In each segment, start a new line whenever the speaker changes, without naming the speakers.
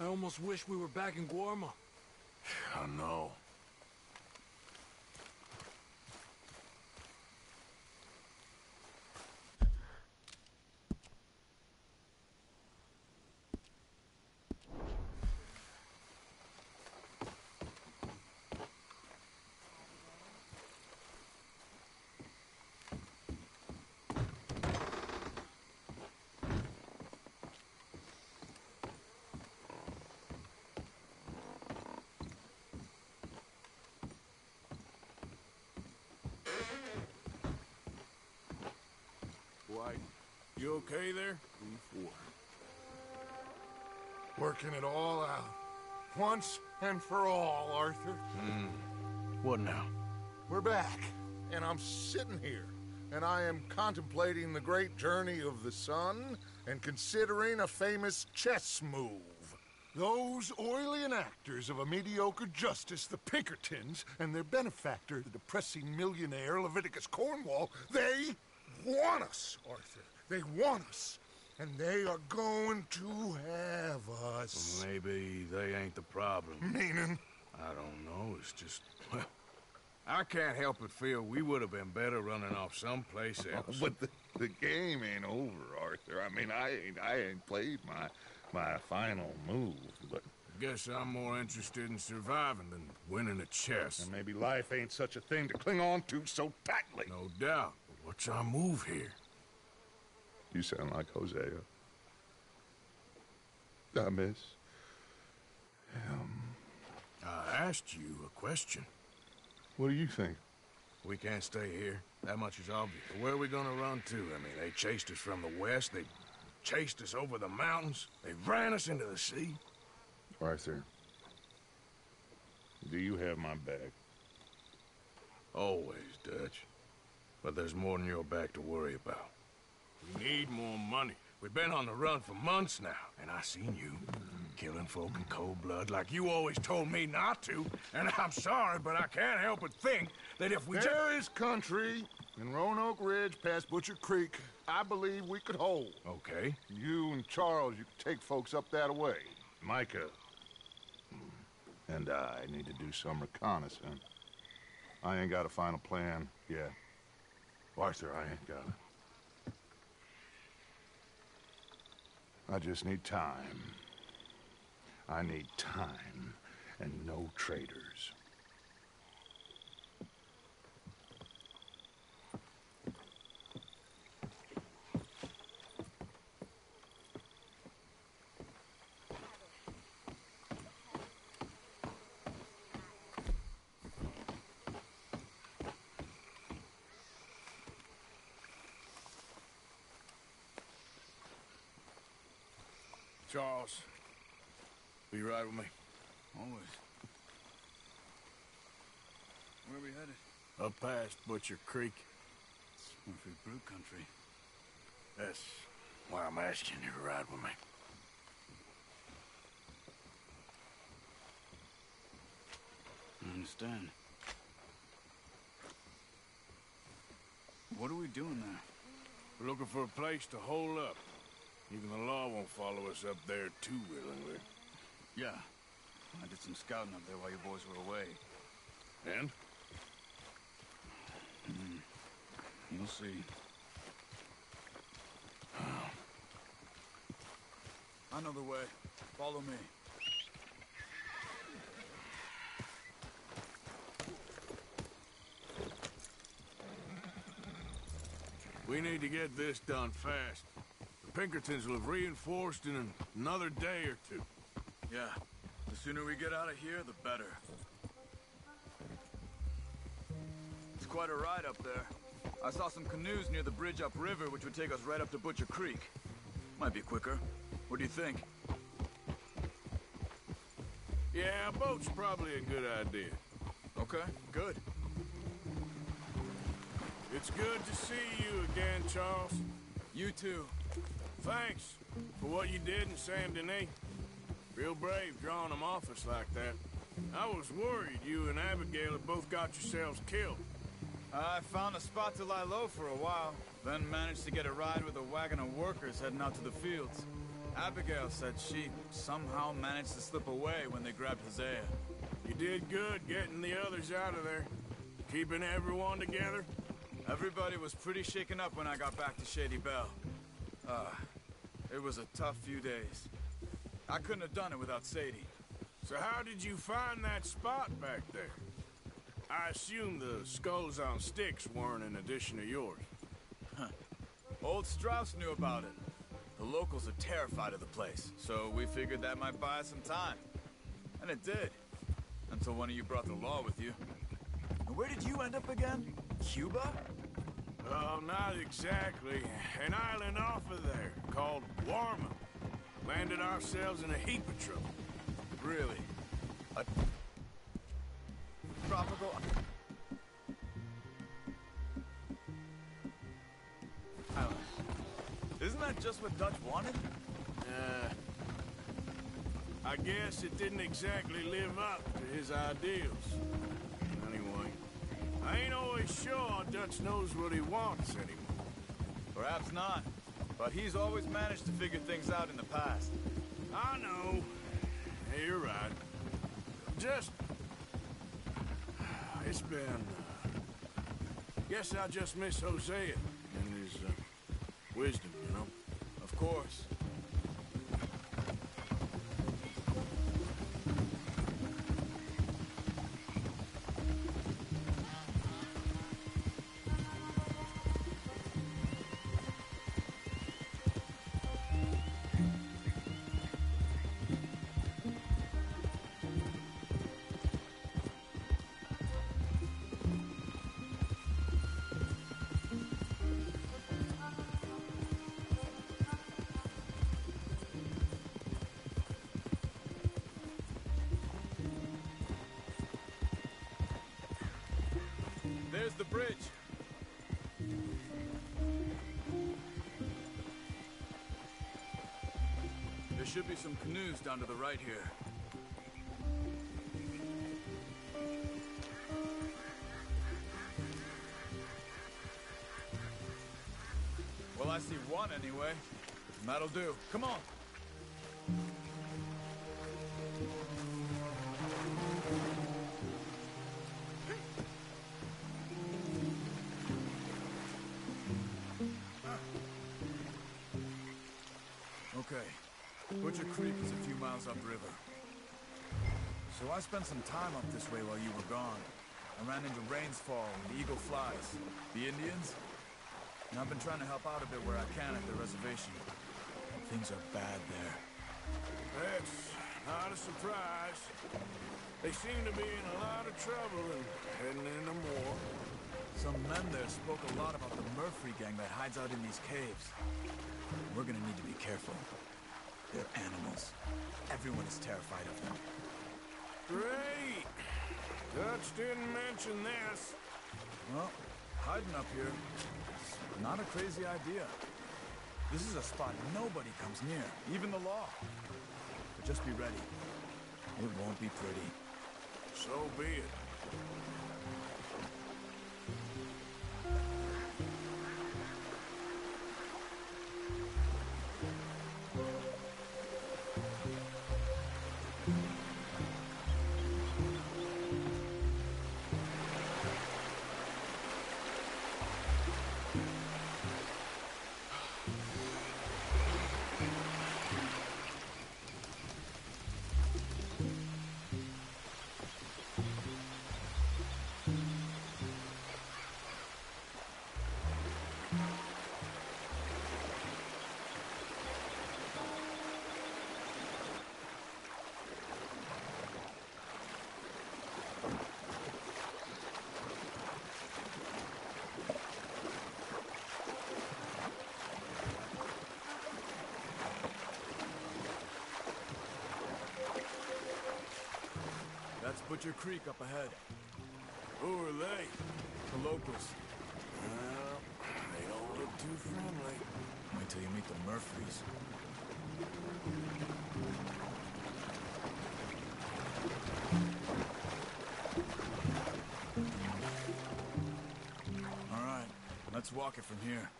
I almost wish we were back in Guarma.
I know.
White, you okay there?
E4.
Working it all out. Once and for all, Arthur.
What now?
We're back, and I'm sitting here, and I am contemplating the great journey of the sun and considering a famous chess move. Those oily enactors of a mediocre justice, the Pinkertons, and their benefactor, the depressing millionaire Leviticus Cornwall, they want us, Arthur. They want us. And they are going to have us.
Maybe they ain't the problem.
Meaning?
I don't know, it's just, well, I can't help but feel we would have been better running off someplace else.
But the game ain't over, Arthur. I mean, I ain't played my final move, but...
Guess I'm more interested in surviving than winning a chess.
And maybe life ain't such a thing to cling on to so tightly.
No doubt. But what's our move here?
You sound like Hosea. I miss him.
I asked you a question.
What do you think?
We can't stay here. That much is obvious. Where are we gonna run to? I mean, they chased us from the west. They chased us over the mountains. They ran us into the sea.
Arthur, do you have my back?
Always, Dutch. But there's more than your back to worry about. We need more money. We've been on the run for months now, and I seen you killing folk in cold blood like you always told me not to. And I'm sorry, but I can't help but think that if we
There is country in Roanoke Ridge past Butcher Creek I believe we could hold.
Okay.
You and Charles, you could take folks up that way. Micah and I need to do some reconnaissance. I ain't got a final plan yet. Arthur, I ain't got it. I just need time. I need time and no traitors.
Charles, will you ride with me?
Always. Where are we headed?
Up past Butcher Creek.
Murphy Brute country.
That's why I'm asking you to ride with me.
I understand. What are we doing there?
We're looking for a place to hole up. Even the law won't follow us up there too willingly.
Yeah. I did some scouting up there while you boys were away.
And?
You'll see. I know the way. Follow me.
We need to get this done fast. The Pinkertons will have reinforced in another day or two.
Yeah. The sooner we get out of here, the better. It's quite a ride up there. I saw some canoes near the bridge upriver, which would take us right up to Butcher Creek. Might be quicker. What do you think?
Yeah, a boat's probably a good idea.
Okay, good.
It's good to see you again, Charles.
You too.
Thanks for what you did in Saint Denis. Real brave drawing them off us like that. I was worried you and Abigail had both got yourselves killed.
I found a spot to lie low for a while, then managed to get a ride with a wagon of workers heading out to the fields. Abigail said she somehow managed to slip away when they grabbed Hosea.
You did good getting the others out of there. Keeping everyone together?
Everybody was pretty shaken up when I got back to Shady Belle. It was a tough few days. I couldn't have done it without Sadie.
So how did you find that spot back there? I assume the skulls on sticks weren't an addition of yours.
Old Strauss knew about it. The locals are terrified of the place, so we figured that might buy us some time. And it did. Until one of you brought the law with you. And where did you end up again? Cuba?
Oh, not exactly. An island off of there, called Guarma. Landed ourselves in a heap of trouble.
Really? A tropical island. Isn't that just what Dutch wanted?
I guess it didn't exactly live up to his ideals. Anyway, I ain't always sure Dutch knows what he wants anymore.
Perhaps not. But he's always managed to figure things out in the past.
I know. Yeah, you're right. Just... It's been... Guess I just miss Hosea and his wisdom, you know?
Of course. There's the bridge. There should be some canoes down to the right here. Well, I see one anyway. That'll do. Come on. Okay, Butcher Creek is a few miles upriver. So I spent some time up this way while you were gone. I ran into Rains Fall and the Eagle Flies. The Indians? And I've been trying to help out a bit where I can at the reservation. Things are bad there.
That's not a surprise. They seem to be in a lot of trouble and heading into more.
Some men there spoke a lot about the Murphy gang that hides out in these caves. We're gonna need to be careful. They're animals. Everyone is terrified of them.
Great! Dutch didn't mention this.
Well, hiding up here is not a crazy idea. This is a spot nobody comes near, even the law. But just be ready. It won't be pretty.
So be it.
That's Butcher Creek up ahead.
Who are they?
The locals.
Well, they don't look too friendly.
Wait till you meet the Murphys. All right, let's walk it from here.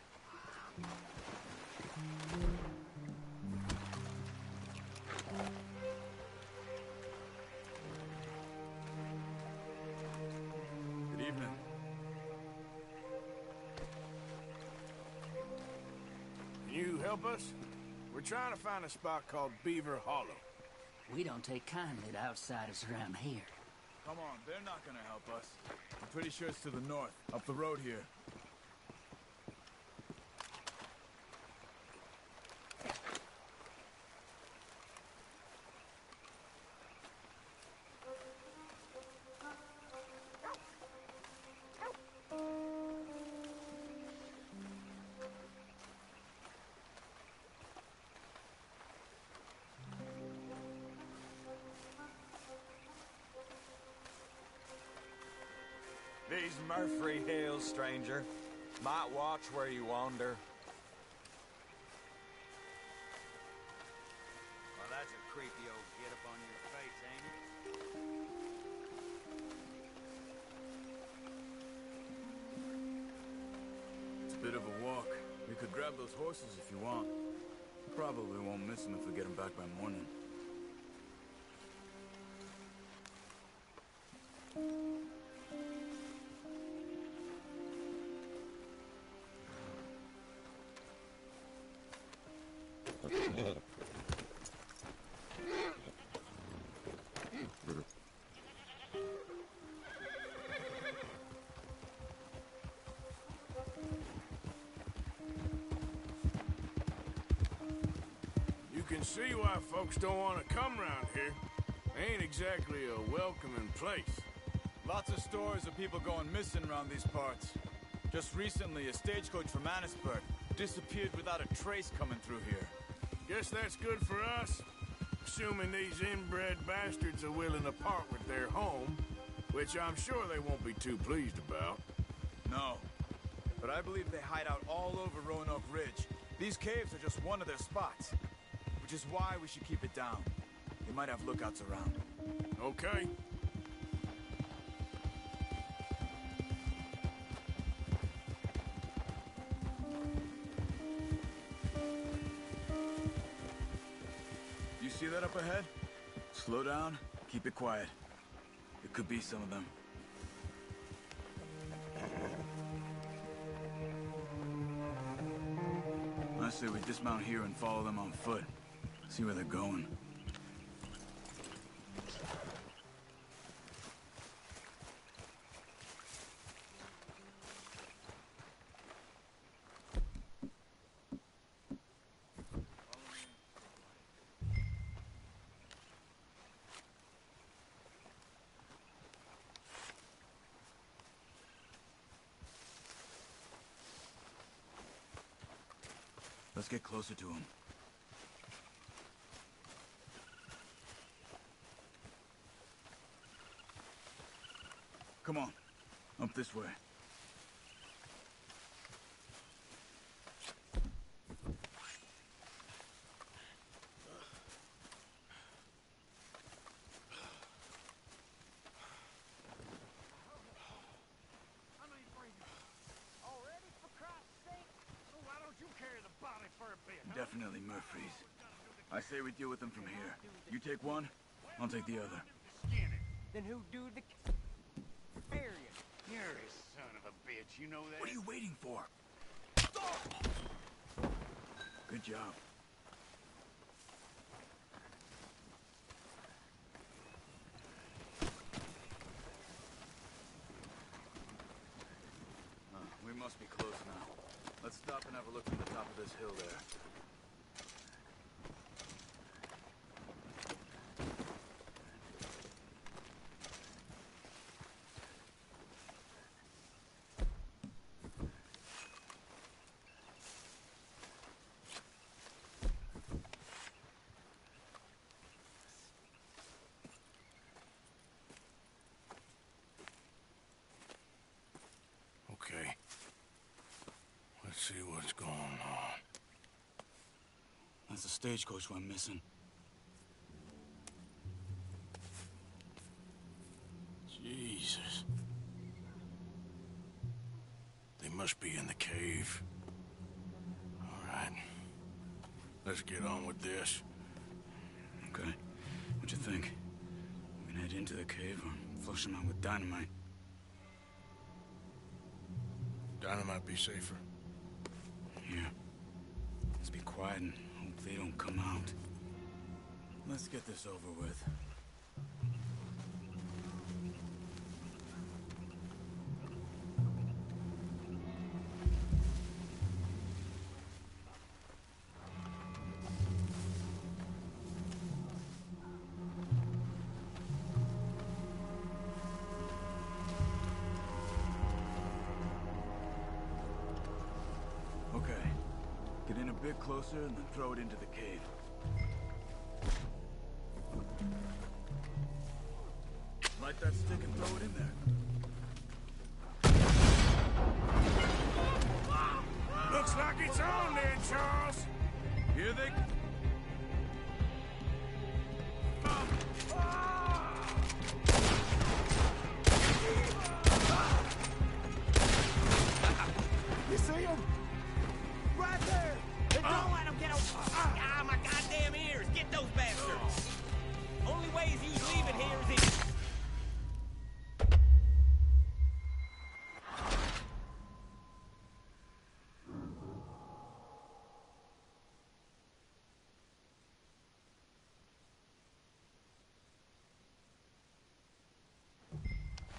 evening.
Can you help us? We're trying to find a spot called Beaver Hollow.
We don't take kindly to outsiders around here.
Come on, they're not gonna help us. I'm pretty sure it's to the north, up the road here.
These Murfree Hills, stranger. Might watch where you wander. Well, that's a creepy old get-up on your face, ain't it?
It's a bit of a walk. We could grab those horses if you want. Probably won't miss them if we get them back by morning.
You can see why folks don't want to come around here. Ain't exactly a welcoming place.
Lots of stories of people going missing around these parts. Just recently, a stagecoach from Annisburg disappeared without a trace coming through here.
Guess that's good for us. Assuming these inbred bastards are willing to part with their home, which I'm sure they won't be too pleased about.
No. But I believe they hide out all over Roanoke Ridge. These caves are just one of their spots. Which is why we should keep it down. They might have lookouts around.
Okay.
You see that up ahead? Slow down, keep it quiet. It could be some of them. I say we dismount here and follow them on foot. See where they're going. Let's get closer to him. Come on, up this way. Definitely Murfrees. I say we deal with them from here. You take one, I'll take the other.
Then who do the area? You're a son of a bitch, you know that?
What are you waiting for? Good job. We must be close now. Let's stop and have a look from the top of this hill there.
Okay. Let's see what's going on.
That's the stagecoach went missing.
Jesus. They must be in the cave. All right. Let's get on with this.
Okay. What you think? We can head into the cave or flush them out with dynamite?
Dinah might be safer.
Yeah. Let's be quiet and hope they don't come out.
Let's get this over with. Okay. Get in a bit closer and then throw it into the cave. Light that stick and throw it in there.
Looks like it's on there, Charles.
Here they...
You see him? Right there! Hey, don't let him get away! Ah, my goddamn ears! Get those bastards! Only way he's leaving here is if...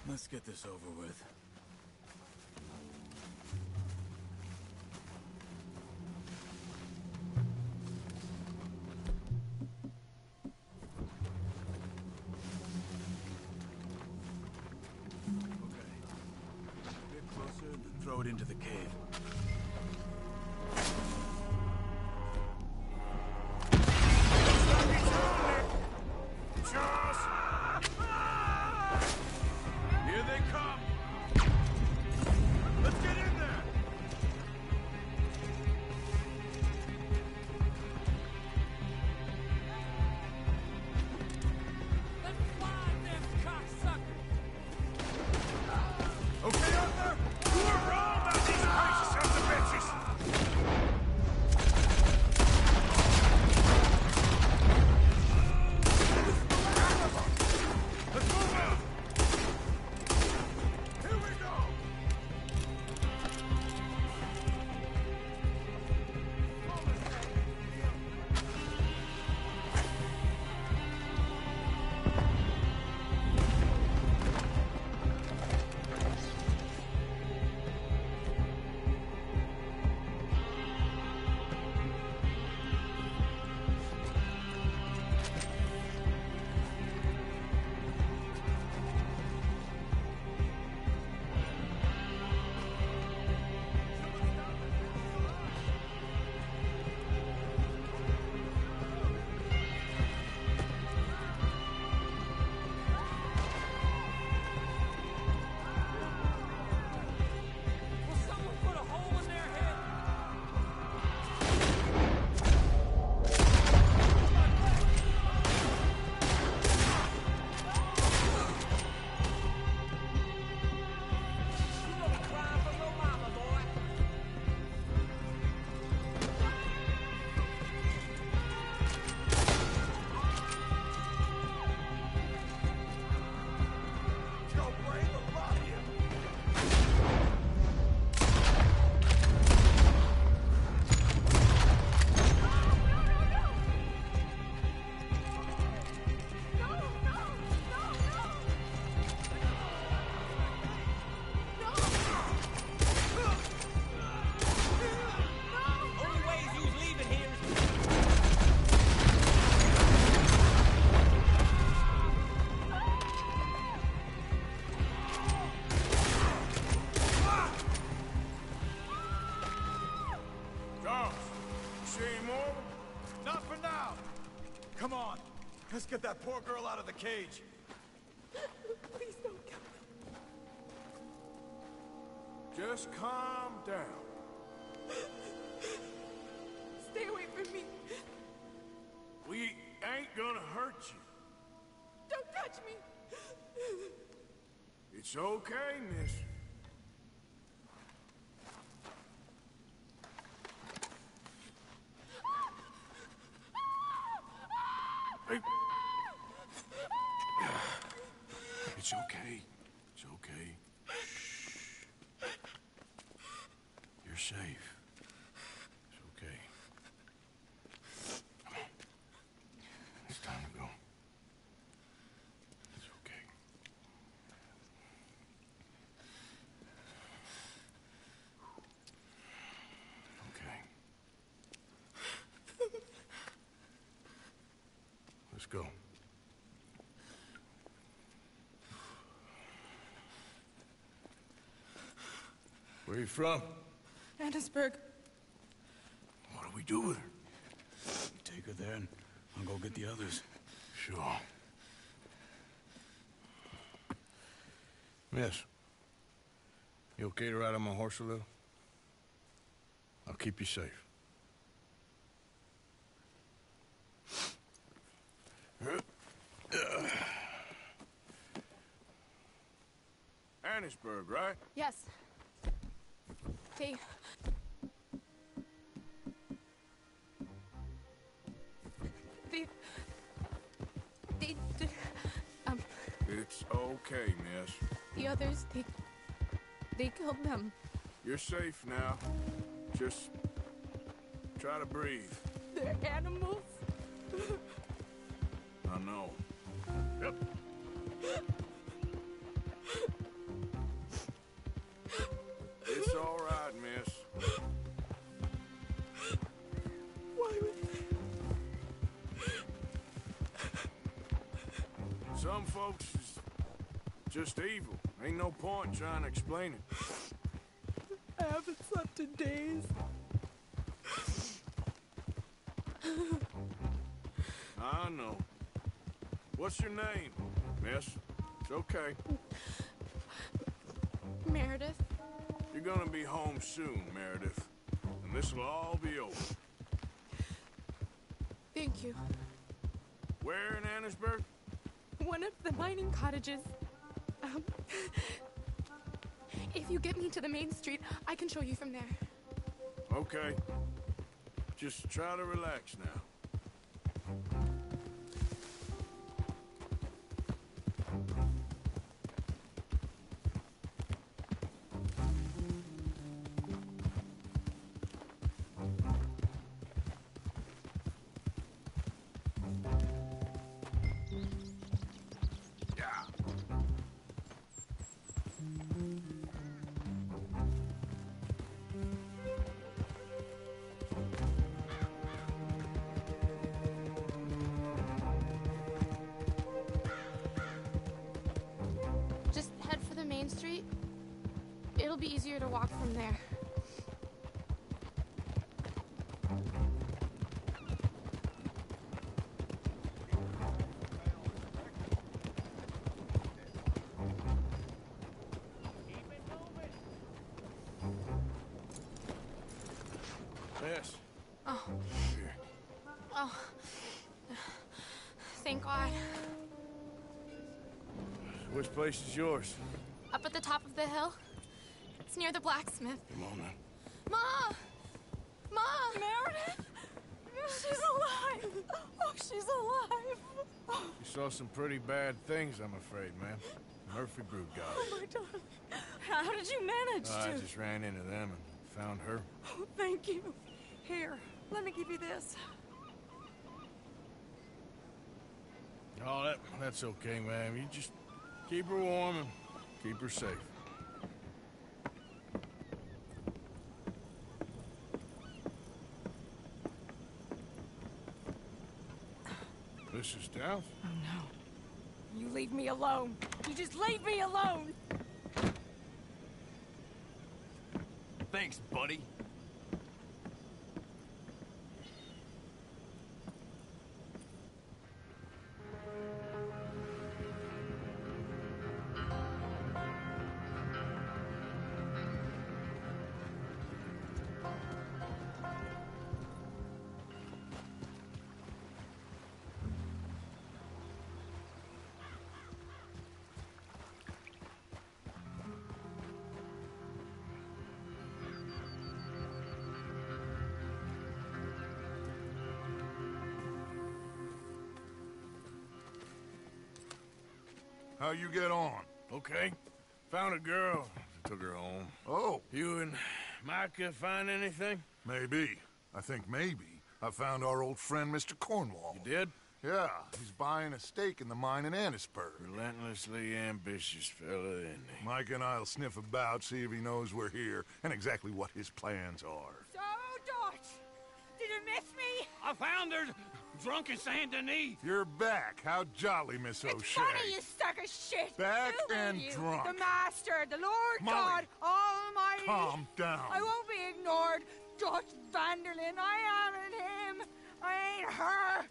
Let's get this over with. Okay. A bit closer and then throw it into the cave.
Charles!
Here they come! Let's get in there!
Let's fly them cocksuckers!
Okay, Arthur?
You were wrong about these crazy sons of bitches!
Let's move out! Here we go!
Will someone put a hole in their head? You gonna cry for your mama, boy.
Go brave the lot of you!
Only way he's leaving here is...
Charles, you see any more?
Not for now! Come on! Let's get that poor girl out of the cage!
Please don't kill me.
Just calm down.
Stay away from me.
We ain't gonna hurt you.
Don't touch me.
It's okay, miss. Hey. It's okay. It's okay. safe. It's okay. Come on. It's time to go. It's okay. Okay. Let's go. Where you from?
Annesburg.
What do we do with her?
Take her there and I'll go get the others.
Sure. Miss, you okay to ride on my horse a little? I'll keep you safe.
Annesburg, right?
Yes. They...
It's okay, miss.
The others, they killed them.
You're safe now. Just try to breathe.
They're animals.
I know.
Yep.
It's all right, miss.
Why would
Some folks is just evil. Ain't no point trying to explain it.
I haven't slept in days.
I know. What's your name, miss? It's okay.
Meredith.
You're gonna be home soon, Meredith. And this'll all be over.
Thank you.
Where in Annesburg?
One of the mining cottages. If you get me to the main street, I can show you from there.
Okay. Just try to relax now.
Just head for the main street. It'll be easier to walk from there.
Yes.
Oh.
Here.
Oh. Thank God.
Which place is yours?
Up at the top of the hill. It's near the blacksmith.
Come on now.
Ma! Ma! Meredith! She's alive! Oh, she's alive!
You saw some pretty bad things, I'm afraid, ma'am. Murphy Brood got
Oh,
it.
my darling. How did you manage
I
to...
just ran into them and found her.
Oh, thank you. Here, let me give you this.
Oh, that's okay, ma'am. You just keep her warm and keep her safe. Mrs. Downs?
Oh, no. You leave me alone. You just leave me alone.
Thanks, buddy.
How you get on?
Okay. Found a girl. Took her home.
Oh,
You and Micah find anything?
Maybe. I think maybe. I found our old friend, Mr. Cornwall.
You did?
Yeah, he's buying a stake in the mine in Annisburg.
Relentlessly ambitious fella, isn't he?
Mike and I'll sniff about, see if he knows we're here, and exactly what his plans are.
So, Dutch, did you miss me?
I found her drunk in Saint Denis.
You're back. How jolly, Miss O'Shea.
It's funny, you sack of shit.
Back
Who are
and
you?
drunk.
The Master, the Lord
Molly.
God Almighty.
Calm down.
I won't be ignored. Dutch Vanderlyn, I am him. I ain't her.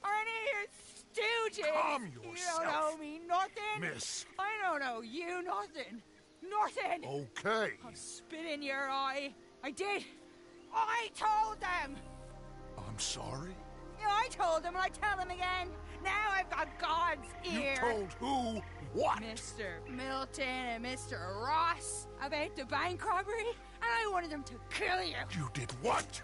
Or any of your stooges.
Calm
You
yourself.
don't owe me nothing.
Miss.
I don't owe you nothing. Nothing.
Okay.
I'll spit in your eye. I did. I told them.
I'm sorry?
Yeah, I told them and I tell them again. Now I've got God's ear.
You told who what?
Mr. Milton and Mr. Ross about the bank robbery, and I wanted them to kill you.
You did what?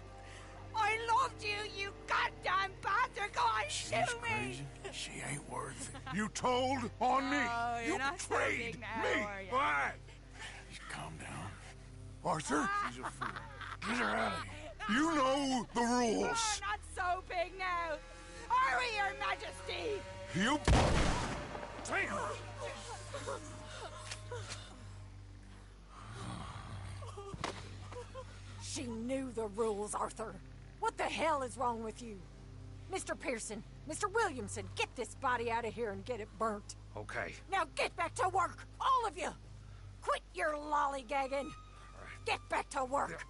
I loved you, you goddamn bastard! Go on,
She's
shoot me!
crazy. She ain't worth it.
You told on me.
Oh, you're
You
not so
betrayed
big now,
me.
are you?
What?
Just calm down.
Arthur,
She's a fool. Get her out of here.
you know the
Oh,
rules.
not so big now. Are we, Your Majesty?
You...
She knew the rules, Arthur. What the hell is wrong with you? Mr. Pearson, Mr. Williamson, get this body out of here and get it burnt.
Okay.
Now get back to work, all of you! Quit your lollygagging! Get back to work!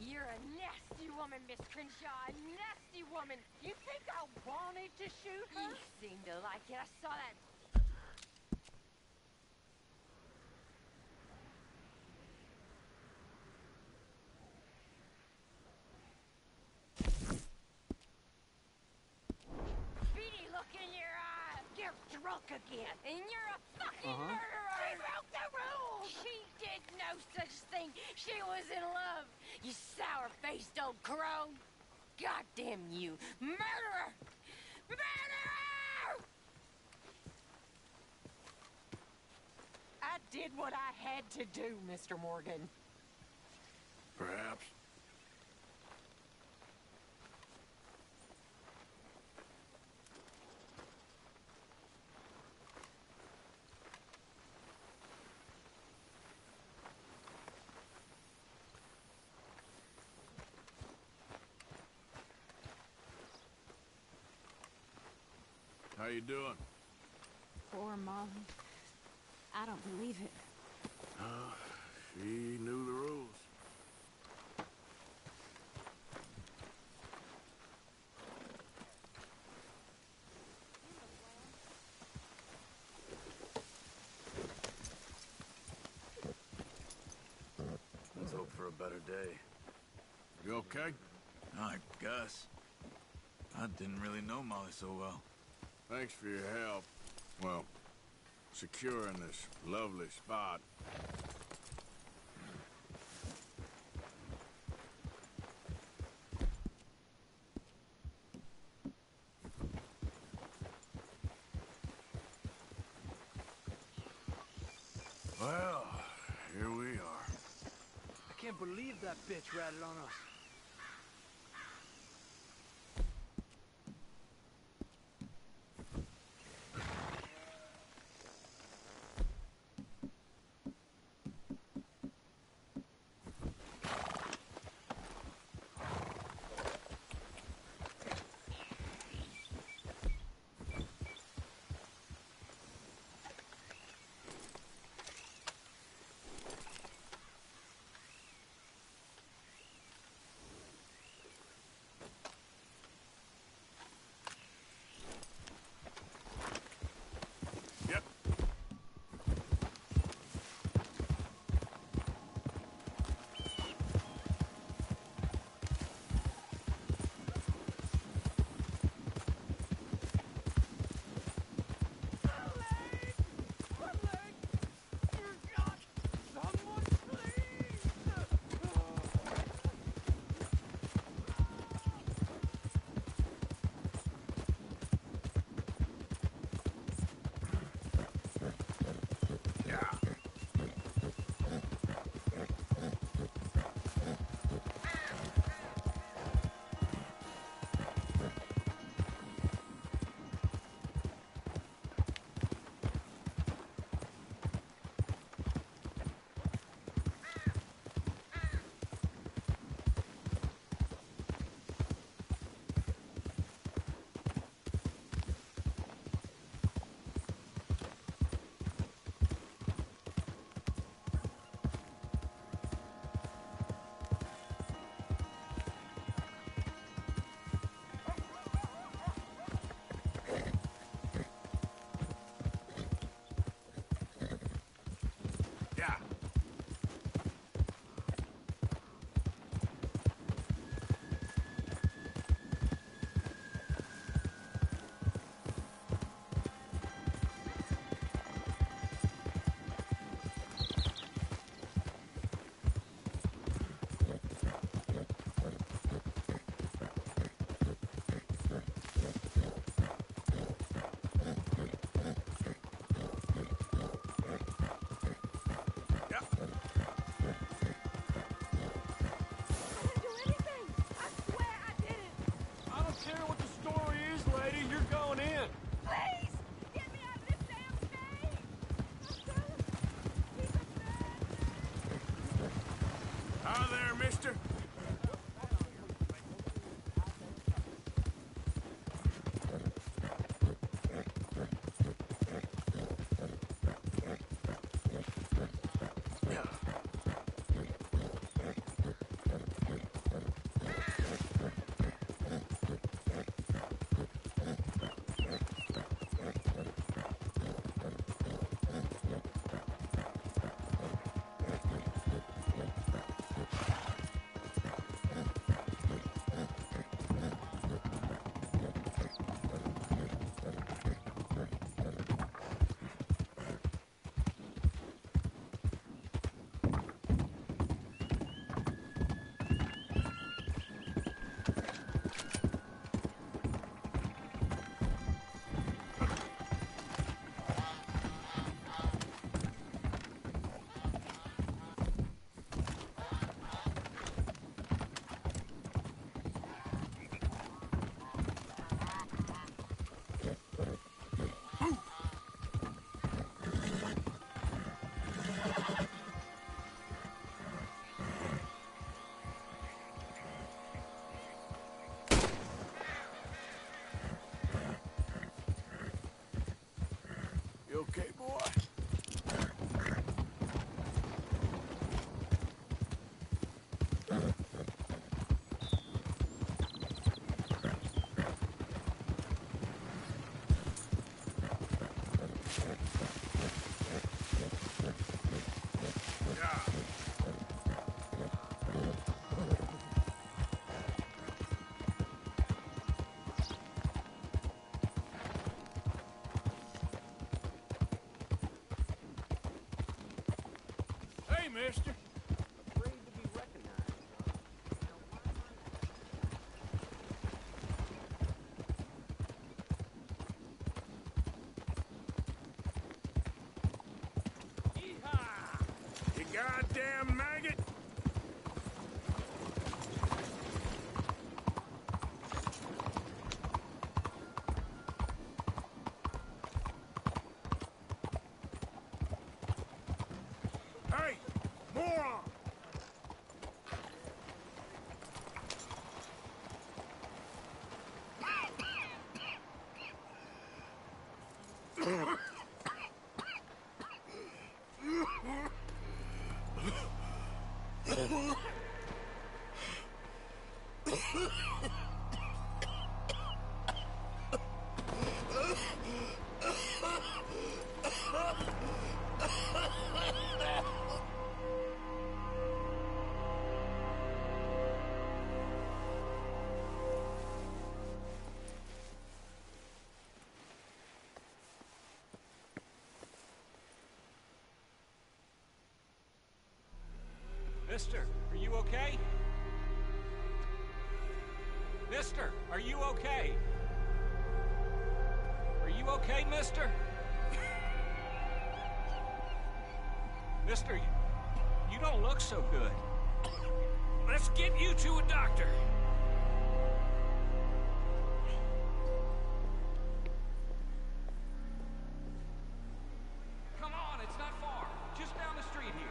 You're a nasty woman, Miss Crenshaw, a nasty woman. You think I wanted to shoot her? You seem to like it. I saw that. Beady look in your eye. You're drunk again, and you're a fucking murderer. She broke the rules. She did no such thing. She was in love. You sour-faced old crone. Goddamn you. Murderer! Murderer! I did what I had to do, Mr. Morgan.
Perhaps. How you doing?
Poor Mom. I don't believe it.
She knew the rules.
Let's hope for a better day.
You okay?
I guess. I didn't really know Molly so well.
Thanks for your help. Well, securing this lovely spot. Well, here we are.
I can't believe that bitch ratted on us.
Hi there, mister. You okay, boy? Hey, mister.
Afraid to be recognized,
Yeehaw! You goddamn maggot! Hey! Moron!
Mister, are you okay? Mister, are you okay? Are you okay, mister? Mister, you don't look so good. Let's get you to a doctor. Come on, it's not far. Just down the street here.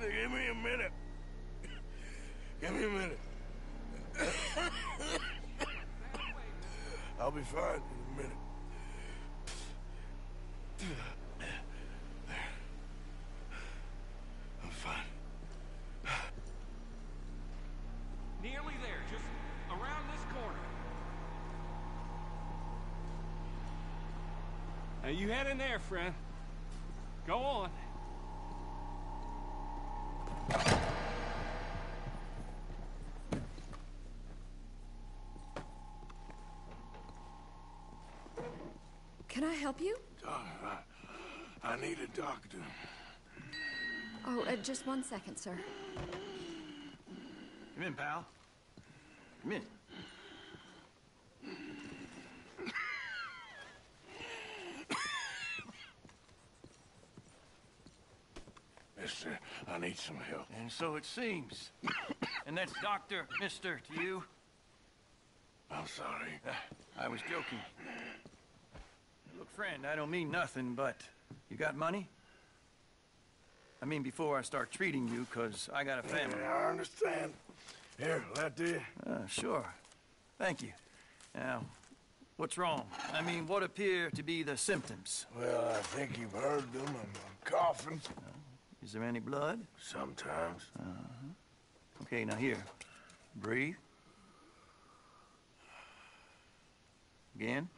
Give me a minute. Give me a minute. I'll be fine in a minute. I'm fine.
Nearly there, just around this corner. Now you head in there, friend. Go on.
Can I help you?
I need a doctor.
Oh, just 1 second, sir.
Come in, pal. Come in.
Mister, I need some help.
And so it seems. And that's Dr. Mister to you?
I'm sorry.
I was joking. Look, friend, I don't mean nothing, but
You got money? I mean, before I start treating you, 'cause I got a family.
Yeah, I understand. Here, that do you?
Sure. Thank you. Now, what's wrong? I mean, what appear to be the symptoms?
Well, I think you've heard them. I'm coughing.
Is there any blood?
Sometimes.
Okay, now here. Breathe. Again.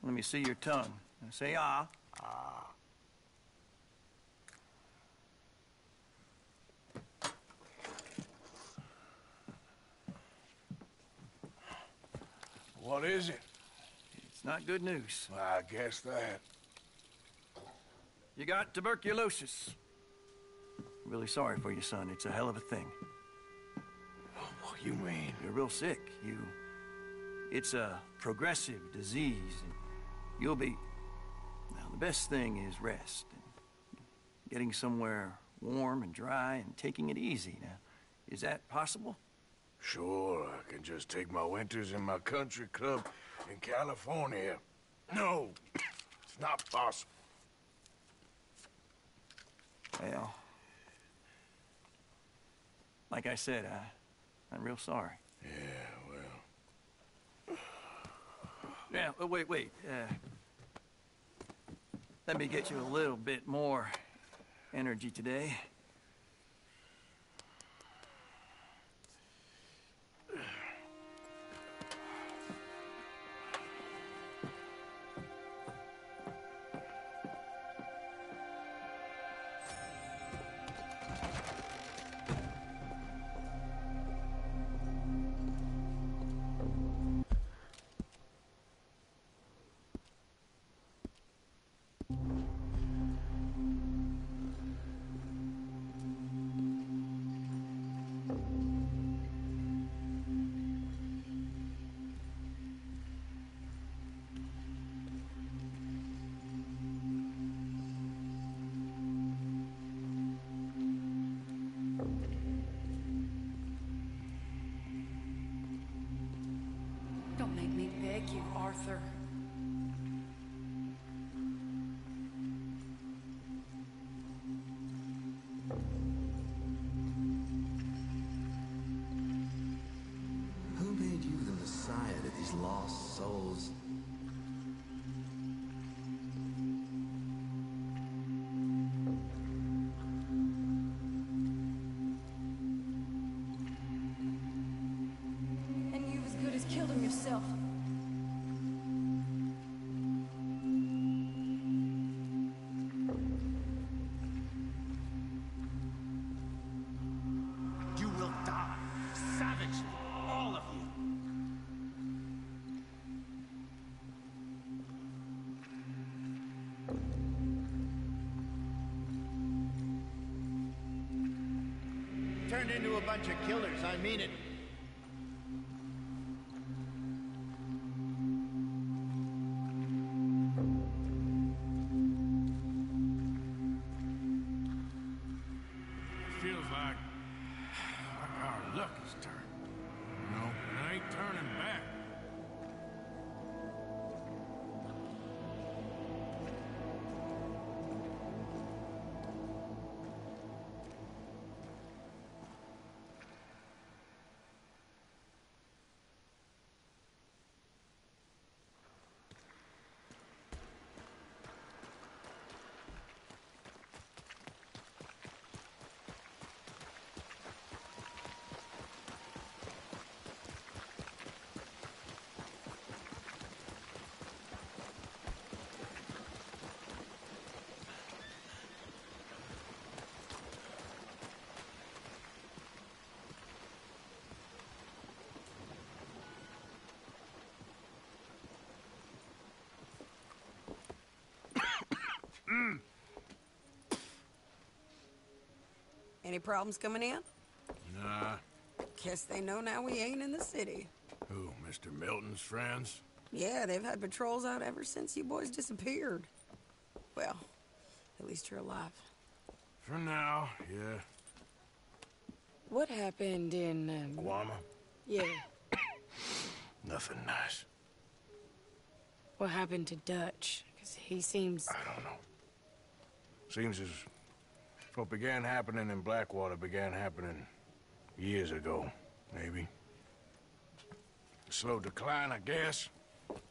Let me see your tongue. Now say ah.
Ah. What is it?
It's not good news.
Well, I guess that.
You got tuberculosis. Really sorry for you, son. It's a hell of a thing.
What you mean?
You're real sick. It's a progressive disease. And you'll be... Well, the best thing is rest. And getting somewhere warm and dry and taking it easy. Now, is that possible?
Sure, I can just take my winters in my country club in California. No, it's not possible.
Well, like I said, I'm real sorry.
Yeah, well...
Yeah, wait. Let me get you a little bit more energy today.
Don't make me beg you, Arthur.
Who made you the Messiah to these lost souls?
And you've as good as killed him yourself.
You will die. Savagely. All of you.
Turned into a bunch of killers, I mean it.
Feels like our luck is turned. No, it ain't turning back.
Any problems coming in?
Nah.
Guess they know now we ain't in the city.
Who, Mr. Milton's friends?
Yeah, they've had patrols out ever since you boys disappeared. Well, at least you're alive.
For now, yeah.
What happened in,
Guama?
Yeah.
Nothing nice.
What happened to Dutch? Because he seems...
I don't know. Seems as what began happening in Blackwater began happening years ago, maybe. A slow decline, I guess.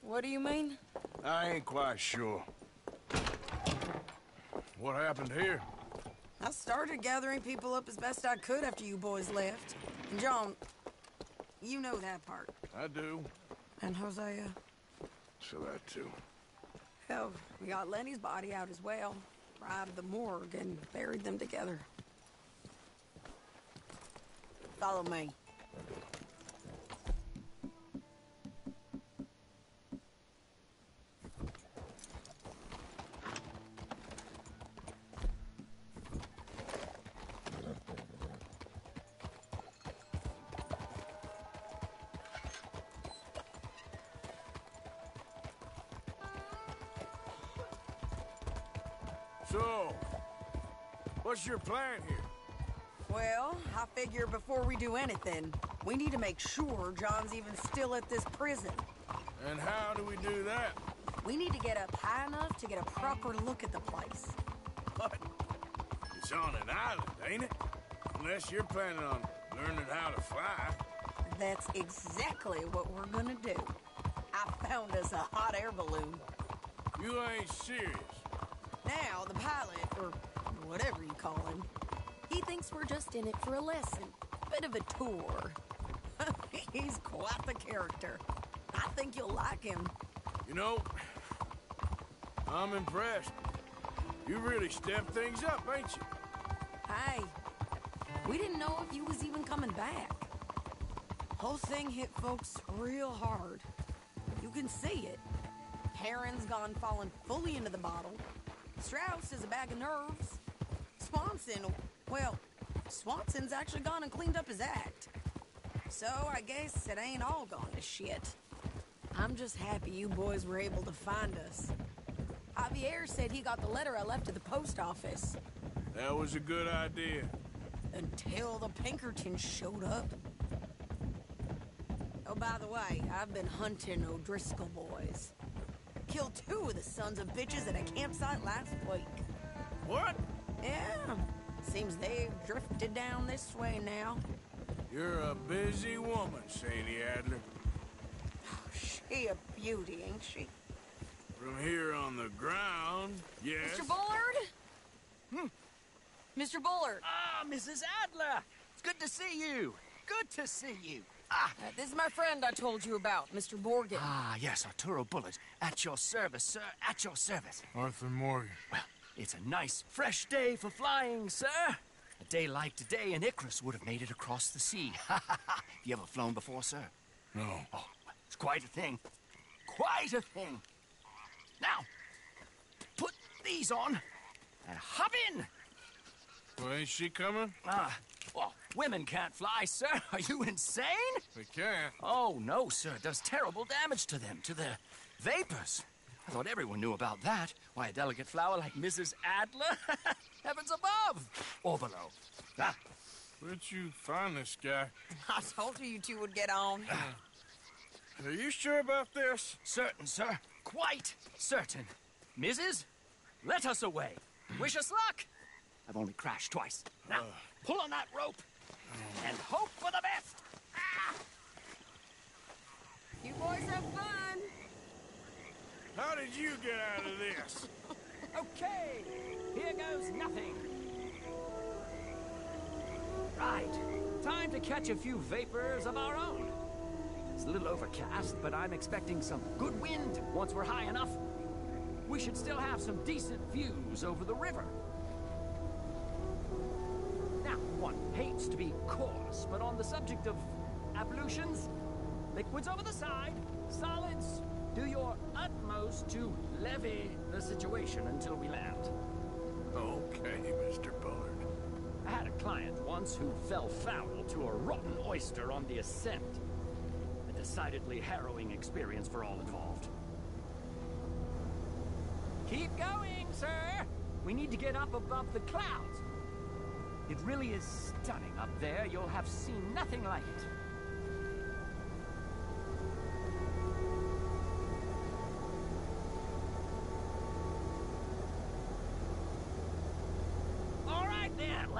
What do you mean?
I ain't quite sure. What happened here?
I started gathering people up as best I could after you boys left. And John, you know that part.
I do.
And Hosea.
So that too.
Hell, we got Lenny's body out as well. Right to the morgue and buried them together. Follow me.
So, what's your plan here?
Well, I figure before we do anything, we need to make sure John's even still at this prison.
And how do we do that?
We need to get up high enough to get a proper look at the place.
What? It's on an island, ain't it? Unless you're planning on learning how to fly.
That's exactly what we're gonna do. I found us a hot air balloon.
You ain't serious.
Now, the pilot, or whatever you call him, he thinks we're just in it for a lesson. Bit of a tour. He's quite the character. I think you'll like him.
You know, I'm impressed. You really stepped things up, ain't you?
Hey, we didn't know if you was even coming back. Whole thing hit folks real hard. You can see it. Heron's gone falling fully into the bottle. Strauss is a bag of nerves. Swanson's actually gone and cleaned up his act. So I guess it ain't all gone to shit. I'm just happy you boys were able to find us. Javier said he got the letter I left at the post office.
That was a good idea.
Until the Pinkertons showed up. Oh, by the way, I've been hunting O'Driscoll boys. Killed 2 of the sons of bitches at a campsite last week.
What?
Yeah. Seems they've drifted down this way now.
You're a busy woman, Sadie Adler.
She a beauty, ain't she?
From here on the ground, yes.
Mr. Bullard? Mr. Bullard!
Ah, Mrs. Adler! It's good to see you. Good to see you.
This is my friend I told you about, Mr. Morgan.
Ah, yes, Arturo Bullard. At your service, sir. At your service.
Arthur Morgan.
Well, it's a nice, fresh day for flying, sir. A day like today, and Icarus would have made it across the sea. You ever flown before, sir?
No.
Oh, it's quite a thing. Quite a thing. Now, put these on and hop in.
Well, ain't she coming?
Well, women can't fly, sir. Are you insane?
They can't.
Oh, no, sir. It does terrible damage to them, to their vapors. I thought everyone knew about that. Why, a delicate flower like Mrs. Adler? Heavens above or below.
Where'd you find this guy?
I told you two would get on.
Are you sure about this?
Certain, sir. Quite certain. Mrs., let us away. Wish us luck. I've only crashed twice. Now, pull on that rope and hope for the best.
You boys have fun.
How did you get out of this?
Okay, here goes nothing. Right, time to catch a few vapors of our own. It's a little overcast, but I'm expecting some good wind once we're high enough. We should still have some decent views over the river. Now, one hates to be coarse, but on the subject of ablutions, liquids over the side, solids, do your utmost to levy the situation until we land.
Okay, Mr. Bullard.
I had a client once who fell foul to a rotten oyster on the ascent. A decidedly harrowing experience for all involved. Keep going, sir! We need to get up above the clouds. It really is stunning up there. You'll have seen nothing like it.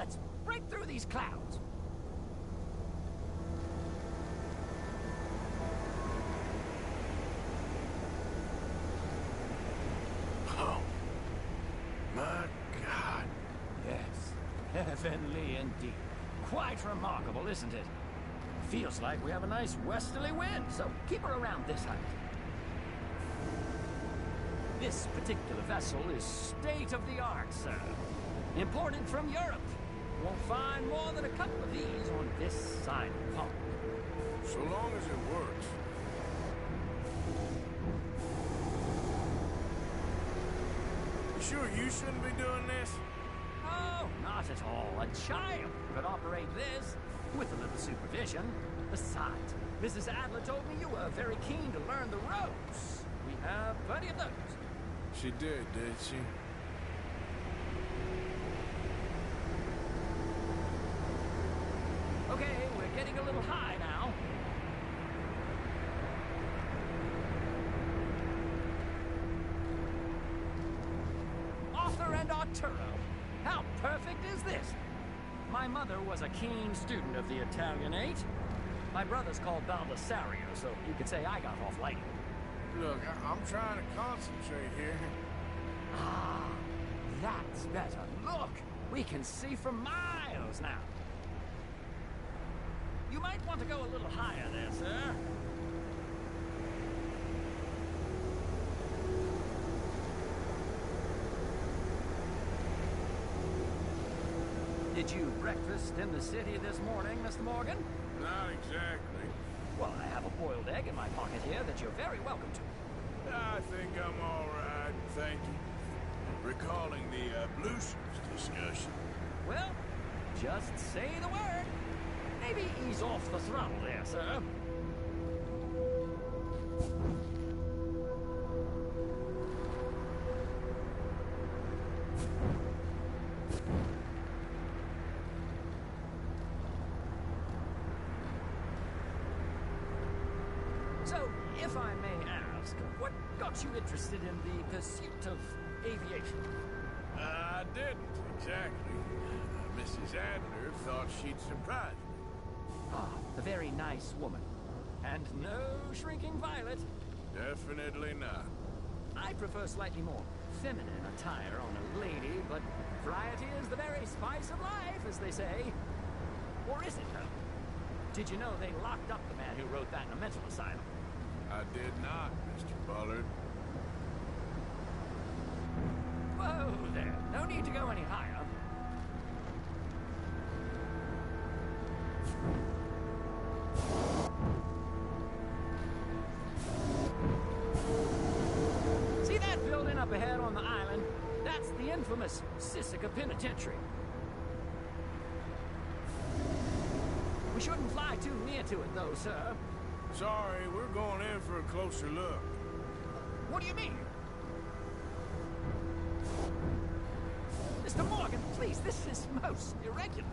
Let's break through these clouds.
Oh, my God.
Yes, heavenly indeed. Quite remarkable, isn't it? Feels like we have a nice westerly wind, so keep her around this height. This particular vessel is state-of-the-art, sir. Imported from Europe. Won't find more than a couple of these on this side of the pond.
So long as it works. You sure you shouldn't be doing this?
Oh, not at all. A child could operate this with a little supervision. Besides, Mrs. Adler told me you were very keen to learn the ropes. We have plenty of those.
She did she?
Okay, we're getting a little high now. Arthur and Arturo. How perfect is this? My mother was a keen student of the Italianate. My brother's called Baldessario, so you could say I got off lightly.
Look, I'm trying to concentrate here.
Ah, that's better. Look, we can see for miles now. You might want to go a little higher there, sir. Did you breakfast in the city this morning, Mr. Morgan?
Not exactly.
Well, I have a boiled egg in my pocket here that you're very welcome to.
I think I'm all right, thank you. Recalling the ablutions discussion.
Well, just say the word. Maybe ease off the throttle there, sir. So, if I may ask, what got you interested in the pursuit of aviation?
I didn't, exactly. Mrs. Adler thought she'd surprise me.
Ah, a very nice woman. And no shrinking violet.
Definitely not.
I prefer slightly more feminine attire on a lady, but variety is the very spice of life, as they say. Or is it, though? Did you know they locked up the man who wrote that in a mental asylum?
I did not, Mr. Bullard.
Whoa there. No need to go any higher. See that building up ahead on the island? That's the infamous Sisika Penitentiary. We shouldn't fly too near to it, though, sir.
Sorry, we're going in for a closer look.
What do you mean? Mr. Morgan, please, this is most irregular.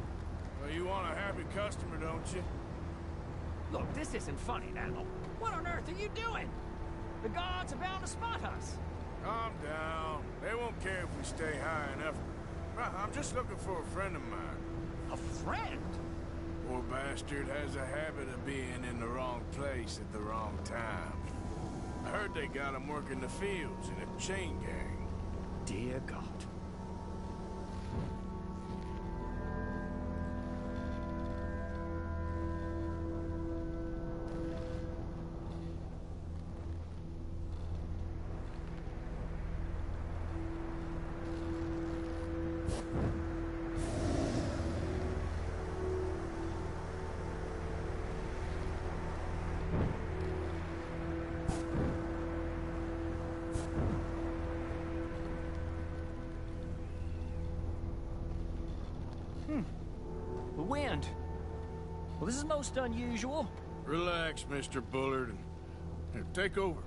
Well, you want a happy customer, don't you?
Look, this isn't funny now. What on earth are you doing? The guards are bound to spot us.
Calm down. They won't care if we stay high enough. I'm just looking for a friend of mine.
A friend?
Poor bastard has a habit of being in the wrong place at the wrong time. I heard they got him working the fields in a chain gang.
Dear God. The wind. Well, this is most unusual.
Relax, Mr. Bullard, and here, take over.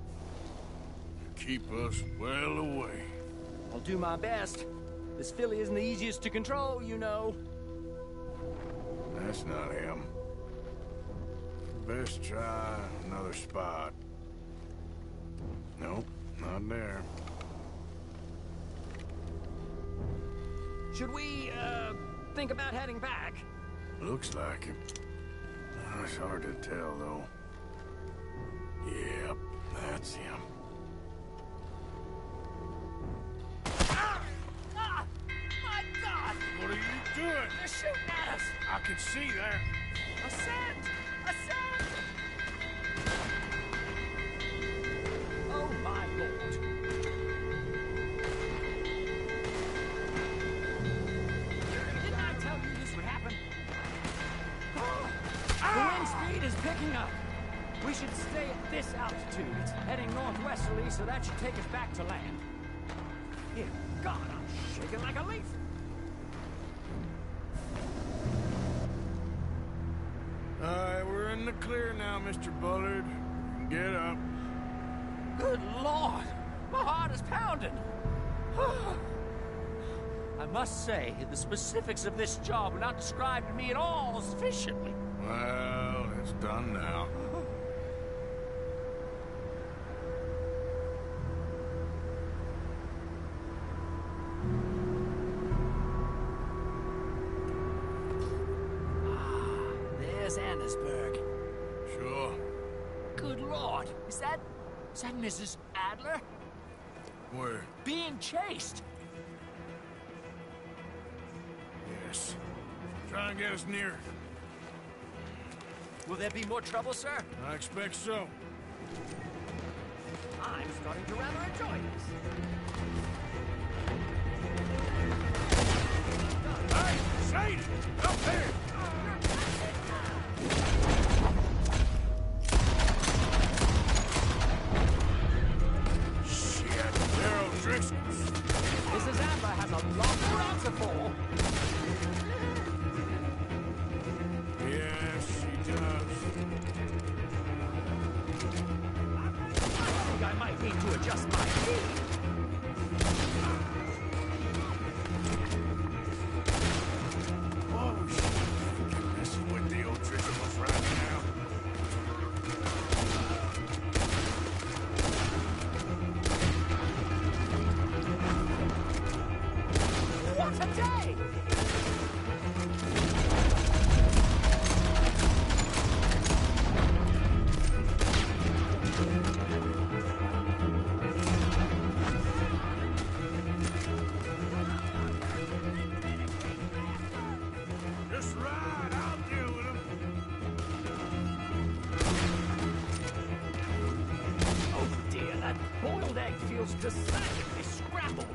Keep us well away.
I'll do my best. This filly isn't the easiest to control, you know.
That's not him. Best try another spot. Nope, not there.
Should we, think about heading back?
Looks like it. It's hard to tell, though. Yep, that's him.
My God!
What are you doing?
They're shooting at us!
I can see there.
Ascend! Ascend! Oh, my Lord. Didn't I tell you this would happen? The wind speed is picking up. We should stay at this altitude. It's heading northwesterly, so that should take us back to land. Dear God, I'm shaking like a leaf.
Alright, we're in the clear now, Mr. Bullard. Get up.
Good Lord! My heart is pounding! I must say, the specifics of this job were not described to me at all sufficiently.
Well, it's done now.
There's Annesburg.
Sure.
Good Lord! Is that Mrs. Adler?
Where?
Being chased!
Yes. Try and get us near.
Will there be more trouble, sir?
I expect so.
I'm starting to rather enjoy this.
Hey, Sadie! Up there! Shit, they're O'Driscoll's.
Mrs. Adler has a lot to answer for.
Yes, she does.
I think I might need to adjust my feet.
Oh, shit. You're messing with the O'Driscolls right now.
What a day!
Just ride, I'll deal with him.
Oh dear, that boiled egg feels decidedly scrambled.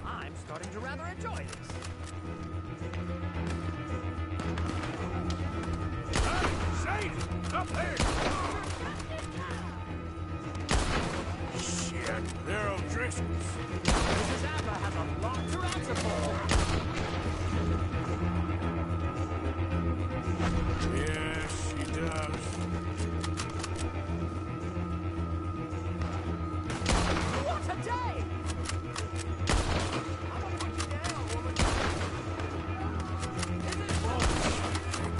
I'm starting to rather enjoy this.
Sadie! Up there! Shit, they're O'Driscolls.
Mrs. Adler has a lot to answer for.
Yes, she does.
What a day! I'm gonna put you down, woman.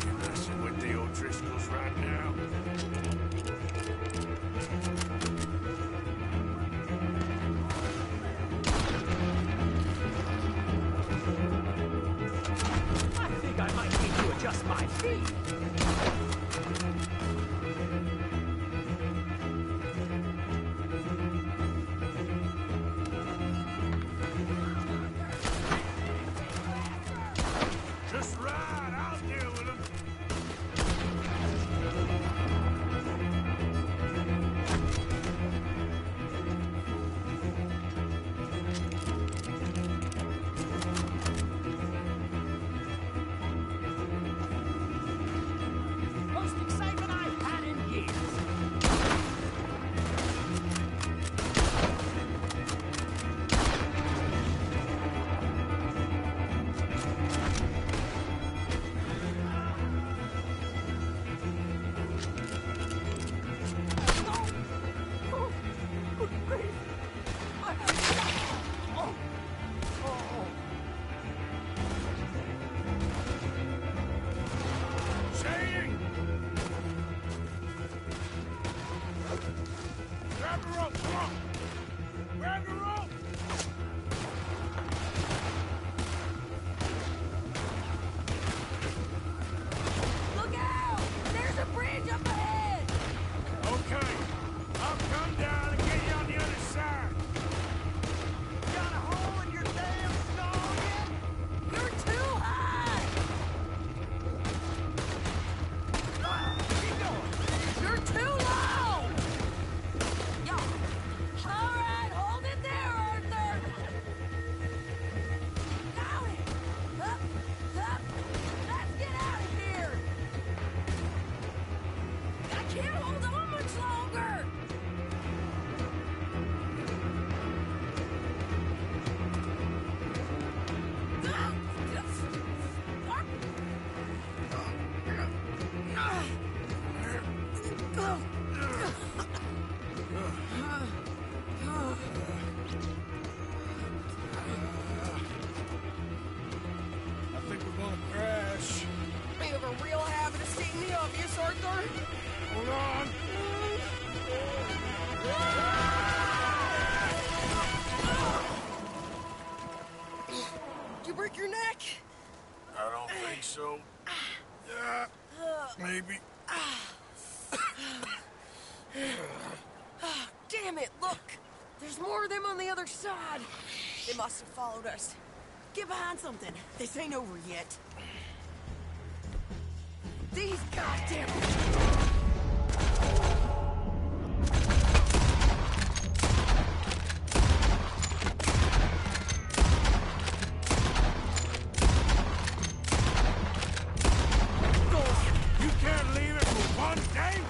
You're messing with the O'Driscolls right now.
I think I might need to adjust my feet.
Just ride, I'll deal with him. maybe.
Damn it, look! There's more of them on the other side. They must have followed us. Get behind something. This ain't over yet. These goddamn...
You can't leave it for one day?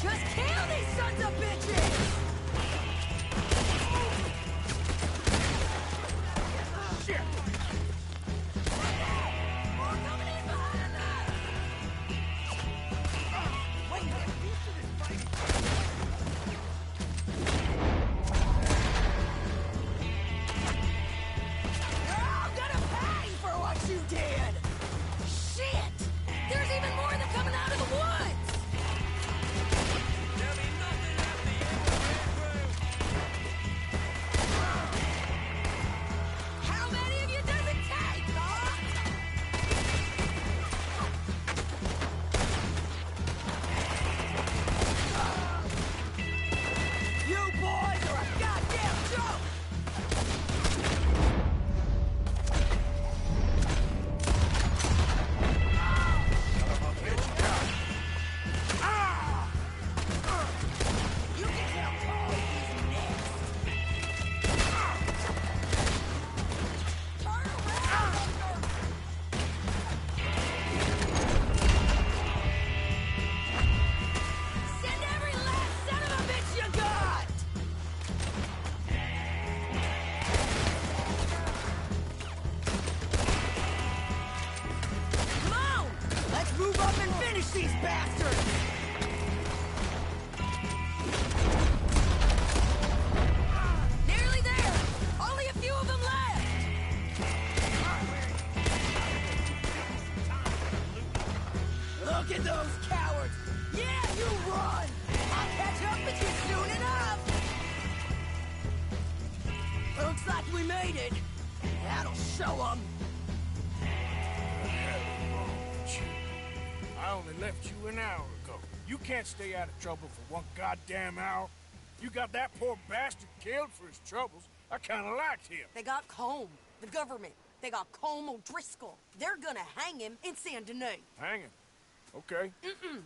Just kill these sons of bitches!
Shit!
You did! Shit! There's even more of them coming out of the woods! There'll be nothing left to How many of you does it take, huh? You boys are a goddamn joke! Move up and finish these bastards! Nearly there! Only a few of them left! Look at those cowards! Yeah, you run! I'll catch up with you soon enough! Looks like we made it. That'll show them.
I only left you an hour ago. You can't stay out of trouble for one goddamn hour. You got that poor bastard killed for his troubles. I kinda liked him.
They got Colm, the government. They got Colm O'Driscoll. They're gonna hang him in Saint Denis.
Hang him? Okay.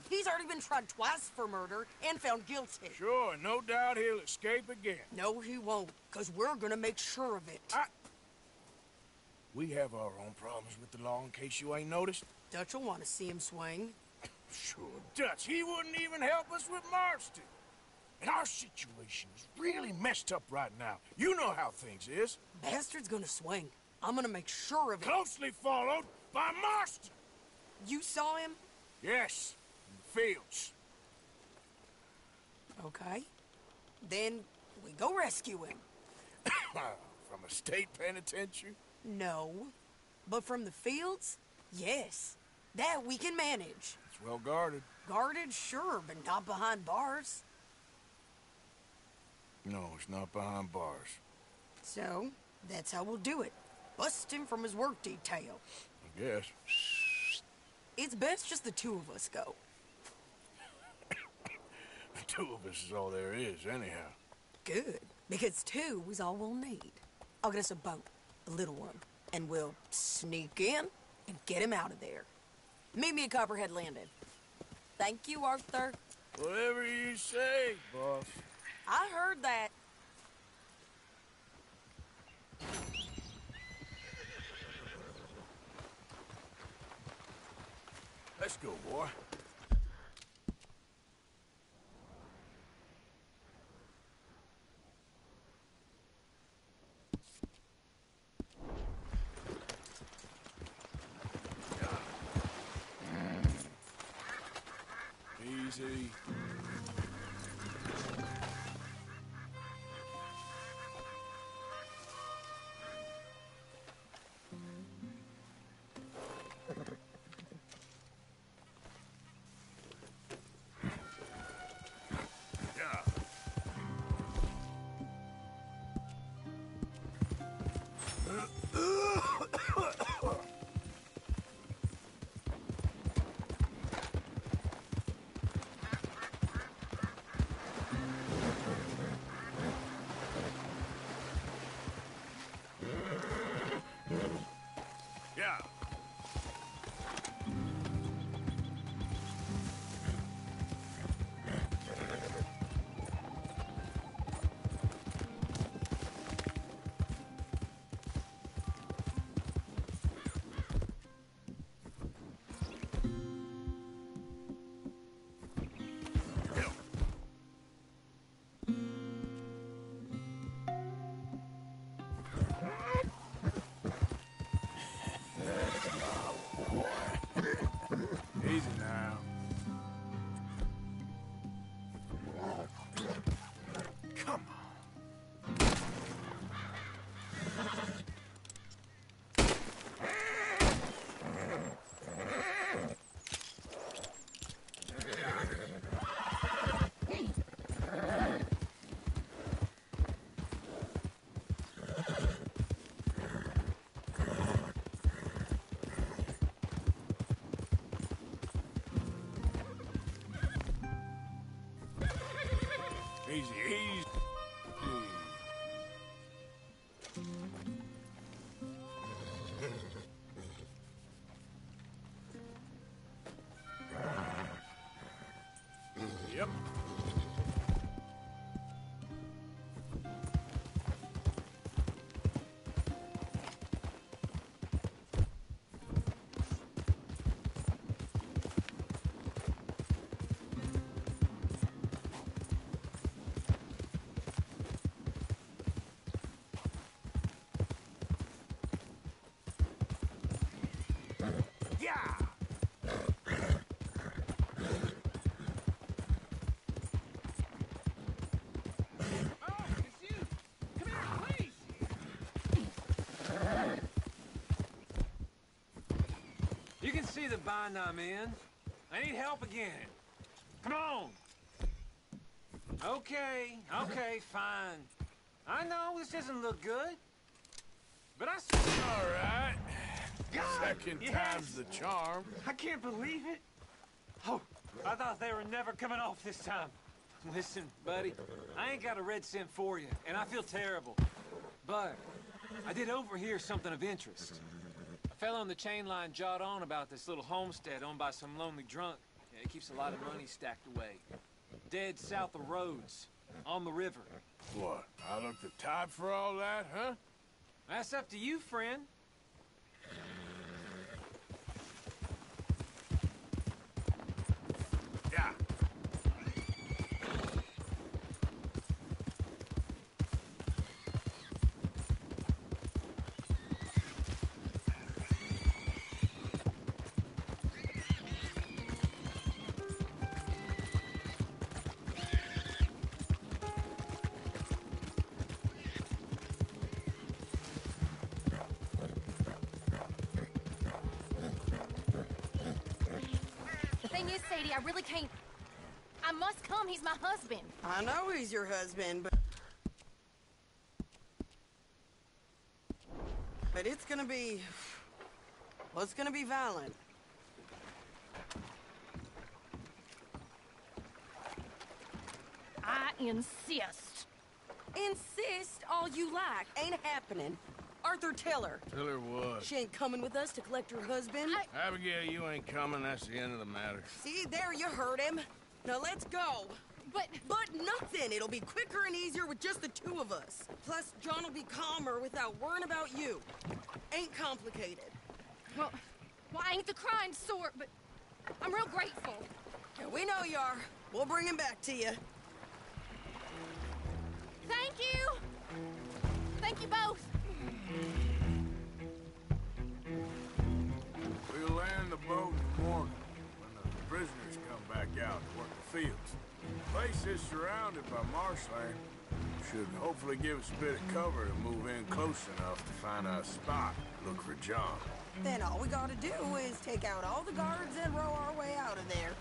He's already been tried twice for murder and found guilty.
Sure, no doubt he'll escape again.
No, he won't, because we're gonna make sure of it.
We have our own problems with the law in case you ain't noticed.
Dutch will want to see him swing.
Sure, Dutch. He wouldn't even help us with Marston. And our situation is really messed up right now. You know how things is.
Bastard's gonna swing. I'm gonna make sure of it.
Closely followed by Marston.
You saw him?
Yes, in the fields.
Okay. Then we go rescue him.
From a state penitentiary?
No. But from the fields? Yes. That we can manage.
It's well guarded.
Guarded, sure, but not behind bars.
No, it's not behind bars.
So, that's how we'll do it. Bust him from his work detail.
I guess.
It's best just the two of us go.
The two of us is all there is, anyhow.
Good, because two is all we'll need. I'll get us a boat, a little one, and we'll sneak in and get him out of there. Meet me at Copperhead Landing. Thank you, Arthur.
Whatever you say, boss.
I heard that.
Let's go, boy. Easy.
Easy now. Come on. Easy, easy. Yep.
You can see the bind I'm in. I need help again. Come on. Okay, fine. I know this doesn't look good, but I...
All right.
God,
Second time's the charm.
I can't believe it. Oh, I thought they were never coming off this time. Listen, buddy, I ain't got a red cent for you, and I feel terrible. But I did overhear something of interest. A fellow on the chain line jawed on about this little homestead owned by some lonely drunk. Yeah, he keeps a lot of money stacked away. Dead south of Rhodes, on the river.
What? I look the type for all that, huh?
That's up to you, friend.
Yeah.
Yes, Sadie, I really can't. I must come. He's my husband.
I know he's your husband, but it's gonna be... well, it's gonna be violent.
I insist.
Insist all you like. Ain't happening. Arthur, tell her.
Tell her what?
She ain't coming with us to collect her husband.
Abigail, you ain't coming. That's the end of the matter.
See, there you heard him. Now let's go. But nothing. It'll be quicker and easier with just the two of us. Plus, John will be calmer without worrying about you. Ain't complicated.
Well, I ain't the crying sort, but I'm real grateful.
Yeah, we know you are. We'll bring him back to you.
Thank you. Thank you both.
We'll land the boat in the morning when the prisoners come back out to work the fields. The place is surrounded by marshland. Should hopefully give us a bit of cover to move in close enough to find a spot to look for John.
Then all we gotta do is take out all the guards and row our way out of there.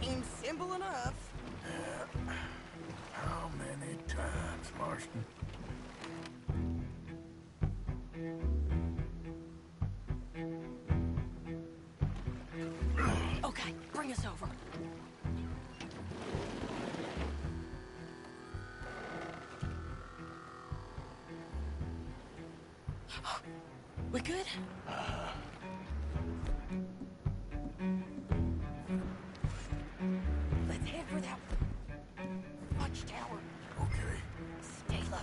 Seems simple enough.
Yeah. How many times, Marston?
Okay, bring us over. We good? Let's head for that watchtower.
Okay.
Stay low.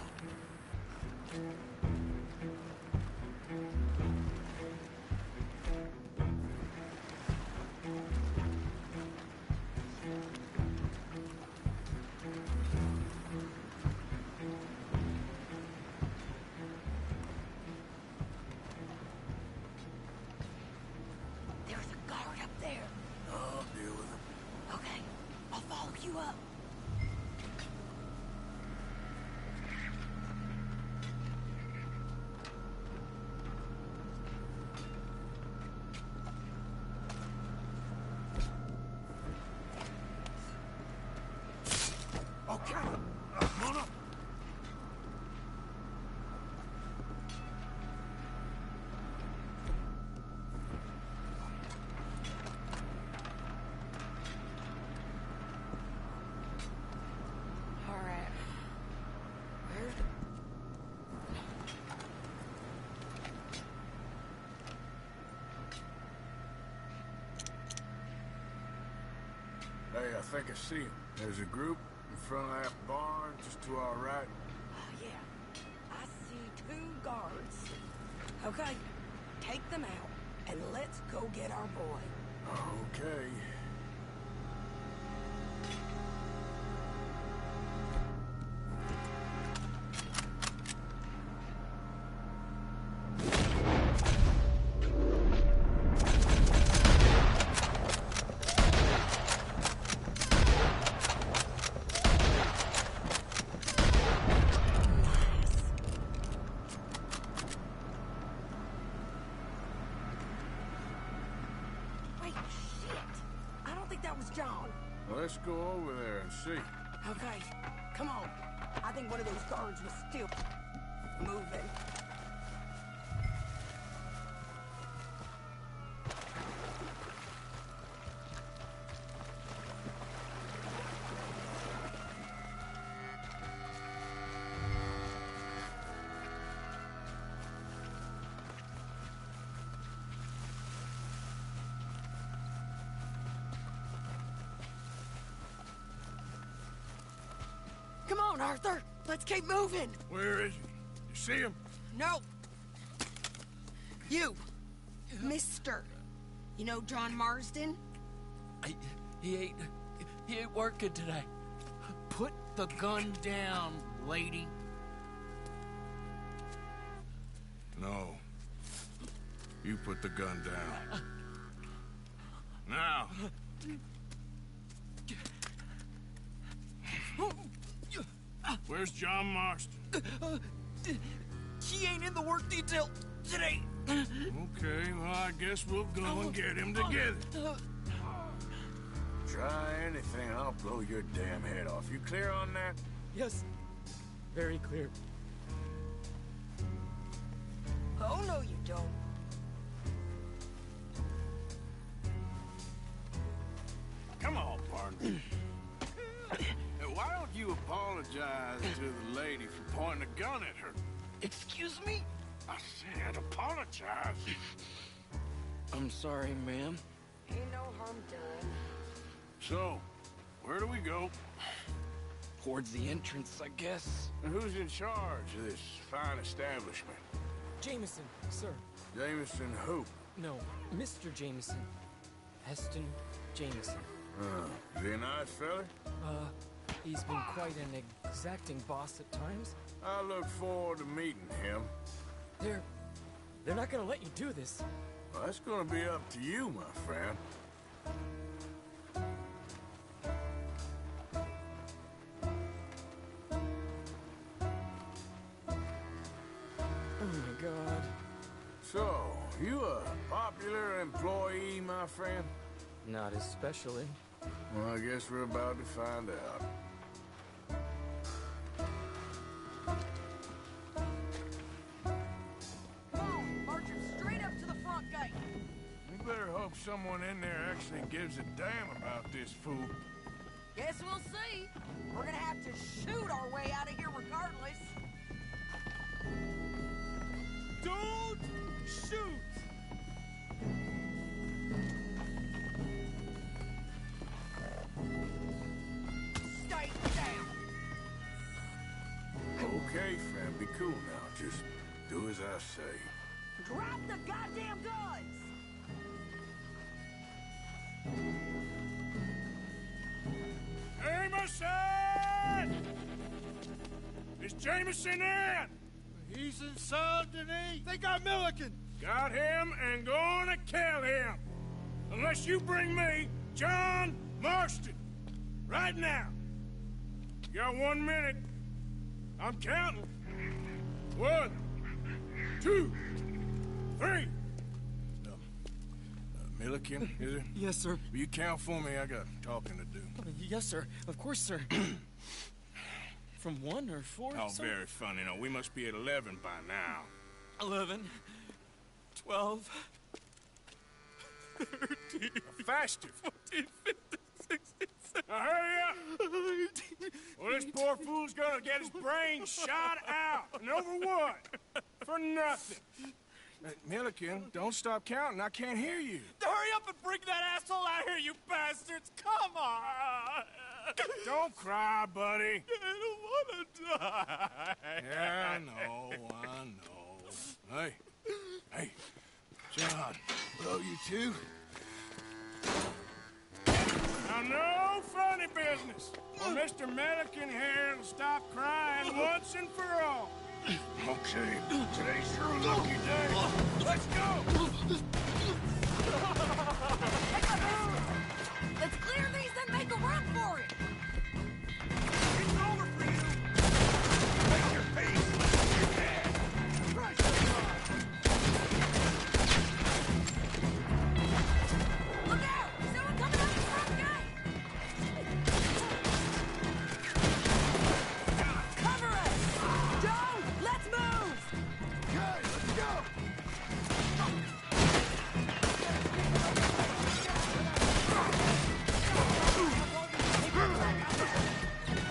Hey, I think I see him. There's a group in front of that barn just to our right.
Oh, yeah. I see 2 guards. Okay, take them out, and let's go get our boy.
Okay. Let's go over there and see.
Okay, come on. I think one of those guards was still moving. Come on, Arthur. Let's keep moving.
Where is he? You see him?
No. You. Mister. You know John Marsden?
He ain't working today.
Put the gun down, lady.
No. You put the gun down. Now. Where's John Marston?
He ain't in the work detail today.
Okay, well, I guess we'll go and get him together. Try anything, I'll blow your damn head off. You clear on that?
Yes. Very clear.
Oh, no, you don't.
Come on, partner. Why don't you apologize to the lady for pointing a gun at her?
Excuse me?
I said apologize.
I'm sorry, ma'am.
Ain't no harm done.
So, where do we go?
Towards the entrance, I guess.
And who's in charge of this fine establishment?
Jameson, sir.
Jameson who?
No, Mr. Jameson. Heston Jameson.
Is he a nice fella?
He's been quite an exacting boss at times.
I look forward to meeting him.
They're not gonna let you do this.
Well, that's gonna be up to you, my friend.
Oh my God.
So, you a popular employee, my friend?
Not especially.
Well, I guess we're about to find out.
March him straight up to the front gate.
You better hope someone in there actually gives a damn about this fool.
Guess we'll see. We're gonna have to shoot our way out of here regardless.
Don't shoot!
Stay down.
Okay, friend, be cool now. Just do as I say.
Drop the goddamn guns!
Jameson! Is Jameson in?
He's in Saint Denis. They got Milliken.
Got him and gonna kill him. Unless you bring me John Marston. Right now. You got 1 minute. I'm counting. 1, 2, 3. Milliken, is it?
Yes, sir.
Will you count for me? I got talking to do.
Yes, sir. Of course, sir. From 1 or 4?
Oh,
sir?
very funny. No, we must be at 11 by now.
11, 12, 13,
faster.
14, 15, 16, 17.
Now hurry up! Well, this poor fool's gonna get his brains shot out. And over what? For nothing. Milliken, don't stop counting. I can't hear you.
Hurry up and bring that asshole out here, you bastards! Come on!
Don't cry, buddy.
I don't want to die.
Yeah, I know. Hey, John, will you too? Now, no funny business. Or Mr. Milliken here will stop crying once and for all. Okay, today's your lucky day. Let's go!
Let's clear these and make a run for it!
It's over for you! Make your face!
Look out! Someone coming out the front gate! Cover us! Joe, let's move!
Okay, let's go!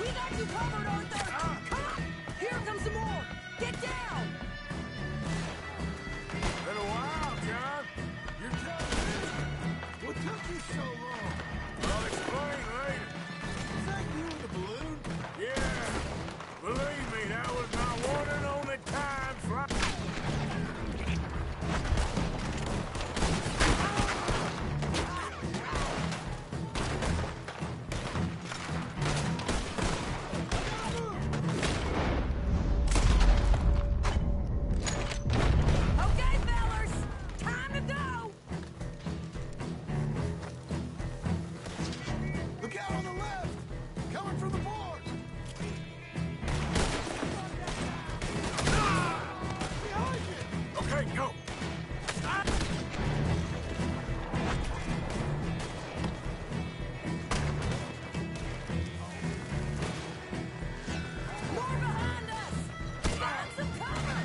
We got you covered, Arthur! Come on! Here comes some more! Get down!
Been a while, John.
You're telling me. What took you so long?
I'll explain later.
Is that you in the balloon?
Yeah, believe me, that was my one and only time for...
Okay, fellers! Time to go!
Look out on the left! Coming from the board! Behind you!
Okay, go.
More behind us! Find some cover!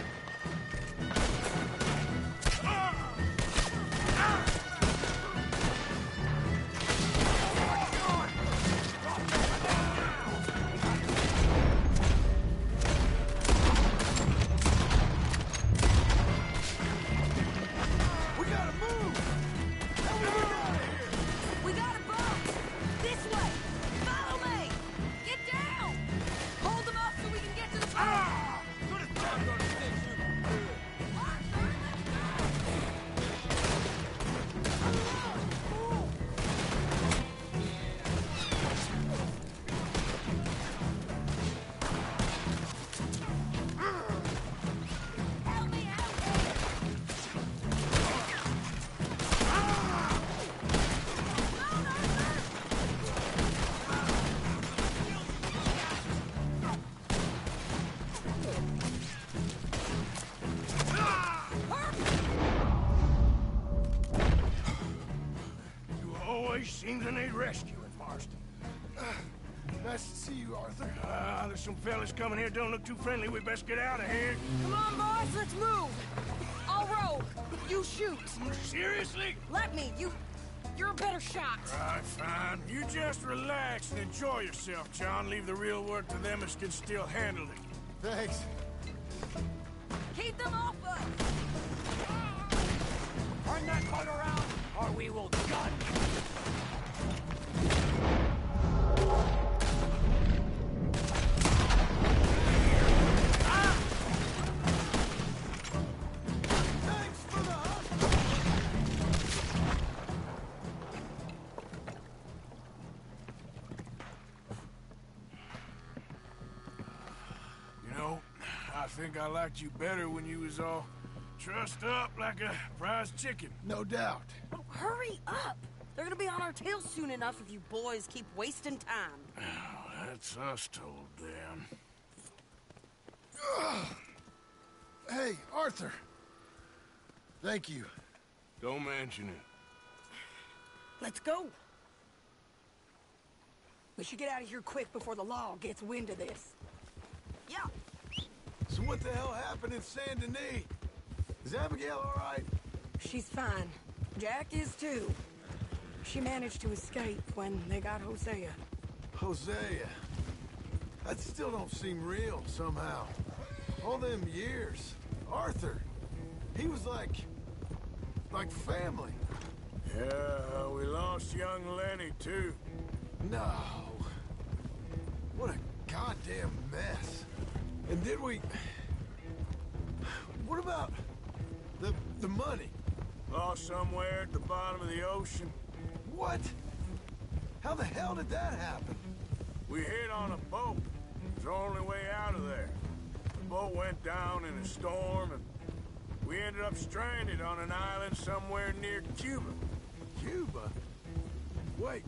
We gotta move! How we get out of here?
We got a boat! This way! Follow me! Get down! Hold them up so we can get to the boat! Help me out here!
You always seem to need rescuing, Marston.
Nice to see you, Arthur.
There's some fellas coming here. Don't look too friendly. We best get out of here.
Come on, boys, let's move! I'll row. You shoot.
Seriously?
Let me. You're a better shot.
All right, fine. You just relax and enjoy yourself, John. Leave the real work to them as can still handle it.
Thanks.
Keep them off us!
Turn that boat around, or we will gun you.
Thanks for the hug!
You know, I think I liked you better when you was all trussed up like a prize chicken.
No doubt.
Oh, hurry up! They're gonna be on our tails soon enough if you boys keep wasting time.
Oh, that's us told them.
Hey, Arthur. Thank you.
Don't mention it.
Let's go. We should get out of here quick before the law gets wind of this. Yeah.
So what the hell happened in Saint Denis? Is Abigail all right?
She's fine. Jack is too. She managed to escape when they got Hosea.
Hosea. That still don't seem real, somehow. All them years. Arthur. He was like family.
Yeah, we lost young Lenny, too.
No. What a goddamn mess. And did we... What about the money?
Lost somewhere at the bottom of the ocean.
What? How the hell did that happen?
We hit on a boat. It was the only way out of there. The boat went down in a storm, and we ended up stranded on an island somewhere near Cuba.
Cuba? Wait,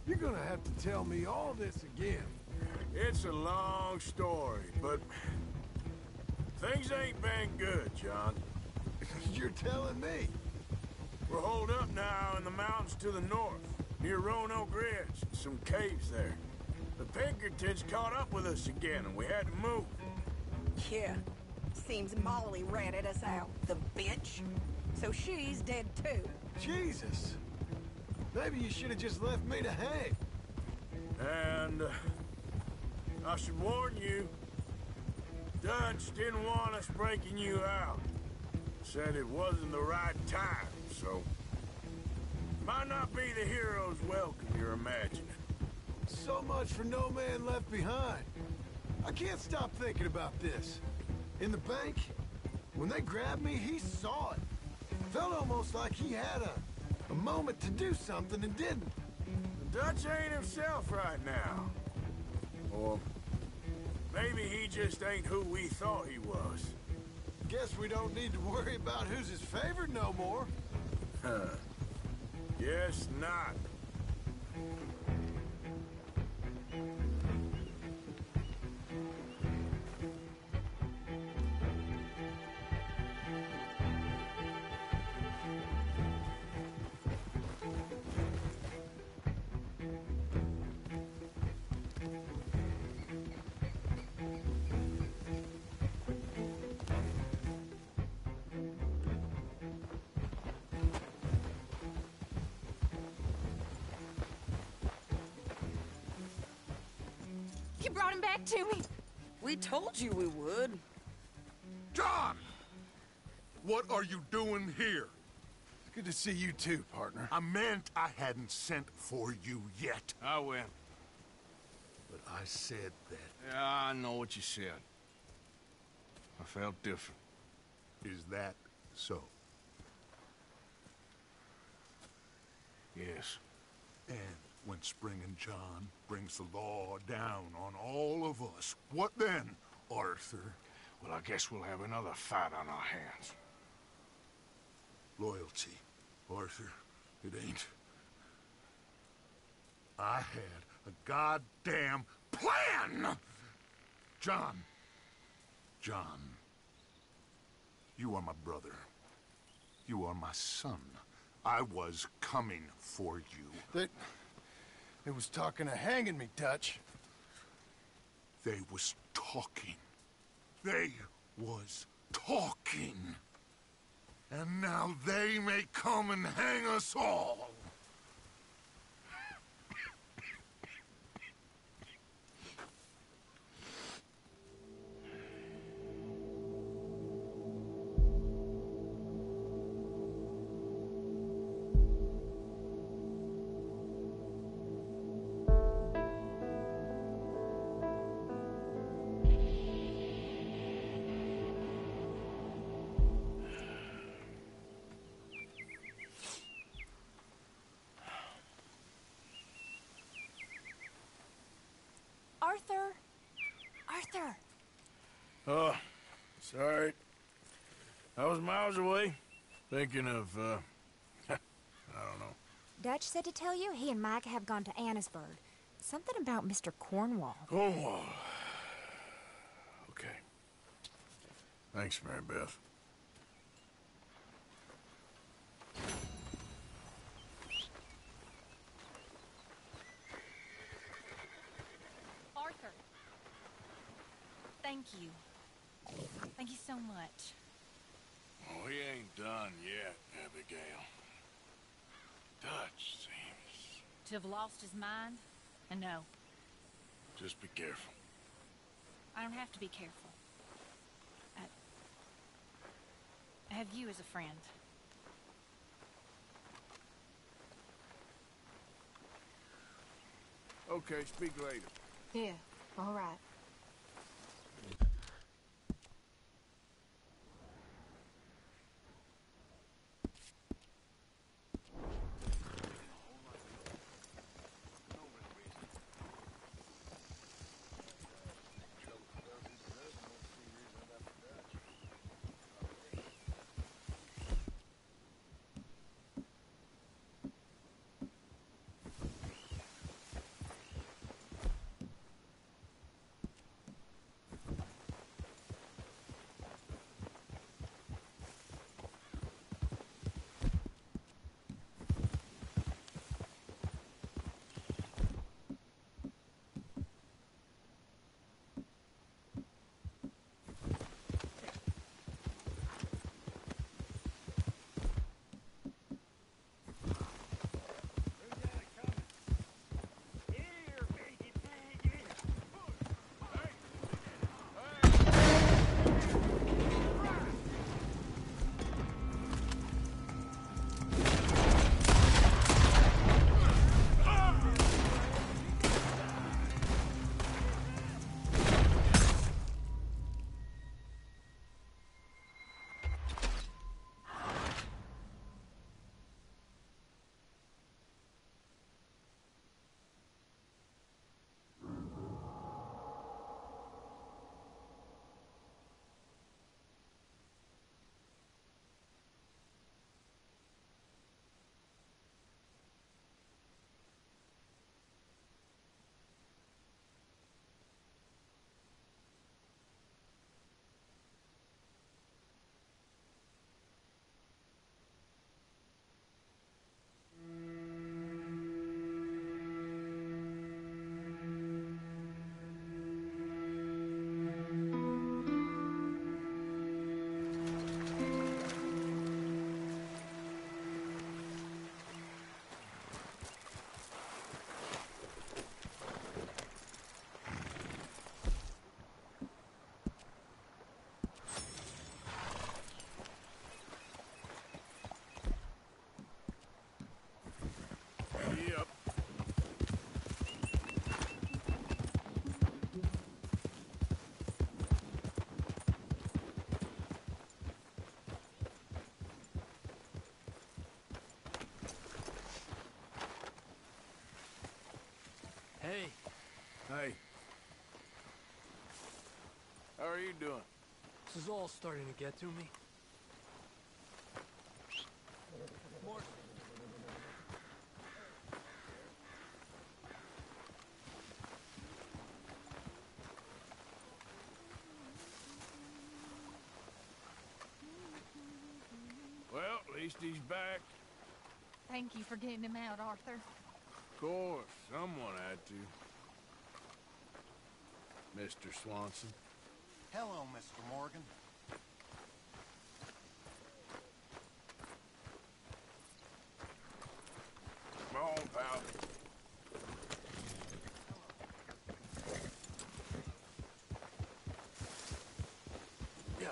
you're gonna have to tell me all this again.
It's a long story, but things ain't been good, John.
You're telling me?
We're holed up now in the mountains to the north, near Roanoke Ridge, some caves there. The Pinkertons caught up with us again, and we had to move.
Yeah. Seems Molly ratted us out, the bitch. So she's dead too.
Jesus. Maybe you should have just left me to hang.
And I should warn you, Dutch didn't want us breaking you out. Said it wasn't the right time, so might not be the hero's welcome you're imagining.
So much for no man left behind. I can't stop thinking about this. In the bank, when they grabbed me, he saw it. Felt almost like he had a moment to do something and didn't.
Dutch ain't himself right now. Or maybe he just ain't who we thought he was.
Guess we don't need to worry about who's his favorite no more.
Guess not.
You brought him back to me.
We told you we would.
John! What are you doing here?
It's good to see you too, partner.
I meant I hadn't sent for you yet.
I went.
But I said that.
Yeah, I know what you said. I felt different.
Is that so?
Yes.
And when Spring and John brings the law down on all of us, what then, Arthur?
Well, I guess we'll have another fight on our hands.
Loyalty, Arthur, it ain't. I had a goddamn plan! John, you are my brother. You are my son. I was coming for you.
They was talking of hanging me, Dutch.
They was talking. They was talking. And now they may come and hang us all.
Arthur!
Oh, sorry. I was miles away, thinking of, I don't know.
Dutch said to tell you he and Micah have gone to Annesburg. Something about Mr. Cornwall.
Cornwall. Okay. Thanks, Mary Beth.
Arthur. Thank you. Thank you so much.
Oh, he ain't done yet, Abigail. Dutch seems...
To have lost his mind? And no.
Just be careful.
I don't have to be careful. Have you as a friend.
Okay, speak later.
Yeah, all right.
Hey.
Hey. How are you doing?
This is all starting to get to me.
Well, at least he's back.
Thank you for getting him out, Arthur.
Of course, someone had to. Mr. Swanson.
Hello, Mr. Morgan.
Come on, pal. Yeah.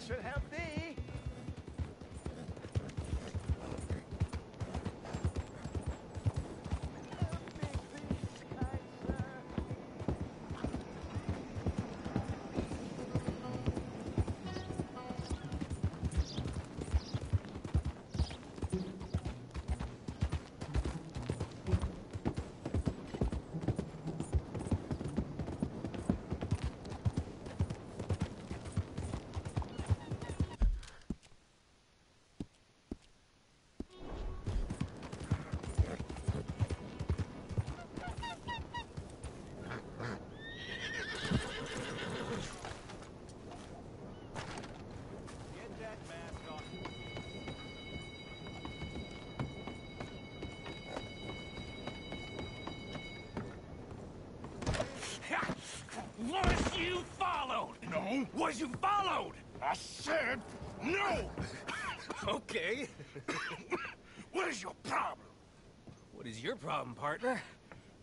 should help thee.
Was you followed? No. Was you followed? I said no.
Okay.
What is your problem?
What is your problem, partner?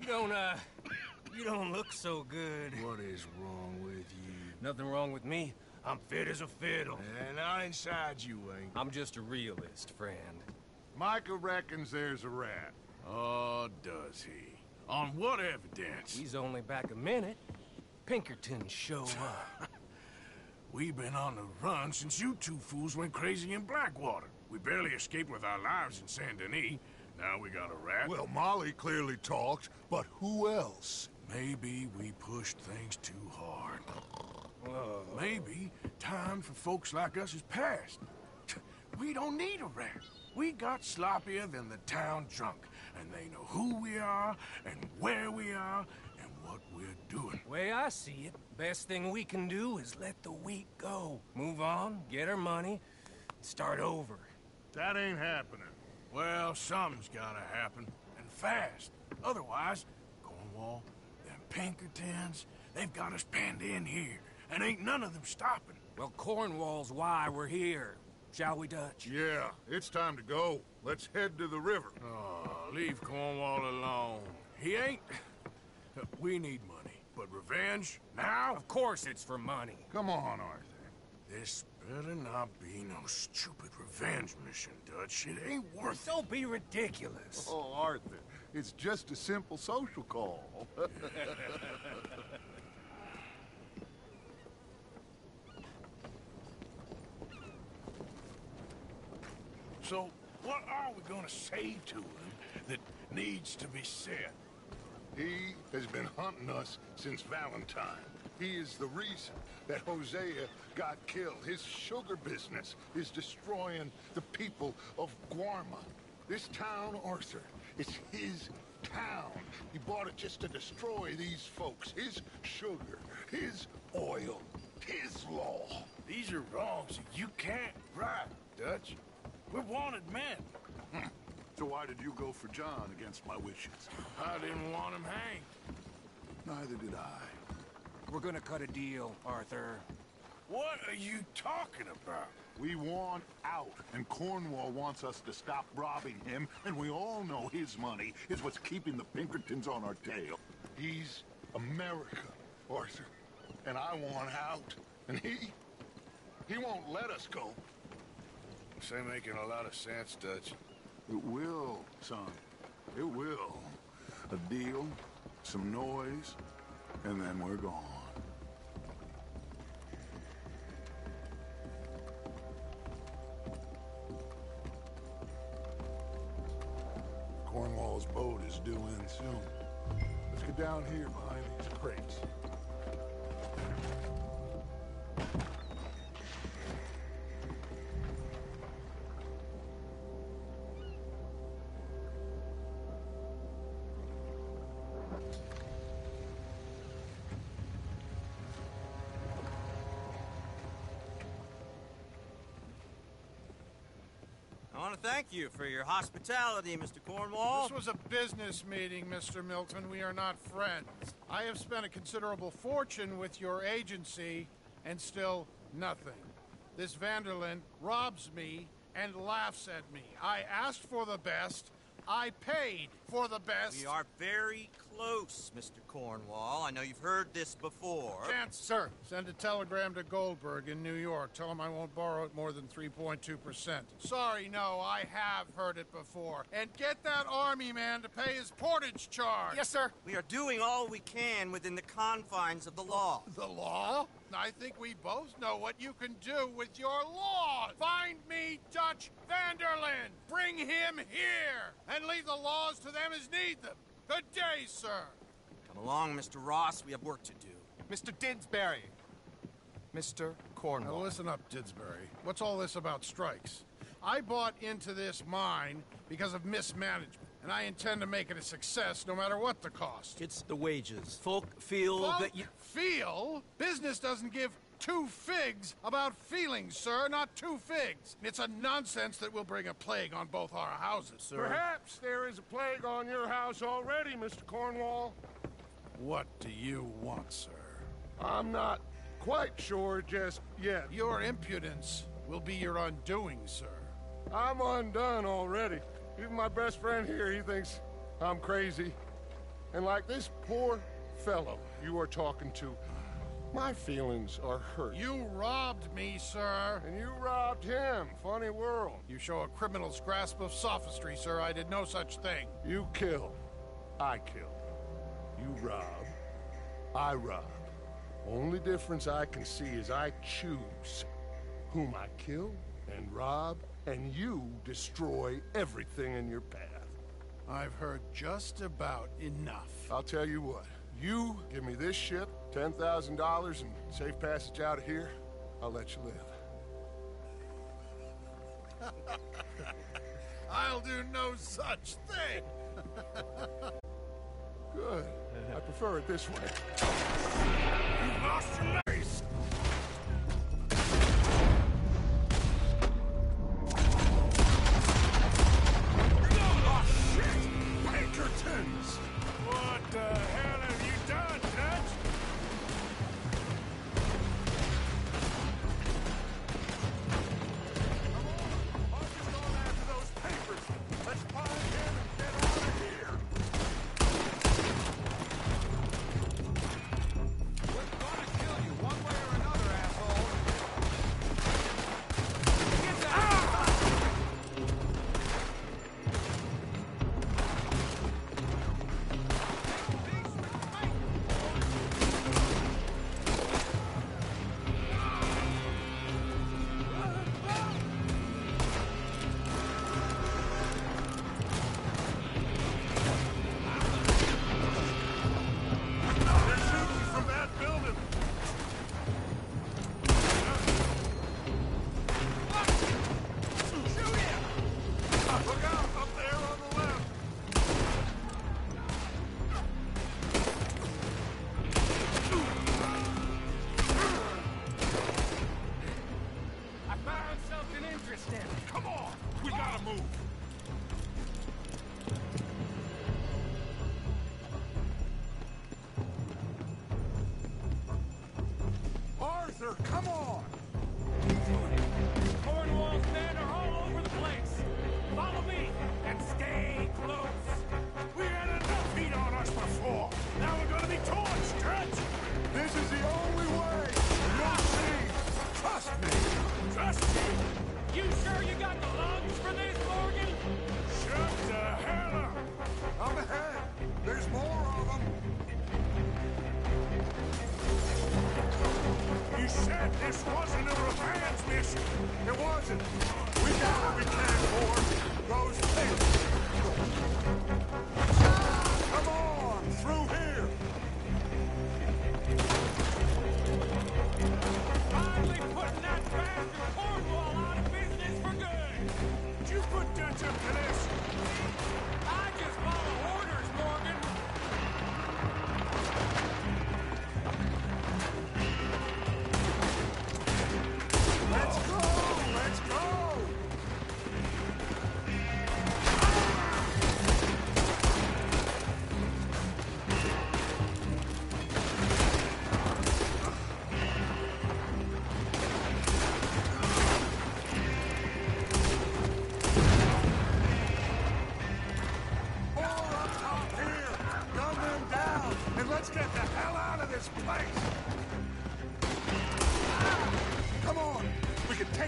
You don't look so good.
What is wrong with you?
Nothing wrong with me. I'm fit as a fiddle.
And not inside you ain't.
I'm just a realist, friend.
Micah reckons there's a rat.
Oh, does he? On what evidence?
He's only back a minute. Pinkerton show up.
We've been on the run since you two fools went crazy in Blackwater. We barely escaped with our lives in Saint Denis. Now we got a rat.
Well, Molly clearly talked, but who else?
Maybe we pushed things too hard.
Whoa.
Maybe time for folks like us is past. We don't need a rat. We got sloppier than the town drunk, and they know who we are, and where we are, and what we're doing.
Way I see it, best thing we can do is let the week go. Move on, get our money, start over.
That ain't happening.
Well, something's gotta happen, and fast. Otherwise, Cornwall, them Pinkertons, they've got us penned in here, and ain't none of them stopping.
Well, Cornwall's why we're here. Shall we, Dutch?
Yeah, it's time to go. Let's head to the river.
Oh, leave Cornwall alone. He ain't... We need money, but revenge, now?
Of course it's for money.
Come on, Arthur.
This better not be no stupid revenge mission, Dutch. It ain't worth it.
Don't be ridiculous.
Oh, Arthur, it's just a simple social call.
So, what are we gonna say to him that needs to be said?
He has been hunting us since Valentine. He is the reason that Hosea got killed. His sugar business is destroying the people of Guarma. This town, Arthur, it's his town. He bought it just to destroy these folks. His sugar, his oil, his law.
These are wrongs that you can't right, Dutch. We're wanted men.
So why did you go for John against my wishes?
I didn't want him hanged.
Neither did I.
We're gonna cut a deal, Arthur.
What are you talking about?
We want out, and Cornwall wants us to stop robbing him, and we all know his money is what's keeping the Pinkertons on our tail. He's America, Arthur, and I want out, and he won't let us go.
This ain't making a lot of sense, Dutch.
It will, son. It will. A deal, some noise, and then we're gone. Cornwall's boat is due in soon. Let's get down here behind these crates.
I want to thank you for your hospitality, Mr. Cornwall.
This was a business meeting, Mr. Milton. We are not friends. I have spent a considerable fortune with your agency, and still nothing. This Vanderlyn robs me and laughs at me. I asked for the best. I paid for the best.
We are very close, Mr. Cornwall. I know you've heard this before.
Chance, sir. Send a telegram to Goldberg in New York. Tell him I won't borrow it more than 3.2%. Sorry, no, I have heard it before. And get that army man to pay his portage charge.
Yes, sir.
We are doing all we can within the confines of the law.
The law? I think we both know what you can do with your law. Find me Dutch Vanderlyn. Bring him here. And leave the laws to them as need them. Good day, sir.
Come along, Mr. Ross. We have work to do.
Mr. Didsbury. Mr. Cornwall.
Now listen up, Didsbury. What's all this about strikes? I bought into this mine because of mismanagement, and I intend to make it a success no matter what the cost.
It's the wages. Folk feel that you...
Feel? Business doesn't give two figs about feelings, sir, not two figs. It's a nonsense that will bring a plague on both our houses, sir.
Perhaps there is a plague on your house already, Mr. Cornwall.
What do you want, sir?
I'm not quite sure just yet.
Your impudence will be your undoing, sir.
I'm undone already. Even my best friend here, he thinks I'm crazy. And like this poor fellow you are talking to, my feelings are hurt.
You robbed me, sir.
And you robbed him. Funny world.
You show a criminal's grasp of sophistry, sir. I did no such thing.
You kill. I kill. You rob. I rob. Only difference I can see is I choose whom I kill and rob, and you destroy everything in your path.
I've heard just about enough.
I'll tell you what. You give me this ship, $10,000, and safe passage out of here, I'll let you live.
I'll do no such thing.
Good. I prefer it this way. You've lost your place. Oh, shit! Pinkertons! What the hell have you done, Dutch? Come on! I'll just go after those papers. Let's find him and get out of here.
We're gonna kill you one way or another, asshole. Get down!
They're shooting from that building. Shoot him! Look out, up there on the left.
I found something interesting.
Come on, we gotta move. Arthur, come on!
Cornwall's men are all over the place. Follow me and stay close.
We had enough heat on us before. Now we're gonna be torched, Dutch. This is the only way. You'll see. Trust me. Trust me.
You sure you got the lungs for this, Morgan?
Shut the hell up. I'm ahead. There's more of them. You said this wasn't a revenge mission. It wasn't. We got what we can for those things. Come on, through here.
Finally putting that bastard Cornwall out of business for good.
Did you put Dutch up to this?
I just follow orders, Morgan.
Let's go! Let's go!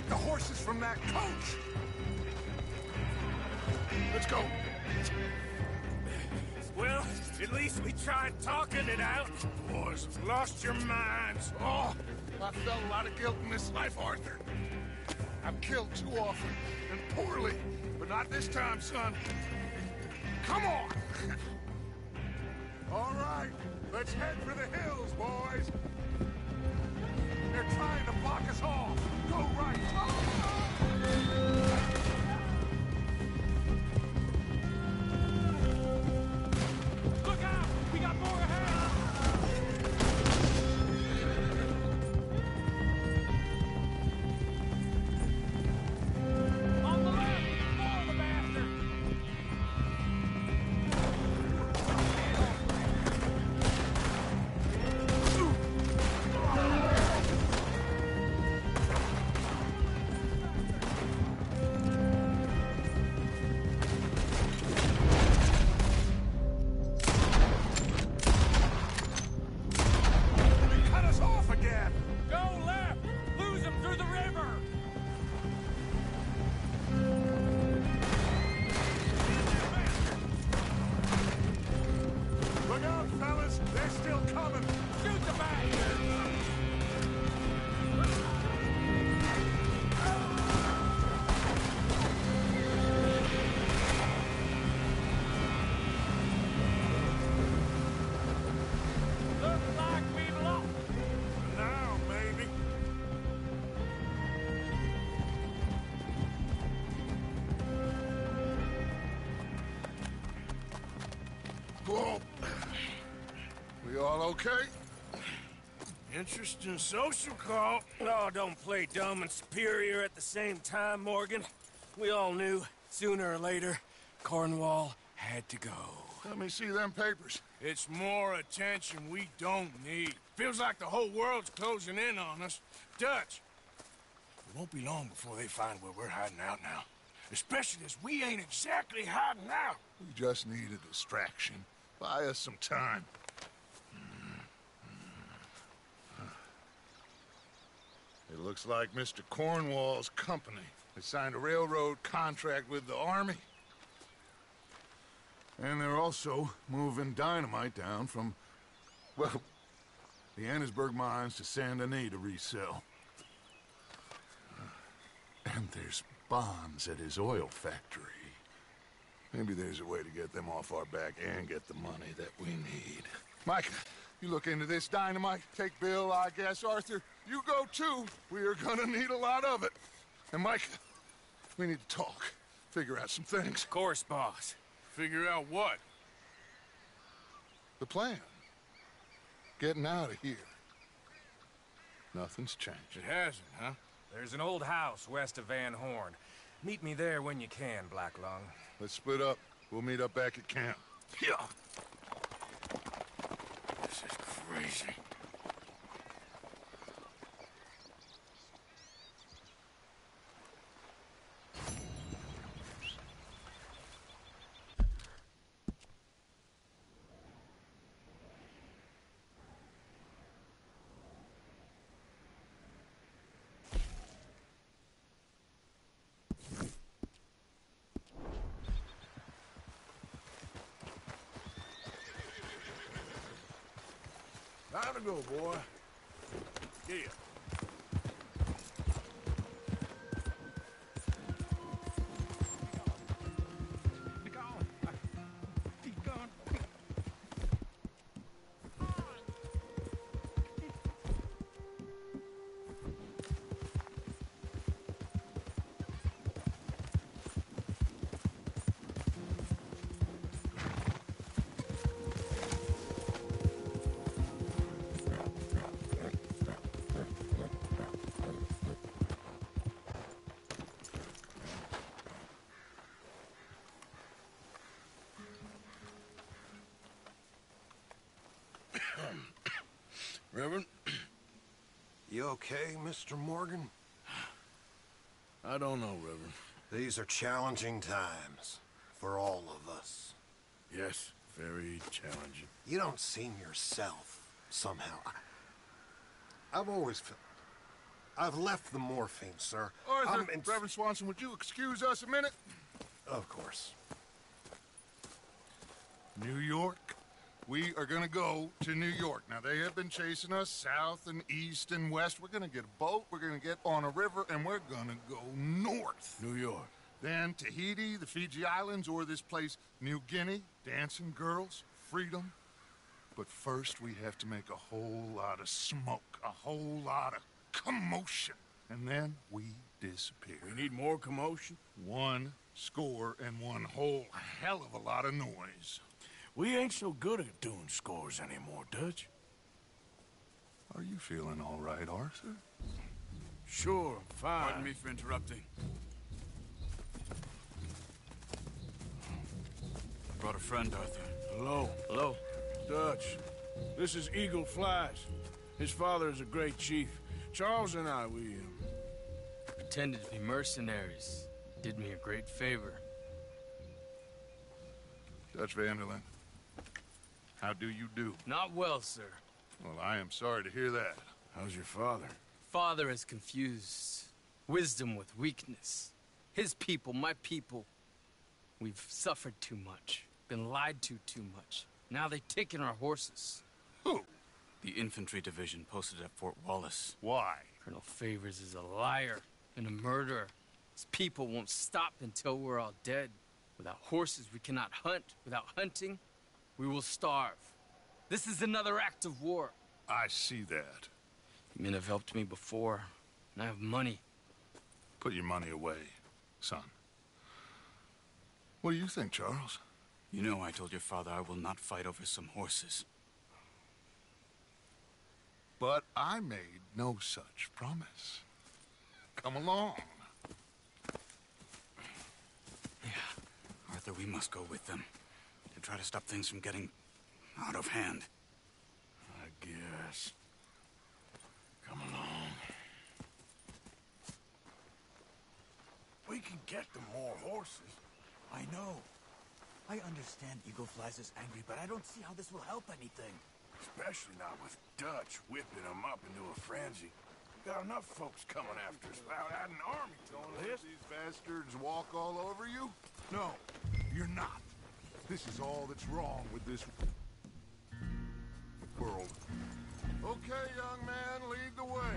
take the horses from that coach! Let's go.
Well, at least we tried talking it out. Boys have lost your minds.
Oh, I felt a lot of guilt in this life, Arthur. I've killed too often, and poorly, but not this time, son. Come on! All right, let's head for the hills, boys. They're trying to block us off. Go right.
Look out! We got more ahead! On the left! Follow the bastard!
Cut us off again!
Go left! Lose them through the river!
Look out, fellas! They're still coming!
Shoot the bastard! Looks like we've lost.
Now, maybe.
Whoa. We all okay?
Interesting social call. Oh, don't play dumb and superior at the same time, Morgan. We all knew, sooner or later, Cornwall had to go.
Let me see them papers.
It's more attention we don't need. Feels like the whole world's closing in on us. Dutch, it won't be long before they find where we're hiding out now. Especially as we ain't exactly hiding out.
We just need a distraction. Buy us some time. It looks like Mr. Cornwall's company has signed a railroad contract with the Army. And they're also moving dynamite down from, well, the Annesburg mines to Saint Denis to resell. And there's bonds at his oil factory. Maybe there's a way to get them off our back and get the money that we need. Mike, you look into this dynamite. Take Bill, I guess. Arthur, you go too. We are gonna need a lot of it. And Mike, we need to talk. Figure out some things.
Of course, boss.
Figure out what?
The plan. Getting out of here. Nothing's changed.
It hasn't, huh?
There's an old house west of Van Horn. Meet me there when you can, Blacklung.
Let's split up. We'll meet up back at camp.
Yeah. This is crazy.
Time to go, boy.
Yeah. Reverend?
You okay, Mr. Morgan?
I don't know, Reverend.
These are challenging times for all of us.
Yes, very challenging.
You don't seem yourself, somehow. I've always felt... I've left the morphine, sir.
Arthur, Reverend Swanson, would you excuse us a minute?
Of course.
New York. We are gonna go to New York. Now, they have been chasing us south and east and west. We're gonna get a boat, we're gonna get on a river, and we're gonna go north.
New York.
Then Tahiti, the Fiji Islands, or this place, New Guinea, dancing girls, freedom. But first, we have to make a whole lot of smoke, a whole lot of commotion. And then we disappear.
We need more commotion?
1 score and 1 whole hell of a lot of noise.
We ain't so good at doing scores anymore, Dutch.
Are you feeling all right, Arthur?
Sure, I'm fine.
Pardon me for interrupting. I brought a friend, Arthur.
Hello.
Hello.
Dutch. This is Eagle Flies. His father is a great chief. Charles and I, we
pretended to be mercenaries. Did me a great favor.
Dutch Vanderlyn, how do you do?
Not well, sir.
Well, I am sorry to hear that.
How's your father?
Father has confused wisdom with weakness. His people, my people, we've suffered too much. Been lied to too much. Now they've taken our horses.
Who?
The infantry division posted at Fort Wallace.
Why?
Colonel Favors is a liar and a murderer. His people won't stop until we're all dead. Without horses, we cannot hunt. Without hunting, we will starve. This is another act of war.
I see that.
Men have helped me before, and I have money.
Put your money away, son. What do you think, Charles?
You know I told your father I will not fight over some horses.
But I made no such promise. Come along.
Yeah, Arthur, we must go with them to try to stop things from getting out of hand.
I guess. Come along. We can get them more horses.
I know. I understand Eagle Flies is angry, but I don't see how this will help anything.
Especially not with Dutch whipping them up into a frenzy. Got enough folks coming after us without adding an army to the list.
These bastards walk all over you? No, you're not. This is all that's wrong with this world. Okay, young man, lead the way.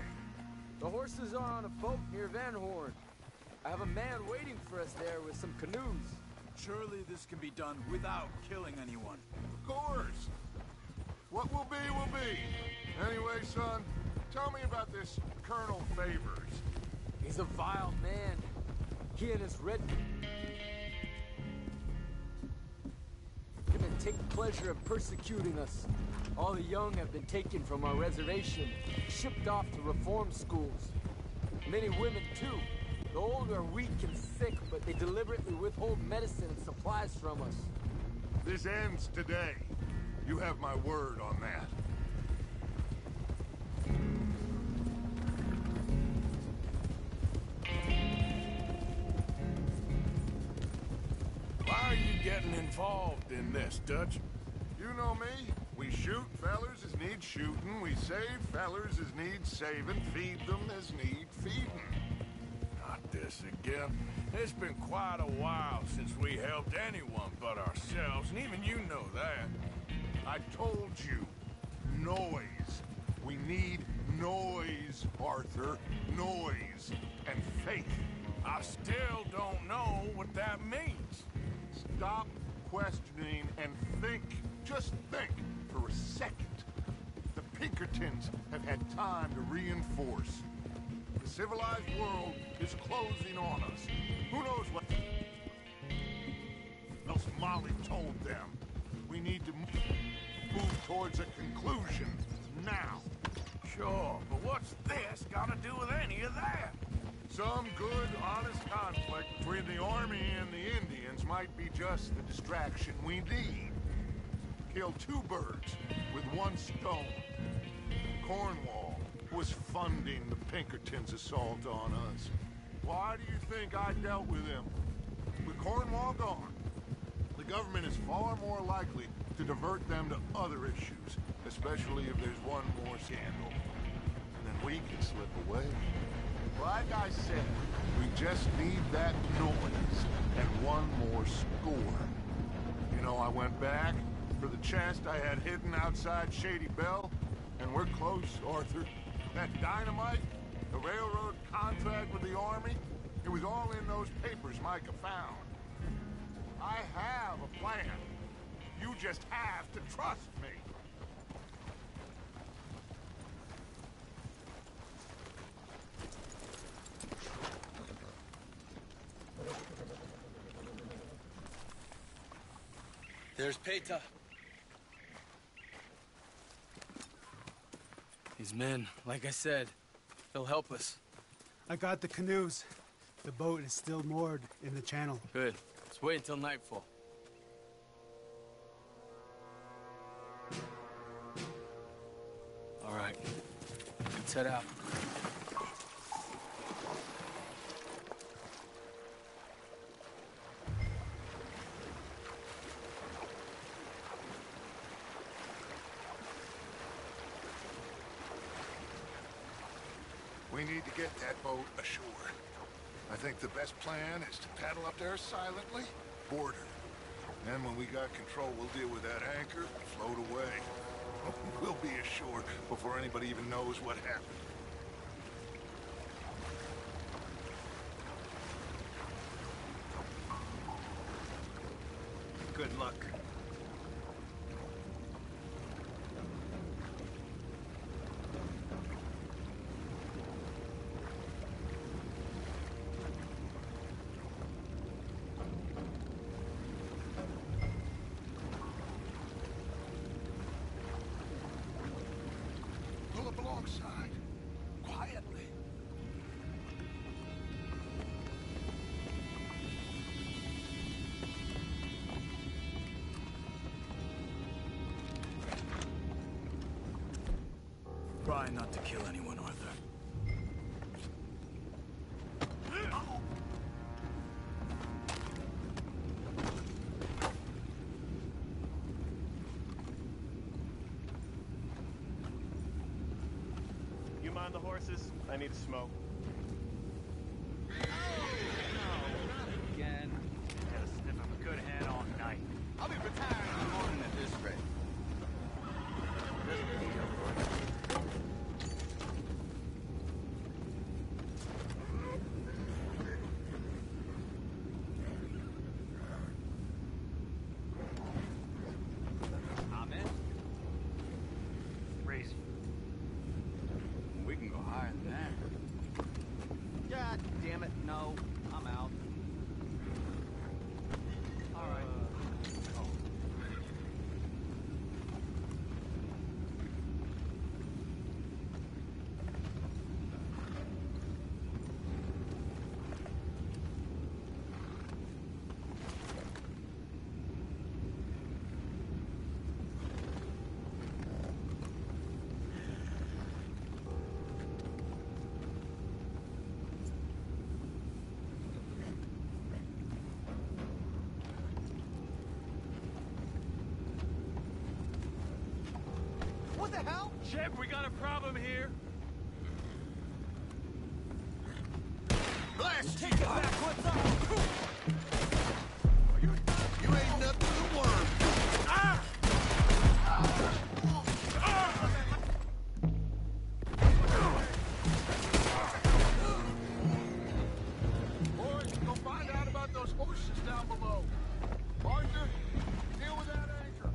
The horses are on a boat near Van Horn. I have a man waiting for us there with some canoes.
Surely this can be done without killing anyone.
Of course. What will be, will be. Anyway, son, tell me about this Colonel Favors.
He's a vile man. He and his red... and take pleasure in persecuting us. All the young have been taken from our reservation, shipped off to reform schools. Many women, too. The old are weak and sick, but they deliberately withhold medicine and supplies from us.
This ends today. You have my word on that.
Why are you getting involved in this, Dutch?
You know me. We shoot fellers as need shooting. We save fellers as need saving. Feed them as need feeding.
Not this again. It's been quite a while since we helped anyone but ourselves, and even you know that.
I told you. Noise. We need noise, Arthur. Noise and faith.
I still don't know what that means.
Stop questioning and think. Just think for a second. The Pinkertons have had time to reinforce. The civilized world is closing on us. Who knows what else Molly told them? We need to move towards a conclusion now.
Sure, but what's this got to do with any of that?
Some good, honest conflict between the army and the Indians might be just the distraction we need. Kill 2 birds with 1 stone. Cornwall was funding the Pinkertons' assault on us. Why do you think I dealt with him? With Cornwall gone, the government is far more likely to divert them to other issues, especially if there's one more scandal. And then we can slip away. Like I said, we just need that noise and one more score. You know, I went back for the chest I had hidden outside Shady Belle, and we're close, Arthur. That dynamite, the railroad contract with the Army, it was all in those papers Micah found. I have a plan. You just have to trust me.
There's Peta. These men, like I said, they'll help us.
I got the canoes. The boat is still moored in the channel.
Good. Let's wait until nightfall. All right. Let's head out.
We need to get that boat ashore. I think the best plan is to paddle up there silently, board her. Then when we got control, we'll deal with that anchor and float away. We'll be ashore before anybody even knows what happened.
Good luck.
Pull up alongside, quietly.
Try not to kill anyone, Arthur.
You mind the horses? I need to smoke.
Again. Had a sniff of a good hand all night. I'll be retired in the morning at this rate. Amen. Crazy. We can go higher than that. God damn it, no. I'm out. All right.
What the hell? Shep, we got a problem here.
Blast
Take it back, what's up?
You ain't nothing but a worm. Ah! Boys, go find out about those horses down below. Arthur, deal with that anchor.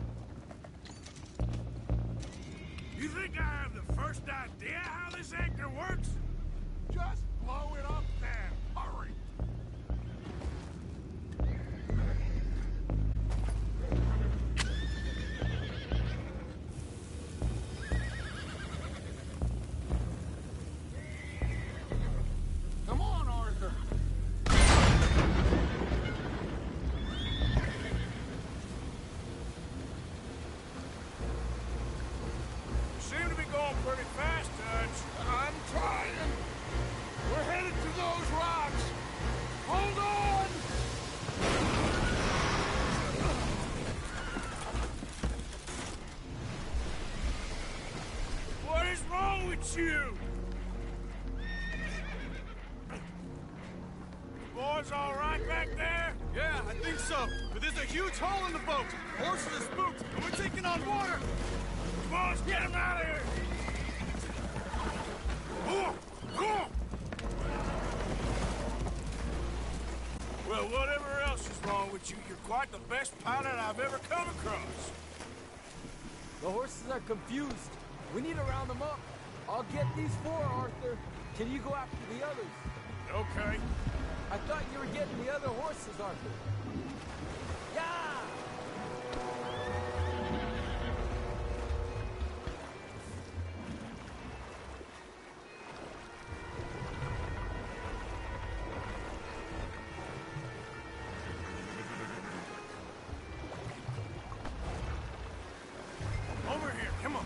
You think I have the first idea? Fellas all right back there?
Yeah, I think so. But there's a huge hole in the boat. Horses are spooked, and we're taking on water.
Come on, let's get him out of here! Well, whatever else is wrong with you, you're quite the best pilot I've ever come across.
The horses are confused. We need to round them up. I'll get these four, Arthur. Can you go after the others?
Okay.
I thought you were getting the other horses, Arthur. Yeah!
Over here, come on.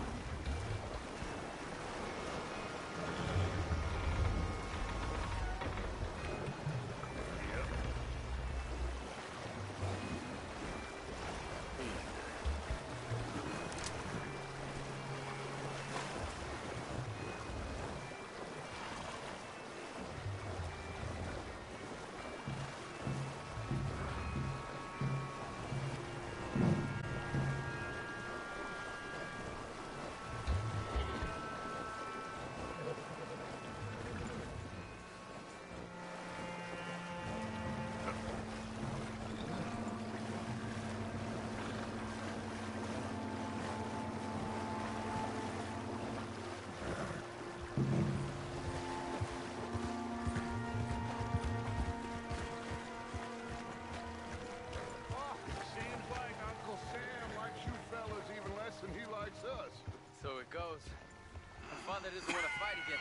Seems like Uncle Sam likes you fellas even less than he likes us.
So it goes. My father doesn't want to fight again.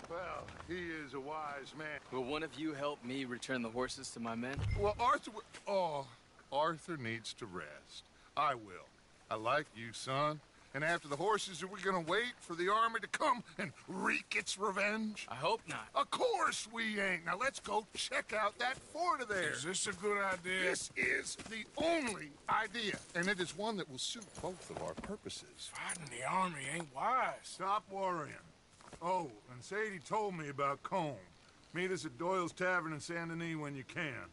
Well, he is a wise man.
Will one of you help me return the horses to my men?
Well, Arthur... Oh, Arthur needs to rest. I will. I like you, son. And after the horses, are we gonna wait for the army to come and wreak its revenge?
I hope not.
Of course we ain't. Now let's go check out that fort of theirs.
Is this a good idea?
This is the only idea, and it is one that will suit both of our purposes.
Fighting the army ain't wise.
Stop worrying. Oh, and Sadie told me about Combe. Meet us at Doyle's Tavern in Saint Denis when you can.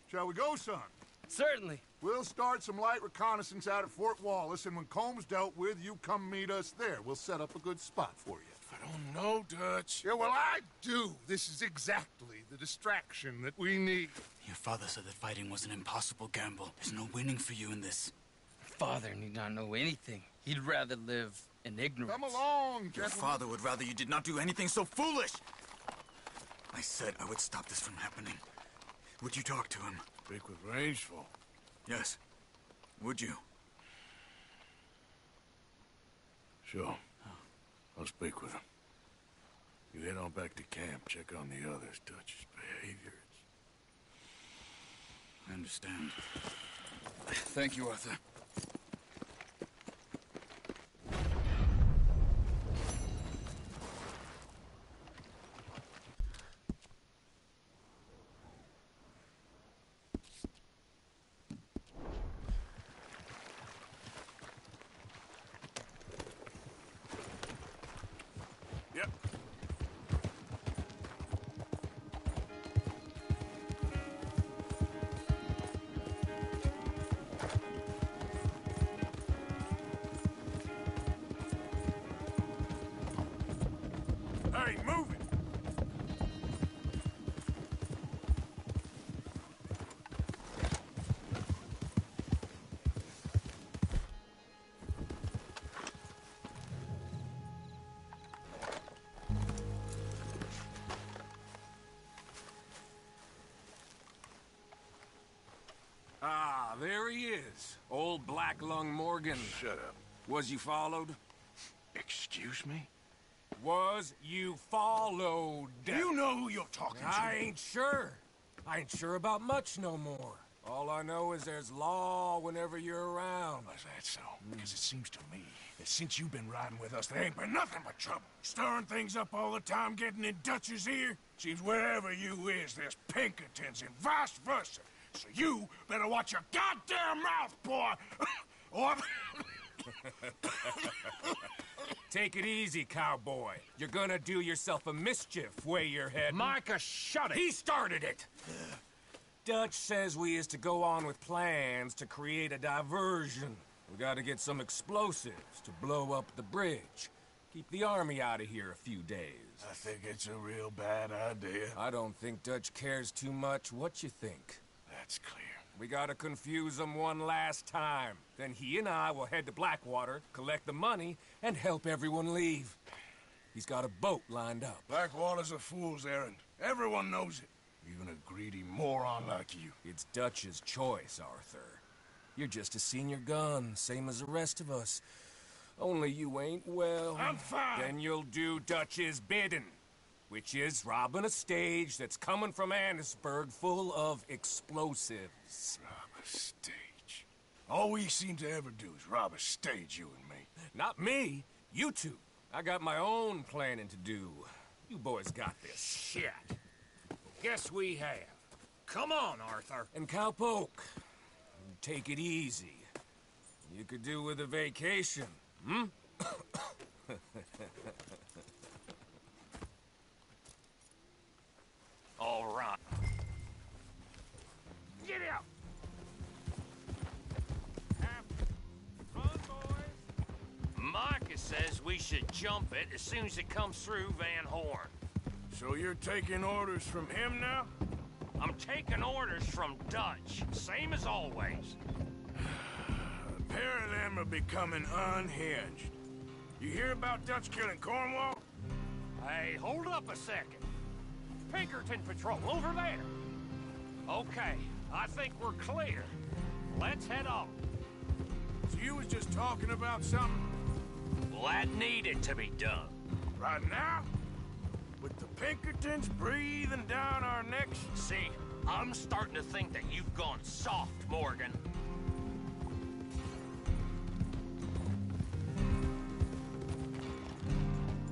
Shall we go, son?
Certainly.
We'll start some light reconnaissance out at Fort Wallace, and when Comb's dealt with, you come meet us there. We'll set up a good spot for you.
I don't know, Dutch.
Yeah, well, I do. This is exactly the distraction that we need.
Your father said that fighting was an impossible gamble. There's no winning for you in this.
Father need not know anything. He'd rather live in ignorance.
Come along,
Your
gentlemen.
father would rather you did not do anything so foolish. I said I would stop this from happening. Would you talk to him?
Speak with Rangeful.
Yes. Would you?
Sure. I'll speak with him. You head on back to camp, check on the others, Dutch's behavior.
I understand. Thank you, Arthur.
Yep. Hey, move it!
Ah, there he is. Old Black Lung Morgan.
Shut up.
Was you followed?
Excuse me?
Was you followed?
You know who you're talking to.
I ain't sure. I ain't sure about much no more. All I know is there's law whenever you're around.
Is that so? Because it seems to me that since you've been riding with us, there ain't been nothing but trouble. Stirring things up all the time, getting in Dutch's ear. Seems wherever you is, there's Pinkertons and vice versa. So you better watch your goddamn mouth, boy! or Take it easy, cowboy. You're gonna do yourself a mischief way you're heading.
Micah, shut it!
He started it! Dutch says we is to go on with plans to create a diversion. We gotta get some explosives to blow up the bridge. Keep the army out of here a few days. I think it's a real bad idea. I don't think Dutch cares too much. What you think? That's clear. We gotta confuse him one last time. Then he and I will head to Blackwater, collect the money, and help everyone leave. He's got a boat lined up. Blackwater's a fool's errand. Everyone knows it. Even a greedy moron like you. It's Dutch's choice, Arthur. You're just a senior gun, same as the rest of us. Only you ain't well. I'm fine. Then you'll do Dutch's bidding, which is robbing a stage that's coming from Annesburg full of explosives. Rob a stage? All we seem to ever do is rob a stage, you and me. Not me. You two. I got my own planning to do. You boys got this. Shit. Guess we have. Come on, Arthur. And Cowpoke, take it easy. You could do with a vacation, hmm?
All right. Get out! Run, boys! Micah says we should jump it as soon as it comes through Van Horn.
So you're taking orders from him now?
I'm taking orders from Dutch, same as always.
A pair of them are becoming unhinged. You hear about Dutch killing Cornwall?
Hey, hold up a second. Pinkerton Patrol, over there. Okay, I think we're clear. Let's head on.
So you was just talking about something?
Well, that needed to be done.
Right now? With the Pinkertons breathing down our necks?
See, I'm starting to think that you've gone soft, Morgan.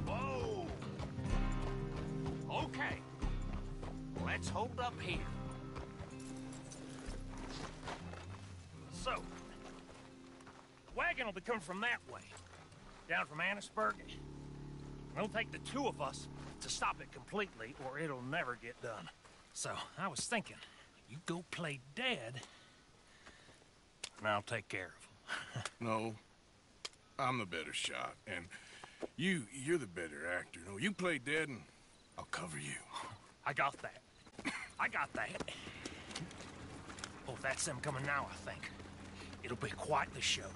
Whoa! Okay. Let's hold up here. So, wagon will be coming from that way. Down from Annesburg. It'll take the two of us to stop it completely, or it'll never get done. So, I was thinking, you go play dead, and I'll take care of him.
No. I'm the better shot, and you're the better actor. No, you play dead, and I'll cover you.
I got that. I got that. Oh, that's them coming now, I think. It'll be quite the show.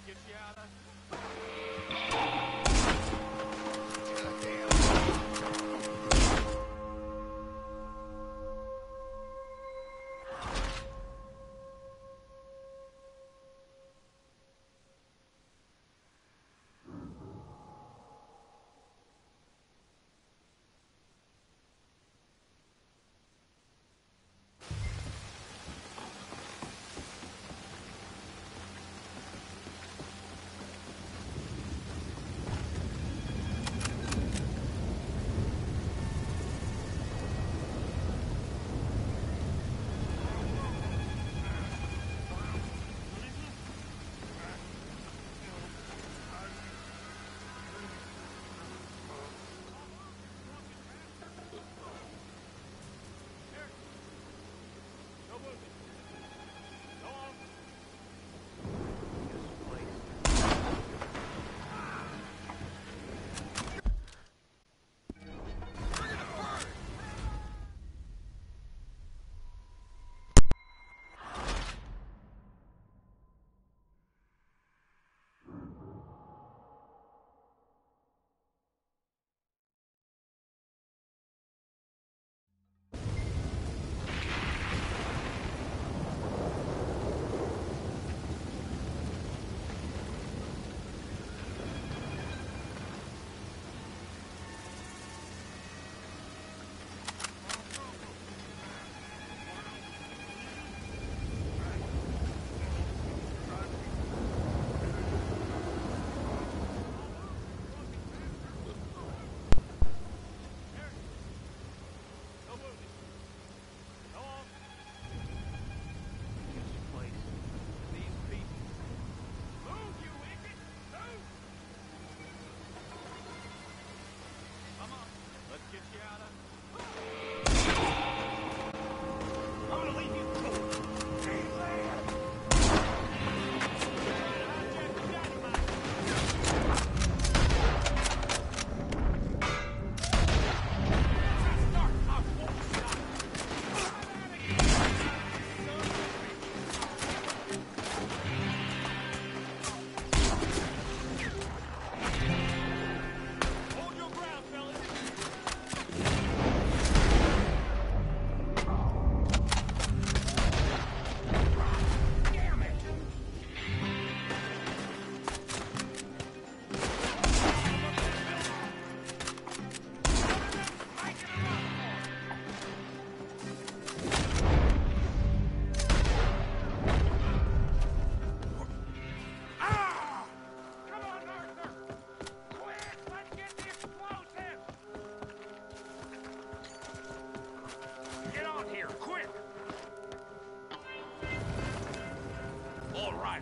get you out of...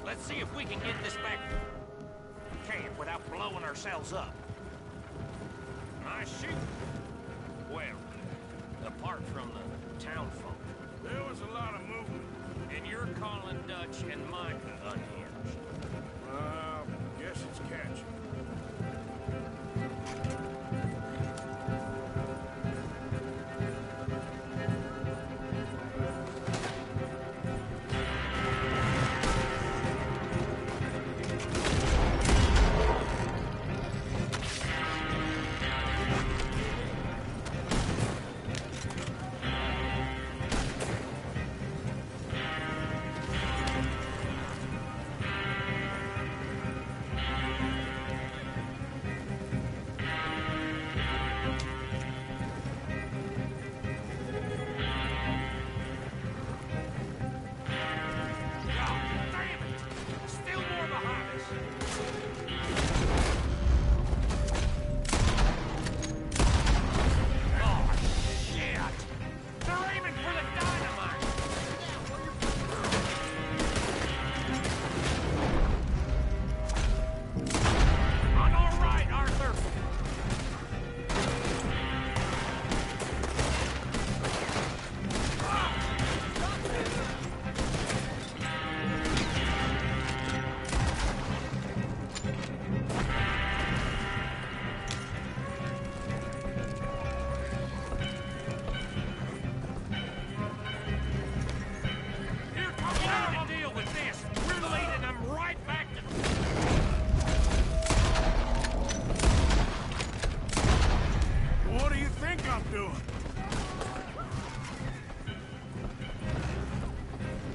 Let's see if we can get this back camp without blowing ourselves up. Nice shooting. Well, apart from the town folk.
There was a lot of movement.
And you're calling Dutch and Micah unhinged.
Guess it's catchy. doing?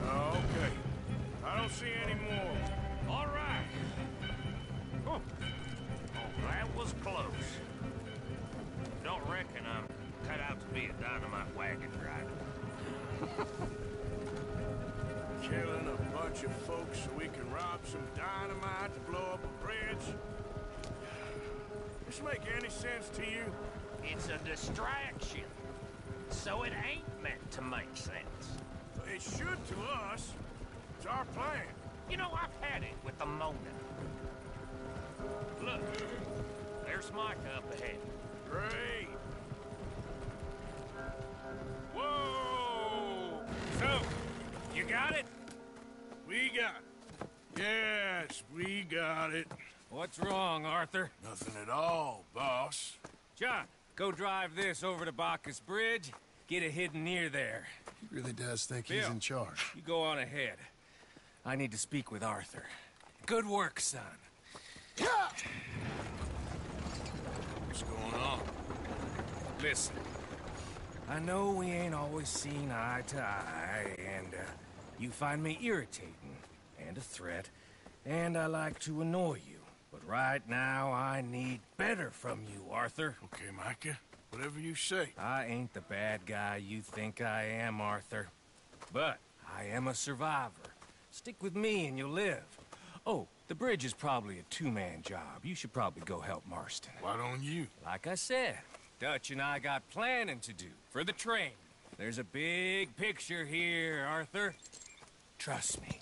Okay. I don't see any more.
All right. Oh, that was close. Don't reckon I'm cut out to be a dynamite wagon driver.
Killing a bunch of folks so we can rob some dynamite to blow up a bridge? This make any sense to you?
It's a distraction, so it ain't meant to make sense.
It should to us. It's our plan.
You know, I've had it with the Mona. Look, there's Micah up ahead.
Great. Whoa!
So, you got it?
We got it. Yes, we got it.
What's wrong, Arthur?
Nothing at all, boss.
John, go drive this over to Bacchus Bridge. Get it hidden near there.
He really does think
Bill,
he's in charge.
You go on ahead. I need to speak with Arthur. Good work, son.
What's going on?
Listen, I know we ain't always seen eye to eye, and you find me irritating and a threat, and I like to annoy you. But right now, I need better from you, Arthur.
Okay, Micah. Whatever you say.
I ain't the bad guy you think I am, Arthur. But I am a survivor. Stick with me and you'll live. Oh, the bridge is probably a two-man job. You should probably go help Marston.
Why don't you?
Like I said, Dutch and I got planning to do for the train. There's a big picture here, Arthur. Trust me.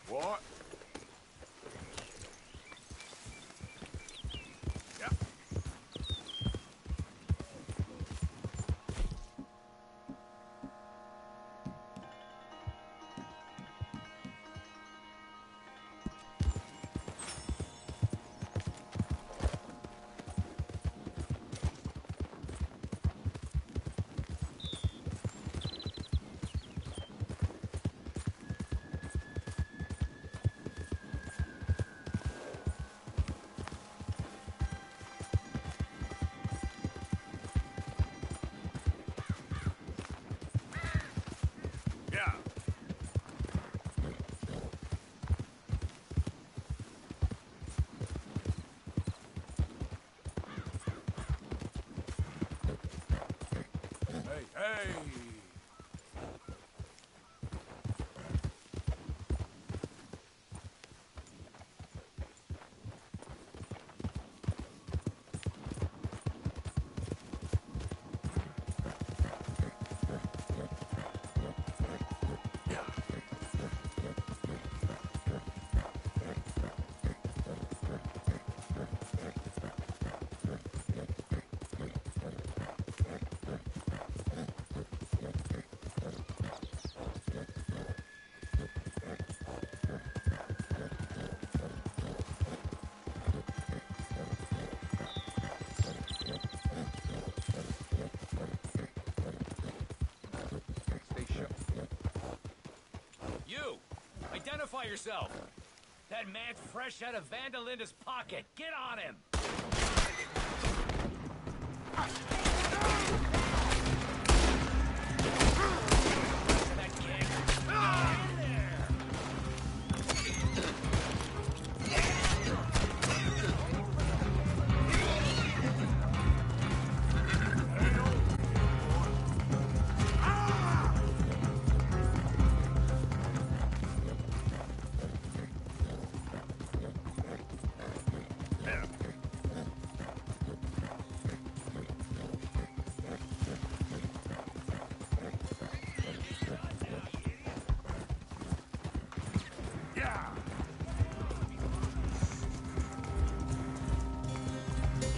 What? Yeah. Hey!
You! Identify yourself! That man's fresh out of Vandelinda's pocket. Get on him! That gang. Get in there!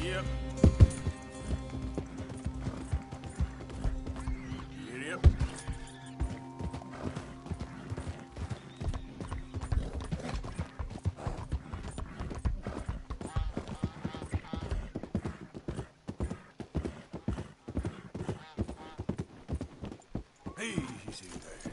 Yep. Easy there.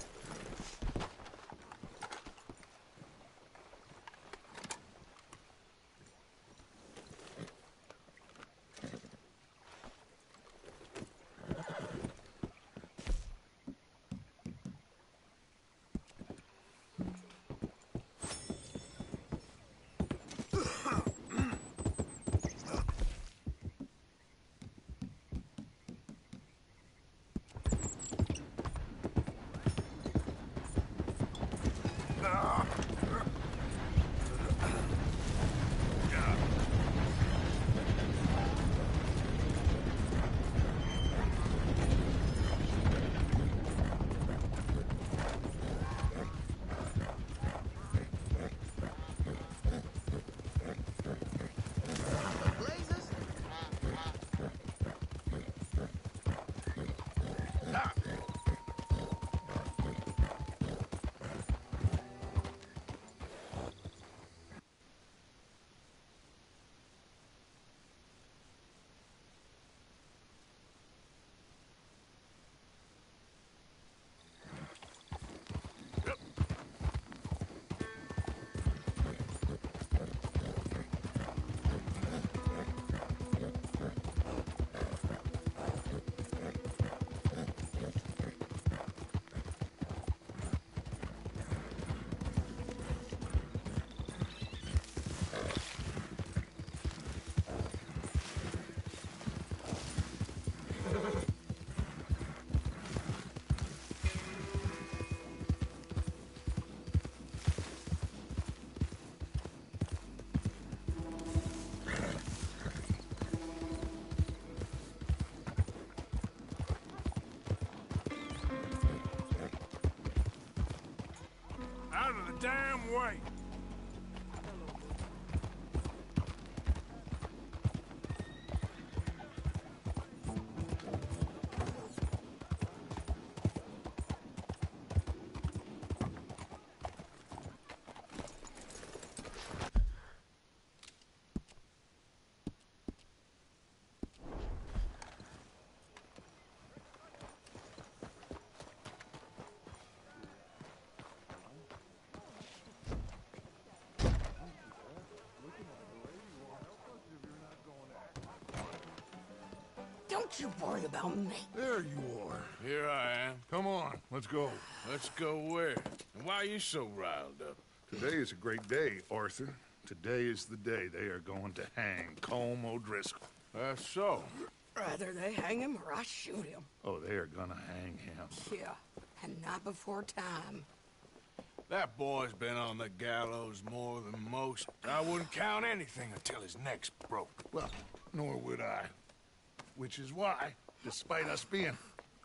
Out of the damn way!
Don't you worry about me.
There you are.
Here I am.
Come on, let's go.
Let's go where? And why are you so riled up?
Today is a great day, Arthur. Today is the day they are going to hang Colm O'Driscoll.
That's so.
Rather they hang him or I shoot him.
Oh, they are gonna hang him.
Yeah, and not before time.
That boy's been on the gallows more than most. I wouldn't count anything until his neck's broke.
Well, nor would I. Which is why, despite us being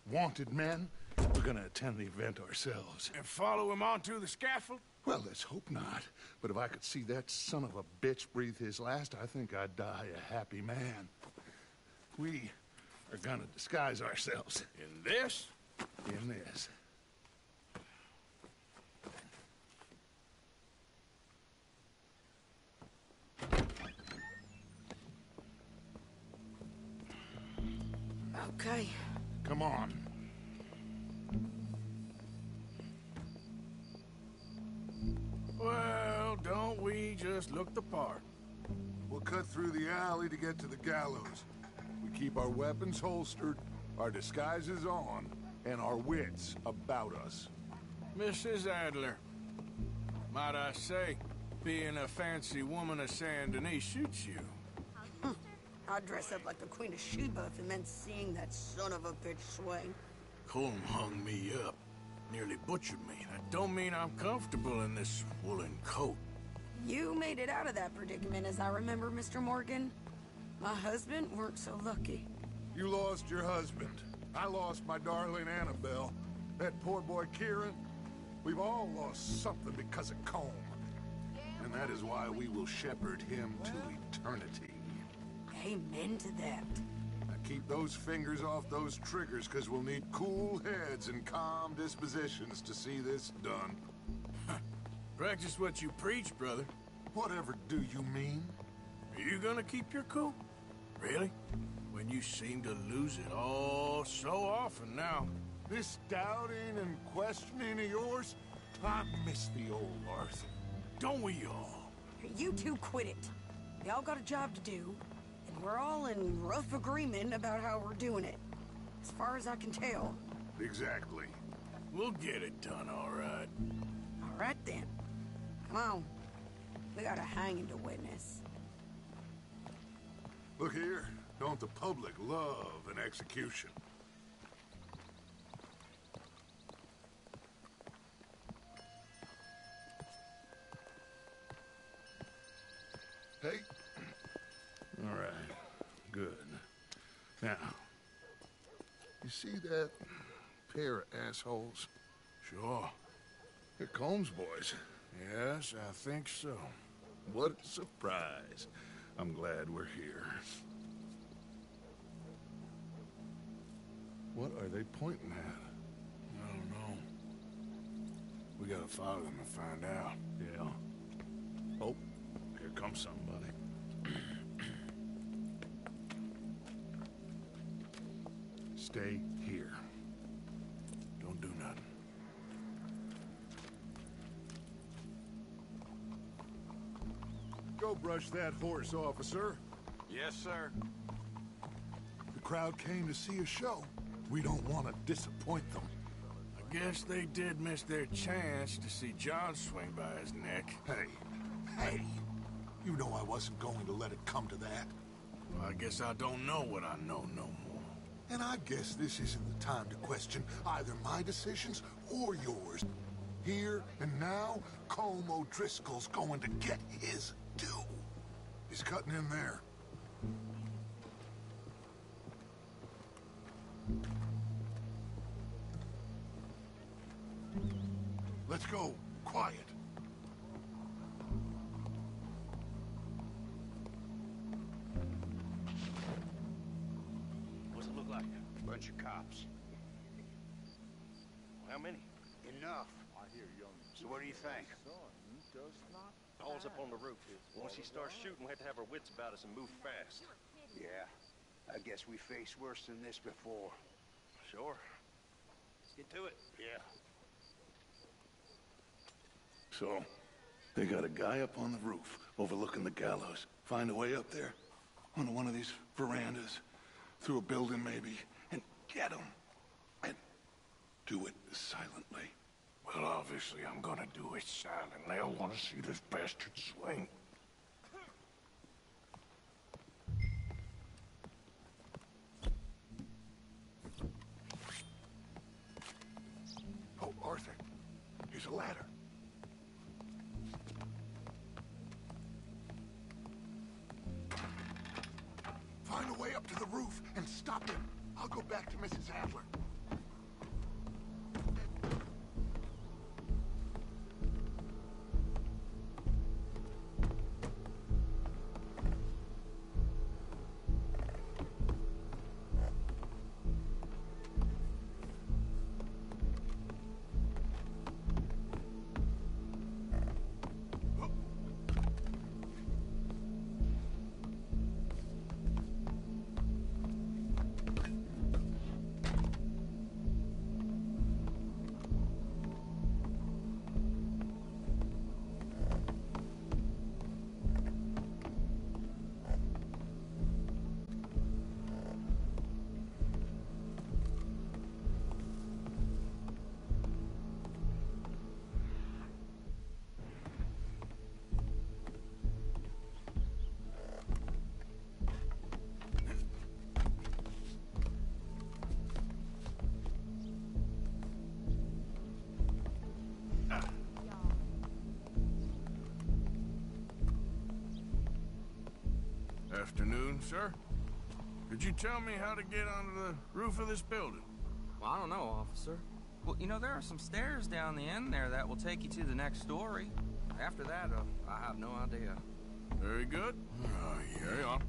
wanted men, we're gonna attend the event ourselves.
And follow him onto the scaffold?
Well, let's hope not. But if I could see that son of a bitch breathe his last, I think I'd die a happy man. We are gonna disguise ourselves.
In this?
In this.
Okay.
Come on.
Well, don't we just look the part?
We'll cut through the alley to get to the gallows. We keep our weapons holstered, our disguises on, and our wits about us.
Mrs. Adler, might I say, being a fancy woman of Saint Denis suits you.
I'd dress up like the Queen of Sheba if it meant seeing that son of a bitch swing.
Colm hung me up, nearly butchered me. That don't mean I'm comfortable in this woolen coat.
You made it out of that predicament, as I remember, Mr. Morgan. My husband weren't so lucky.
You lost your husband. I lost my darling Annabelle. That poor boy Kieran. We've all lost something because of Colm. And that is why we will shepherd him to eternity.
Amen to that.
Now keep those fingers off those triggers, because we'll need cool heads and calm dispositions to see this done.
Practice what you preach, brother.
Whatever do you mean?
Are you gonna keep your cool? Really? When you seem to lose it all so often now.
This doubting and questioning of yours, I miss the old Arthur. Don't we all?
You two quit it. Y'all got a job to do, and we're all in rough agreement about how we're doing it. As far as I can tell.
Exactly. We'll get it done, all right.
All right, then. Come on. We got a hanging to witness.
Look here, don't the public love an execution? Hey.
All right, good. Now,
You see that pair of assholes?
sure.
They're Combs boys.
Yes, I think so.
What a surprise. I'm glad we're here. What are they pointing at?
I don't know. We gotta follow them and find out.
Yeah. Oh, here comes somebody. Stay here.
Don't do nothing.
Go brush that horse, officer.
Yes, sir.
The crowd came to see a show. We don't want to disappoint them.
I guess they did miss their chance to see John swing by his neck.
Hey, you know I wasn't going to let it come to that.
Well, I guess I don't know what I know no more.
And I guess this isn't the time to question either my decisions or yours. Here and now, Colm O'Driscoll's going to get his due. He's cutting in there. Let's go. Quiet.
What's it look like?
Bunch of cops.
How many?
Enough. So what do you think?
All's up on the roof. Once he starts shooting, we have to have our wits about us and move fast.
Yeah. I guess we faced worse than this before.
Sure. Let's get to it.
Yeah.
So, they got a guy up on the roof overlooking the gallows. Find a way up there, onto one of these verandas, through a building maybe, and get him. And do it silently.
Well, obviously, I'm gonna do it silently. I want to see this bastard swing.
Oh, Arthur, here's a ladder. Find a way up to the roof and stop him. I'll go back to Mrs. Adler.
Afternoon, sir. Could you tell me how to get onto the roof of this building?
Well, I don't know, officer. Well, you know, there are some stairs down the end there that will take you to the next story. After that, I have no idea.
Very good. Carry on.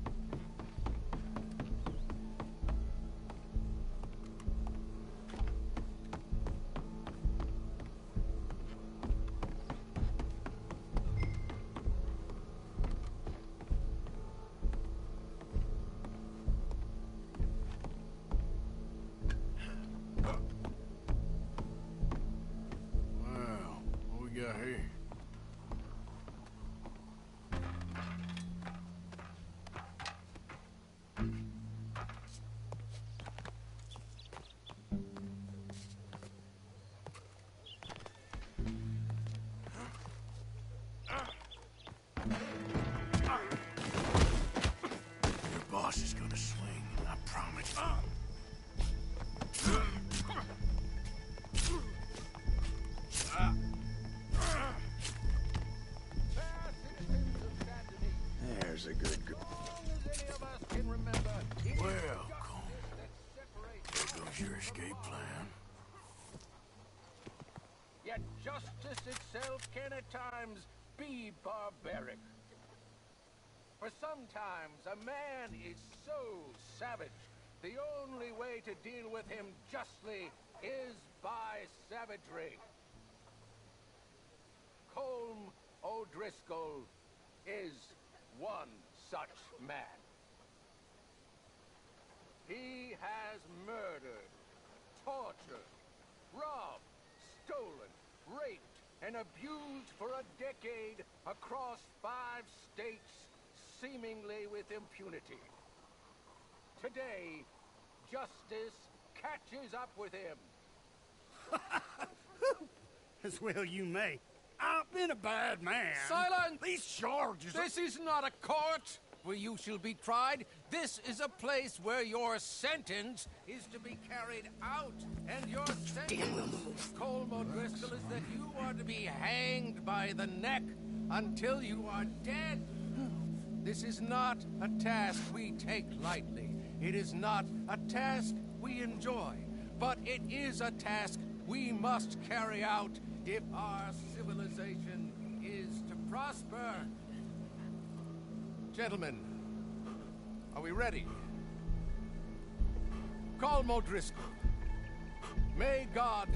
boss is gonna swing, I promise.
There's a good girl.
Well, there goes your escape plan.
Yet justice itself can at times be barbaric. For sometimes a man is so savage, the only way to deal with him justly is by savagery. Colm O'Driscoll is one such man. He has murdered, tortured, robbed, stolen, raped, and abused for a decade across 5 states, seemingly with impunity. Today, justice catches up with him.
As well you may. I've been a bad man.
Silence!
These charges
This is not a court where you shall be tried. This is a place where your sentence is to be carried out. And your sentence, Colm O'Driscoll, is that you are to be hanged by the neck until you are dead. This is not a task we take lightly. It is not a task we enjoy. But it is a task we must carry out if our civilization is to prosper. Gentlemen, are we ready? Colm O'Driscoll, may God,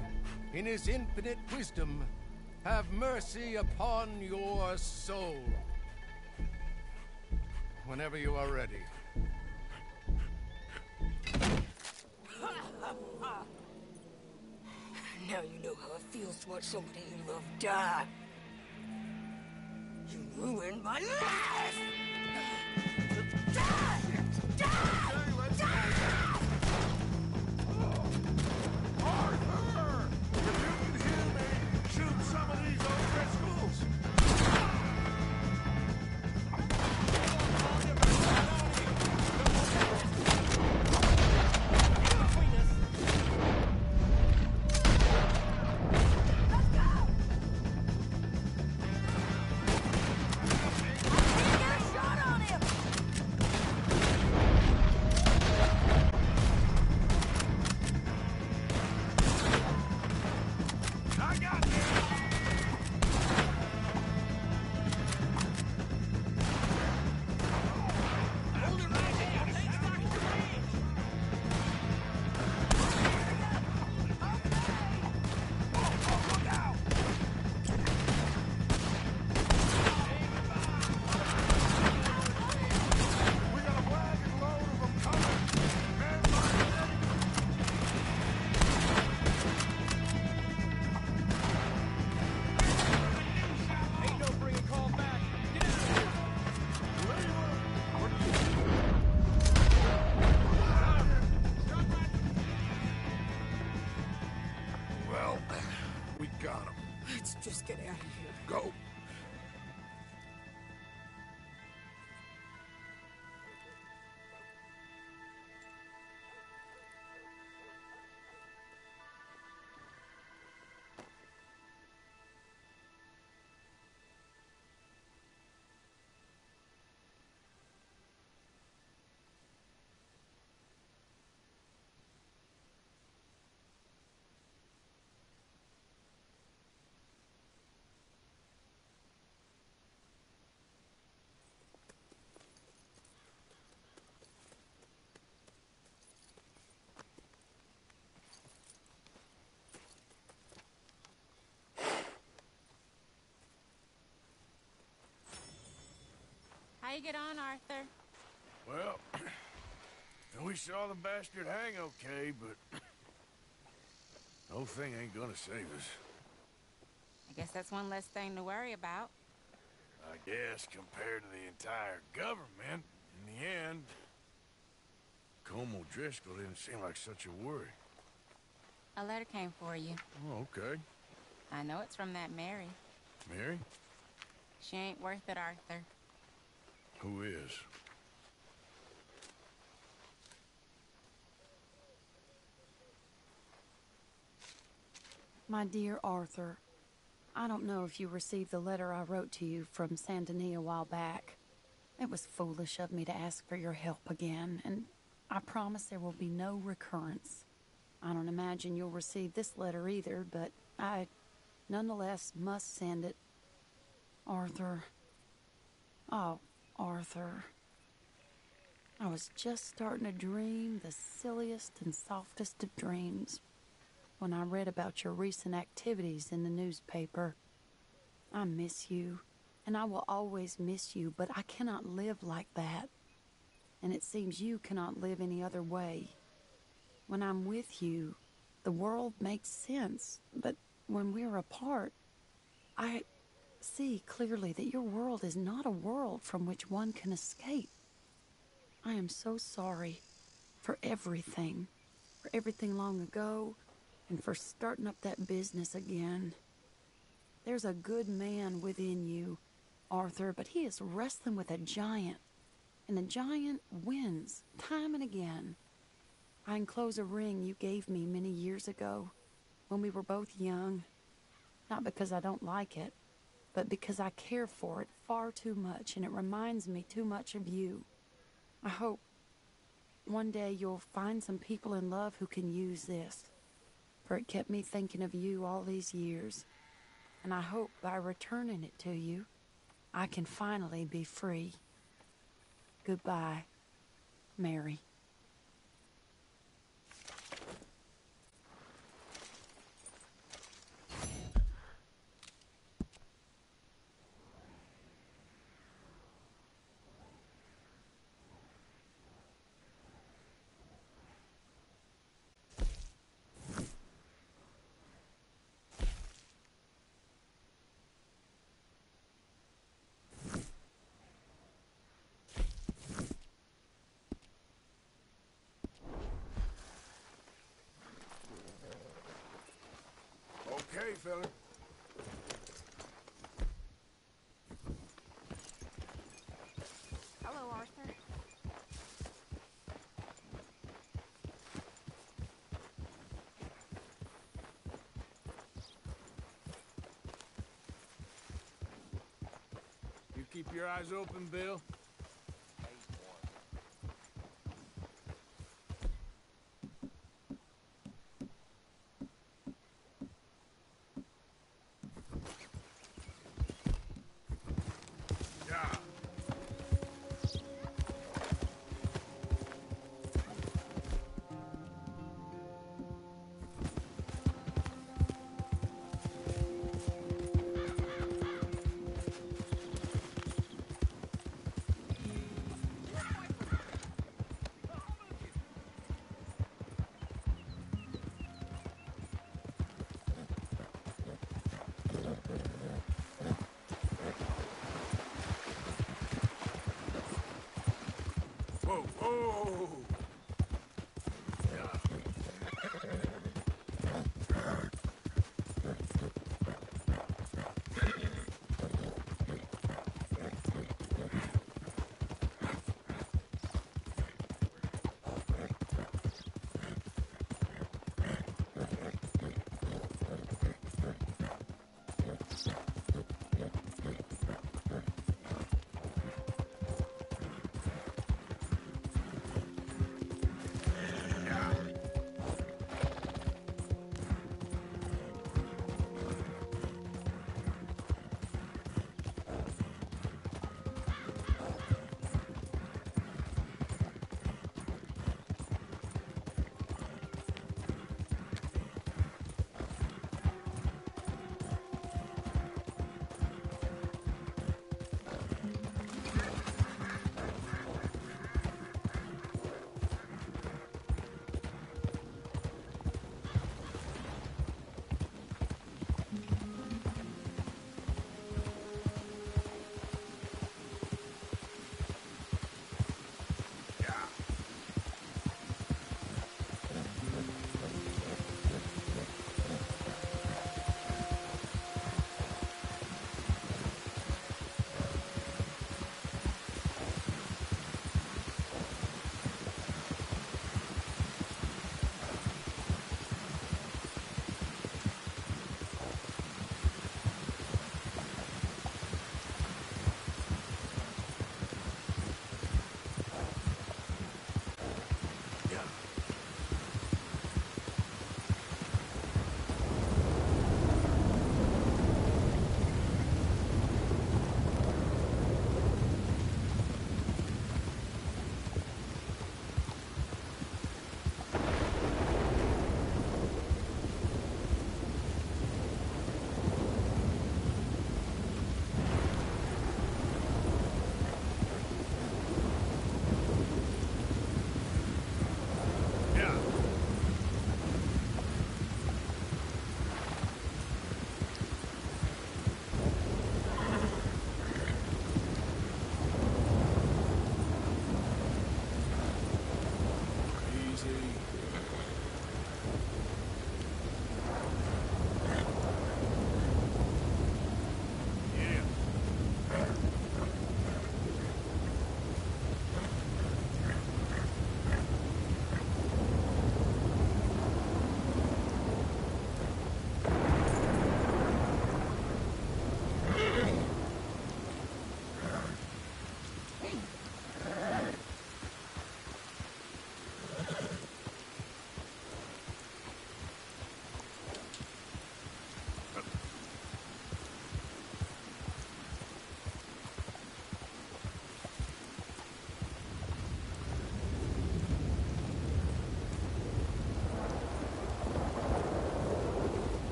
in his infinite wisdom, have mercy upon your soul. Whenever you are ready.
Now you know how it feels to watch somebody you love die. You ruined my life! Die! Die! Die!
Arthur! If you can hear me, shoot some of these O'Driscolls!
Let's just get out of here.
Go.
How you get on, Arthur?
Well, we saw the bastard hang okay, but no thing ain't gonna save us.
I guess that's one less thing to worry about.
I guess compared to the entire government, in the end, Colm O'Driscoll didn't seem like such a worry.
A letter came for you.
Oh, okay.
I know it's from that Mary.
Mary?
She ain't worth it, Arthur.
Who is?
My dear Arthur, I don't know if you received the letter I wrote to you from Saint Denis a while back. It was foolish of me to ask for your help again, and I promise there will be no recurrence. I don't imagine you'll receive this letter either, but I nonetheless must send it. Arthur. Oh, Arthur. I was just starting to dream the silliest and softest of dreams when I read about your recent activities in the newspaper. I miss you, and I will always miss you, but I cannot live like that. And it seems you cannot live any other way. When I'm with you, the world makes sense, but when we're apart, I see clearly that your world is not a world from which one can escape. I am so sorry for everything long ago, and for starting up that business again. There's a good man within you, Arthur, but he is wrestling with a giant, and the giant wins time and again. I enclose a ring you gave me many years ago when we were both young, not because I don't like it, but because I care for it far too much, and it reminds me too much of you. I hope one day you'll find some people in love who can use this, for it kept me thinking of you all these years, and I hope by returning it to you, I can finally be free. Goodbye, Mary.
Okay, fella.
Hello, Arthur.
You keep your eyes open, Bill. Whoa, whoa!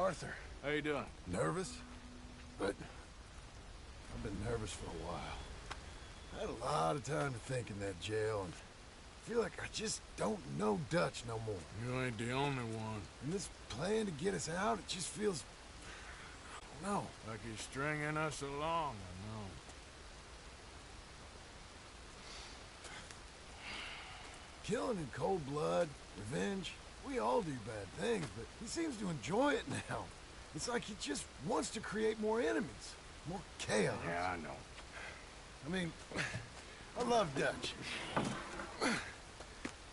Arthur.
How you doing?
Nervous? But I've been nervous for a while. I had a lot of time to think in that jail, and I feel like I just don't know Dutch no more.
You ain't the only one.
And this plan to get us out, it just feels... I don't know.
Like he's stringing us along, I know.
Killing in cold blood, revenge, we all do bad things, but he seems to enjoy it now. It's like he just wants to create more enemies, more chaos.
Yeah, I know.
I mean, I love Dutch.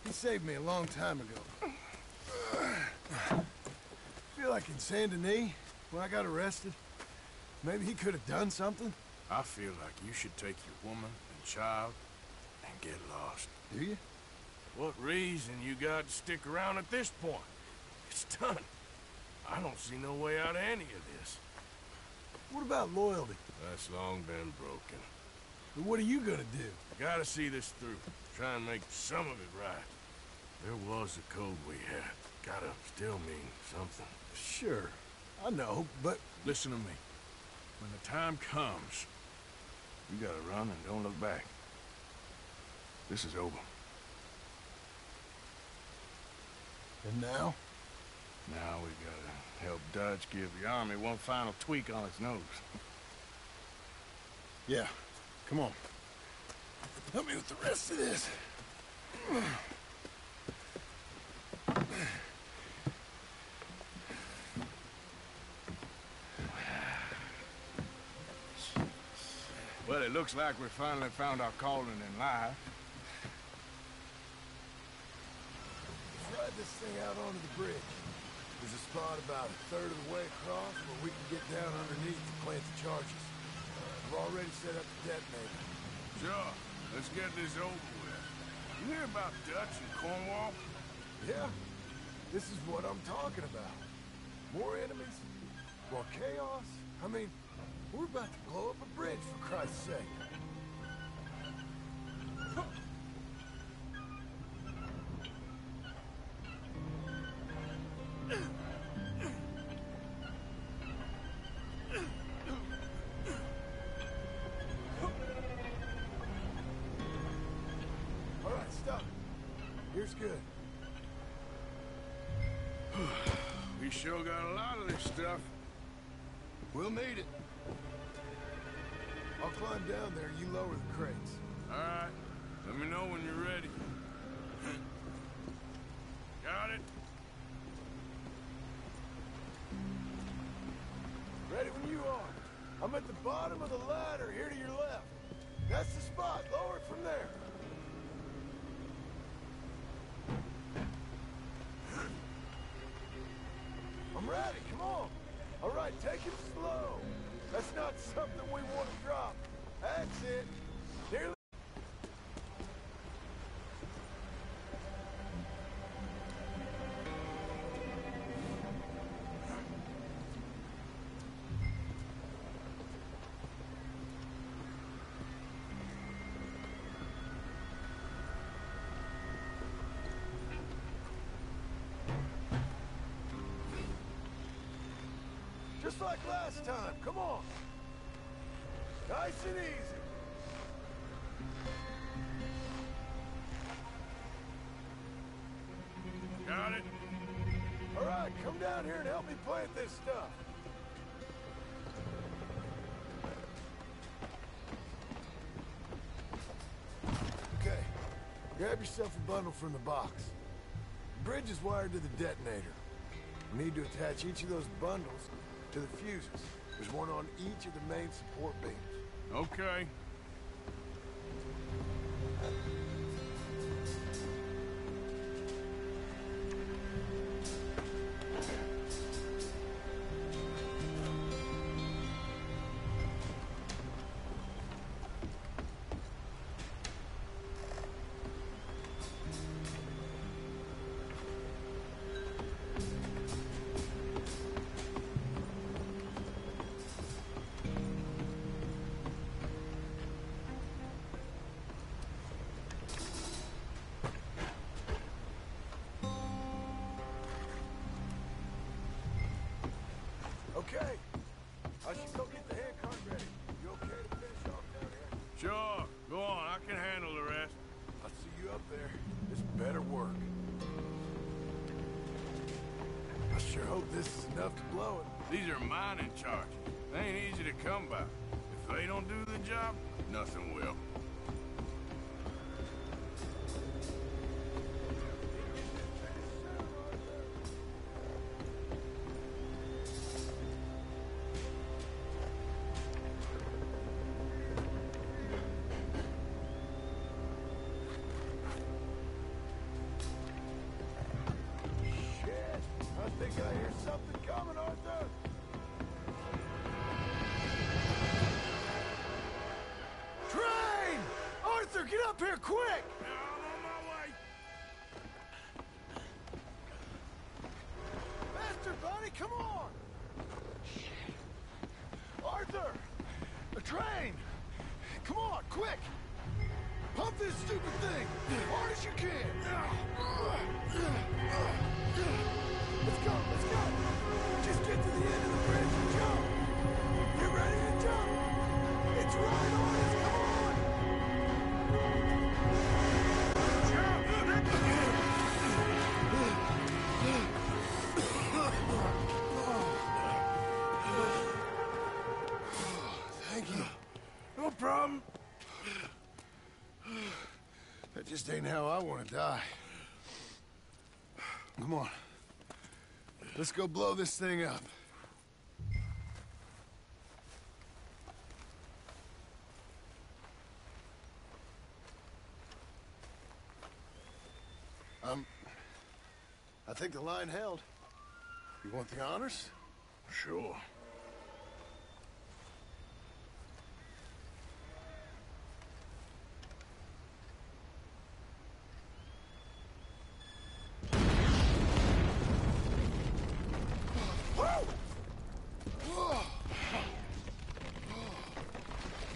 He saved me a long time ago. I feel like in Saint Denis, when I got arrested, maybe he could have done something.
I feel like you should take your woman and child and get lost.
Do you?
What reason you got to stick around at this point? It's done. I don't see no way out of any of this.
What about loyalty?
That's long been broken.
But what are you gonna do?
Gotta see this through. Try and make some of it right. There was a code we had. Gotta still mean something.
Sure, I know, but...
Listen to me. When the time comes, you gotta run and don't look back. This is over.
And now?
Now we gotta help Dutch give the army one final tweak on its nose.
Yeah, come on. Help me with the rest of this.
Well, it looks like we finally found our calling in life.
Let's ride this thing out onto the bridge. There's a spot about a third of the way across where we can get down underneath and plant the charges. We've already set up the detonator.
Sure. Let's get this over with. You hear about Dutch and Cornwall?
Yeah. This is what I'm talking about. More enemies, more chaos. I mean, we're about to blow up a bridge, for Christ's sake. All right, stop. Here's good.
We sure got a lot of this stuff.
We'll need it. I'll climb down there, you lower the crates.
All right. Let me know when you're ready. Got it?
Ready when you are. I'm at the bottom of the ladder, here to your left. That's the spot. Lower it from there. I'm ready. Come on. All right, take it slow. That's not something we want to drop. That's it. Nearly. Just like last time. Come on. Nice and easy.
Got it?
All right, come down here and help me plant this stuff. Okay, grab yourself a bundle from the box. The bridge is wired to the detonator. We need to attach each of those bundles to the fuses. There's one on each of the main support beams.
Okay. Sure, go on. I can handle the rest.
I'll see you up there. This better work. I sure hope this is enough to blow it.
These are mining charges. They ain't easy to come by. If they don't do the job, nothing will.
I think I hear something coming, Arthur! Train! Arthur, get up here, quick!
I'm on my way!
Faster, buddy, come on! Arthur! A train! Come on, quick! Pump this stupid thing! As hard as you can! Let's go, let's go! Just get to the end of the bridge and jump! You ready to jump? It's right on us, come on! Thank you.
No problem.
That just ain't how I want to die. Come on. Let's go blow this thing up. I think the line held. You want the honors?
Sure.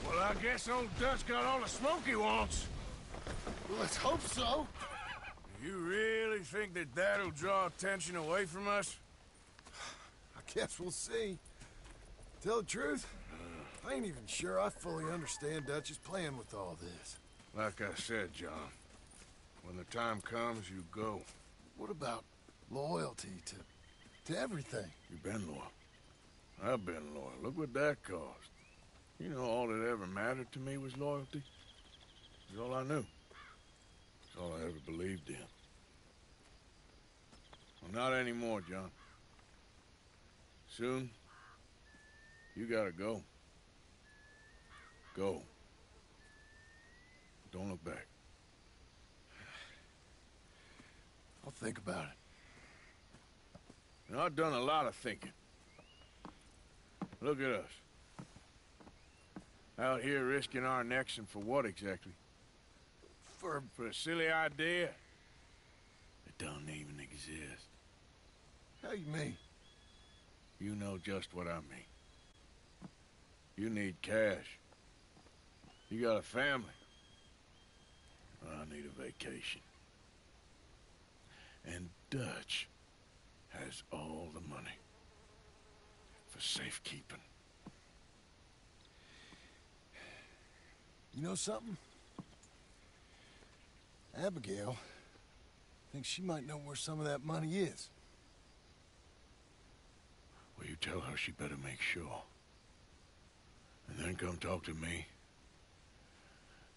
Well, I guess old Dutch got all the smoke he wants.
Let's hope so.
You really think that that'll draw attention away from us?
I guess we'll see. Tell the truth, I ain't even sure I fully understand Dutch's plan with all this.
Like I said, John, when the time comes, you go.
What about loyalty to everything?
You've been loyal. I've been loyal. Look what that cost. You know, all that ever mattered to me was loyalty. It's all I knew. It's all I ever believed in. Well, not anymore, John. Soon, you gotta go. Go. Don't look back.
I'll think about it.
You know, I've done a lot of thinking. Look at us. Out here risking our necks, and for what exactly? For a silly idea that don't even exist.
How you mean?
You know just what I mean. You need cash. You got a family. I need a vacation. And Dutch has all the money for safekeeping.
You know something? Abigail thinks she might know where some of that money is.
Well, you tell her she better make sure. And then come talk to me.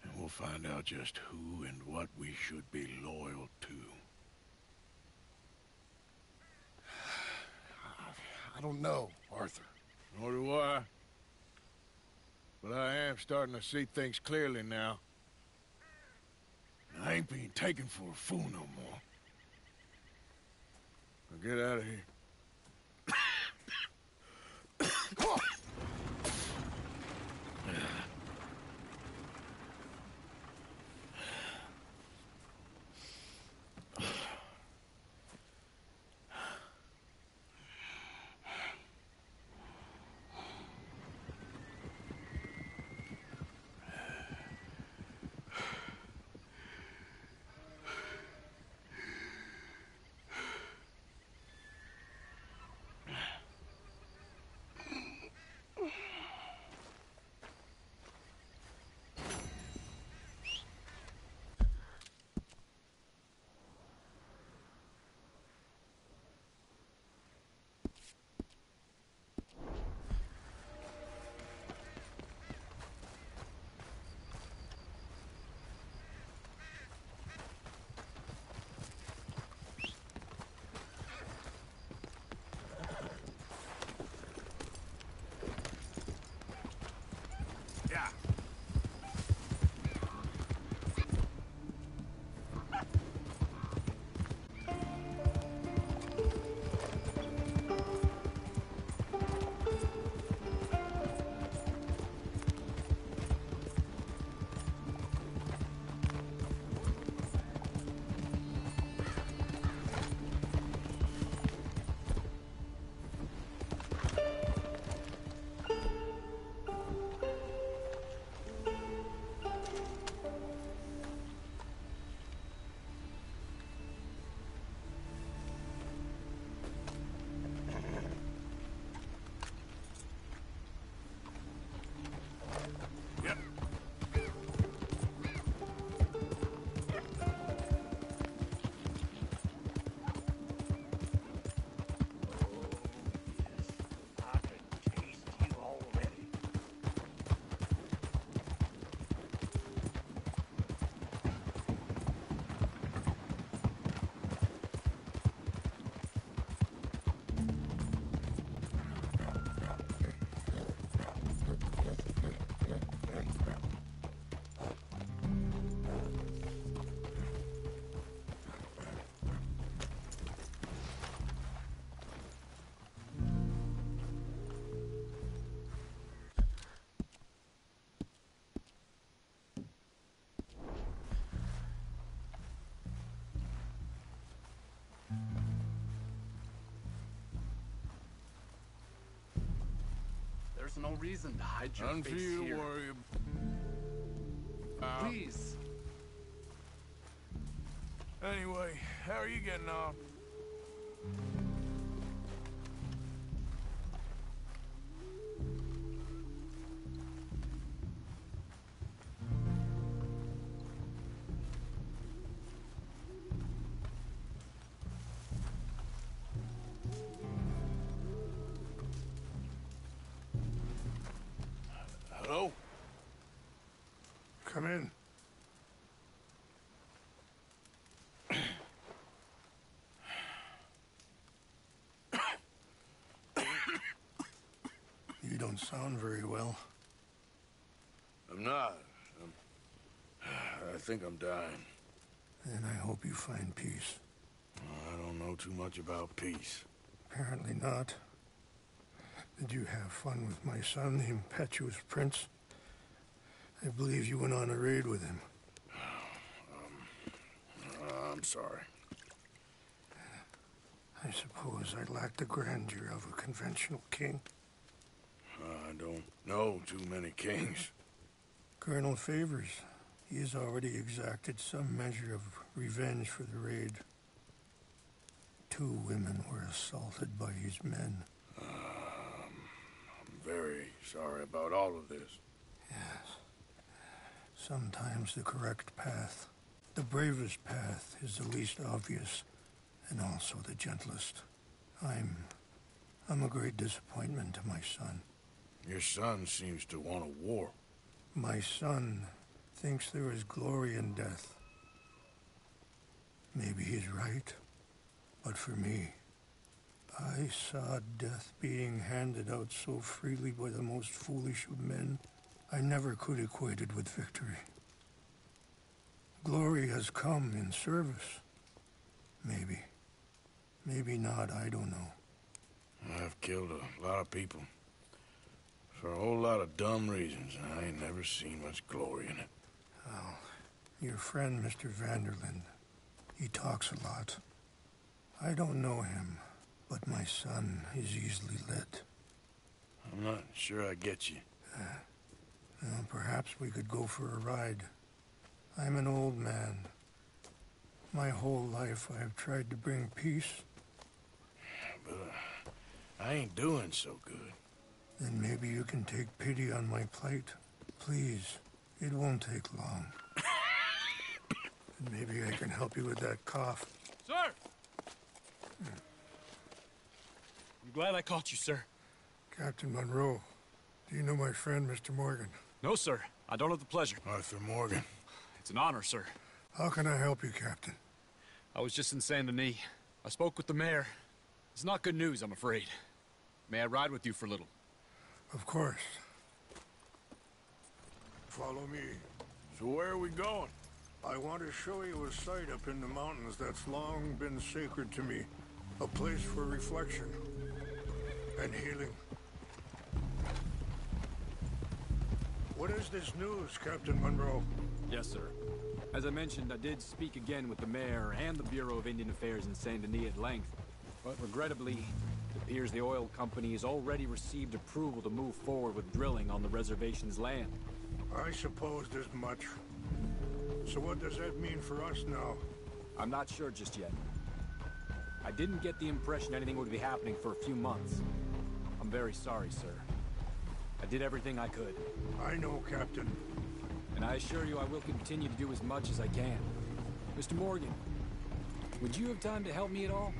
And we'll find out just who and what we should be loyal to.
I don't know, Arthur.
Nor do I. But I am starting to see things clearly now. I ain't being taken for a fool no more. Now get out of here.
there's no reason to hide your
None
face
for you to
here.
worry about.
Please.
Anyway, how are you getting on? Hello?
Come in. You don't sound very well.
I'm not. I think I'm dying.
And I hope you find peace.
I don't know too much about peace.
Apparently not. Did you have fun with my son, the impetuous prince? I believe you went on a raid with him.
I'm sorry.
I suppose I lack the grandeur of a conventional king.
I don't know too many kings.
Colonel Favors, he has already exacted some measure of revenge for the raid. 2 women were assaulted by his men.
I'm very sorry about all of this.
Yes. Sometimes the correct path, the bravest path, is the least obvious, and also the gentlest. I'm a great disappointment to my son.
Your son seems to want a war.
My son thinks there is glory in death. Maybe he's right, but for me, I saw death being handed out so freely by the most foolish of men, I never could equate it with victory. Glory has come in service. Maybe. Maybe not, I don't know.
I've killed a lot of people. For a whole lot of dumb reasons, and I ain't never seen much glory in it.
Well, your friend, Mr. Vanderlyn, he talks a lot. I don't know him, but my son is easily led.
I'm not sure I get you.
Well, perhaps we could go for a ride. I'm an old man. My whole life I have tried to bring peace.
But I ain't doing so good.
Then maybe you can take pity on my plight. Please, it won't take long. And maybe I can help you with that cough.
Sir! I'm glad I caught you, sir.
Captain Monroe, do you know my friend, Mr. Morgan?
No, sir. I don't have the pleasure.
Arthur Morgan.
It's an honor, sir.
How can I help you, Captain?
I was just in Saint Denis. I spoke with the mayor. It's not good news, I'm afraid. May I ride with you for a little?
Of course. Follow me.
So where are we going?
I want to show you a site up in the mountains that's long been sacred to me. A place for reflection and healing. What is this news, Captain Monroe?
Yes, sir. As I mentioned, I did speak again with the mayor and the Bureau of Indian Affairs in Saint Denis at length. But regrettably, it appears the oil company has already received approval to move forward with drilling on the reservation's land.
I supposed as much. So what does that mean for us now?
I'm not sure just yet. I didn't get the impression anything would be happening for a few months. I'm very sorry, sir. I did everything I could.
I know, Captain.
And I assure you I will continue to do as much as I can. Mr. Morgan, would you have time to help me at all?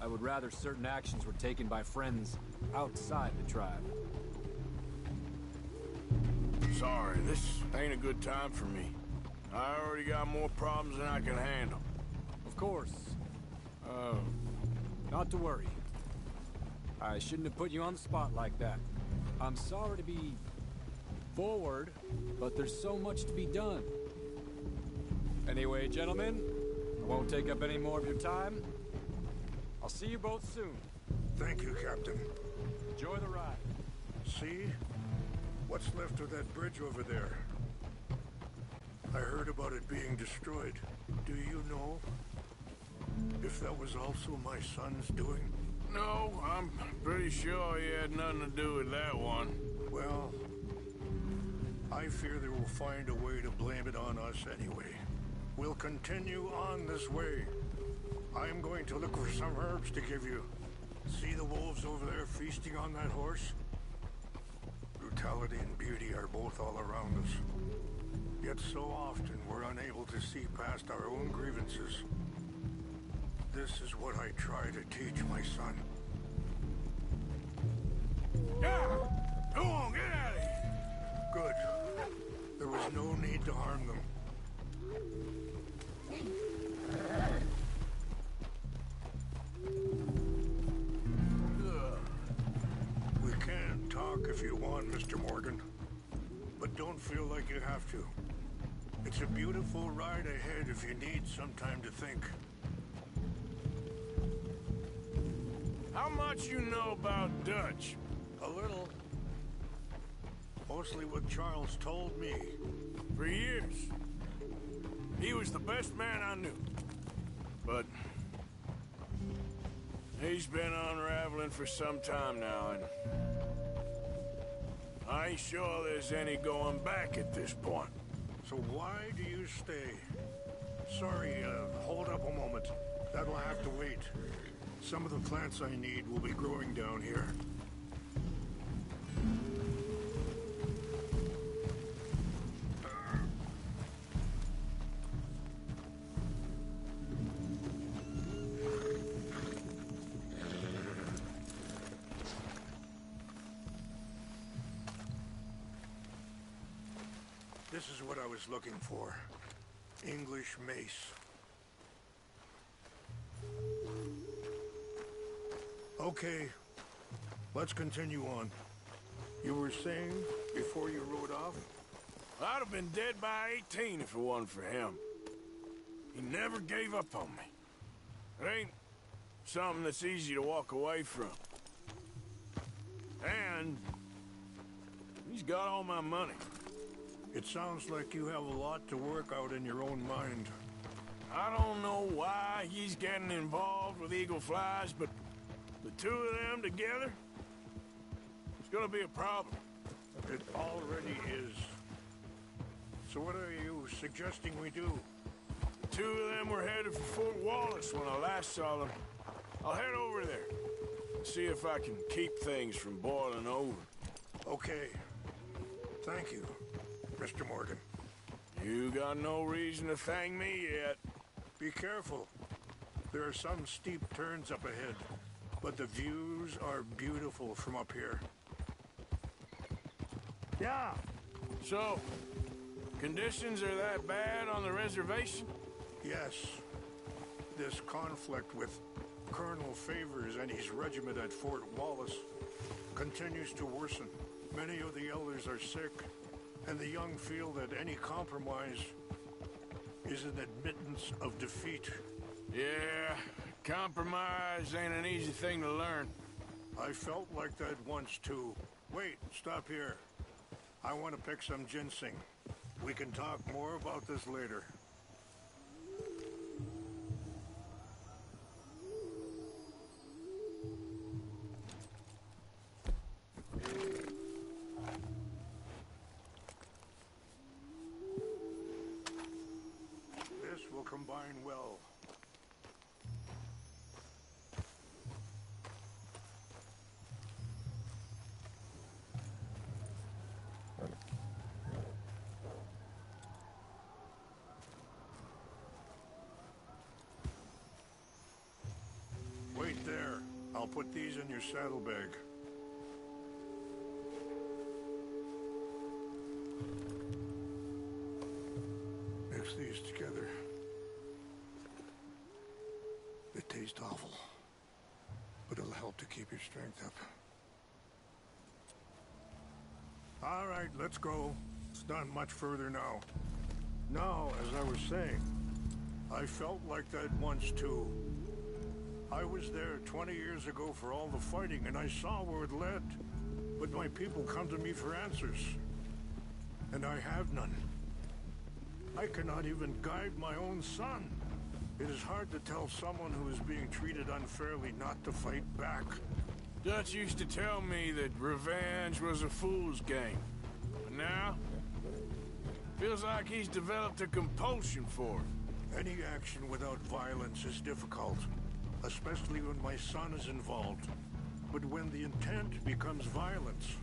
I would rather certain actions were taken by friends outside the tribe.
Sorry, this ain't a good time for me. I already got more problems than I can handle.
Of course. Not to worry. I shouldn't have put you on the spot like that. I'm sorry to be forward, but there's so much to be done. Anyway, gentlemen, I won't take up any more of your time. I'll see you both soon.
Thank you, Captain.
Enjoy the ride.
See? What's left of that bridge over there? I heard about it being destroyed. Do you know if that was also my son's doing?
No, I'm pretty sure he had nothing to do with that one.
Well, I fear they will find a way to blame it on us anyway. We'll continue on this way. I'm going to look for some herbs to give you. See the wolves over there feasting on that horse? Brutality and beauty are both all around us. Yet so often we're unable to see past our own grievances. This is what I try to teach my son. Yeah! Go on, get out of here! Good. There was no need to harm them. We can talk if you want, Mr. Morgan. But don't feel like you have to. It's a beautiful ride ahead if you need some time to think.
How much you know about Dutch?
A little. Mostly what Charles told me.
For years. He was the best man I knew. But he's been unraveling for some time now, and I ain't sure there's any going back at this point.
So why do you stay? Sorry, hold up a moment. That'll have to wait. Some of the plants I need will be growing down here. This is what I was looking for. English mace. Okay, let's continue on. You were saying before you rode off?
I'd have been dead by 18 if it wasn't for him. He never gave up on me. It ain't something that's easy to walk away from. And he's got all my money.
It sounds like you have a lot to work out in your own mind.
I don't know why he's getting involved with Eagle Flies, but the two of them together, it's gonna be a problem.
It already is. So what are you suggesting we do?
The two of them were headed for Fort Wallace when I last saw them. I'll head over there and see if I can keep things from boiling over.
Okay. Thank you, Mr. Morgan.
You got no reason to thank me yet.
Be careful. There are some steep turns up ahead, but the views are beautiful from up here.
Yeah. So, conditions are that bad on the reservation?
Yes. This conflict with Colonel Favors and his regiment at Fort Wallace continues to worsen. Many of the elders are sick, and the young feel that any compromise is an admittance of defeat.
Yeah, compromise ain't an easy thing to learn.
I felt like that once, too. Wait, stop here. I want to pick some ginseng. We can talk more about this later. This will combine well. Wait there. I'll put these in your saddlebag. Mix these together. They taste awful, but it'll help to keep your strength up. All right, let's go. It's not much further now. Now, as I was saying, I felt like that once too. I was there 20 years ago for all the fighting, and I saw where it led. But my people come to me for answers, and I have none. I cannot even guide my own son. It is hard to tell someone who is being treated unfairly not to fight back.
Dutch used to tell me that revenge was a fool's game. But now, feels like he's developed a compulsion for it.
Any action without violence is difficult, especially when my son is involved. But when the intent becomes violence,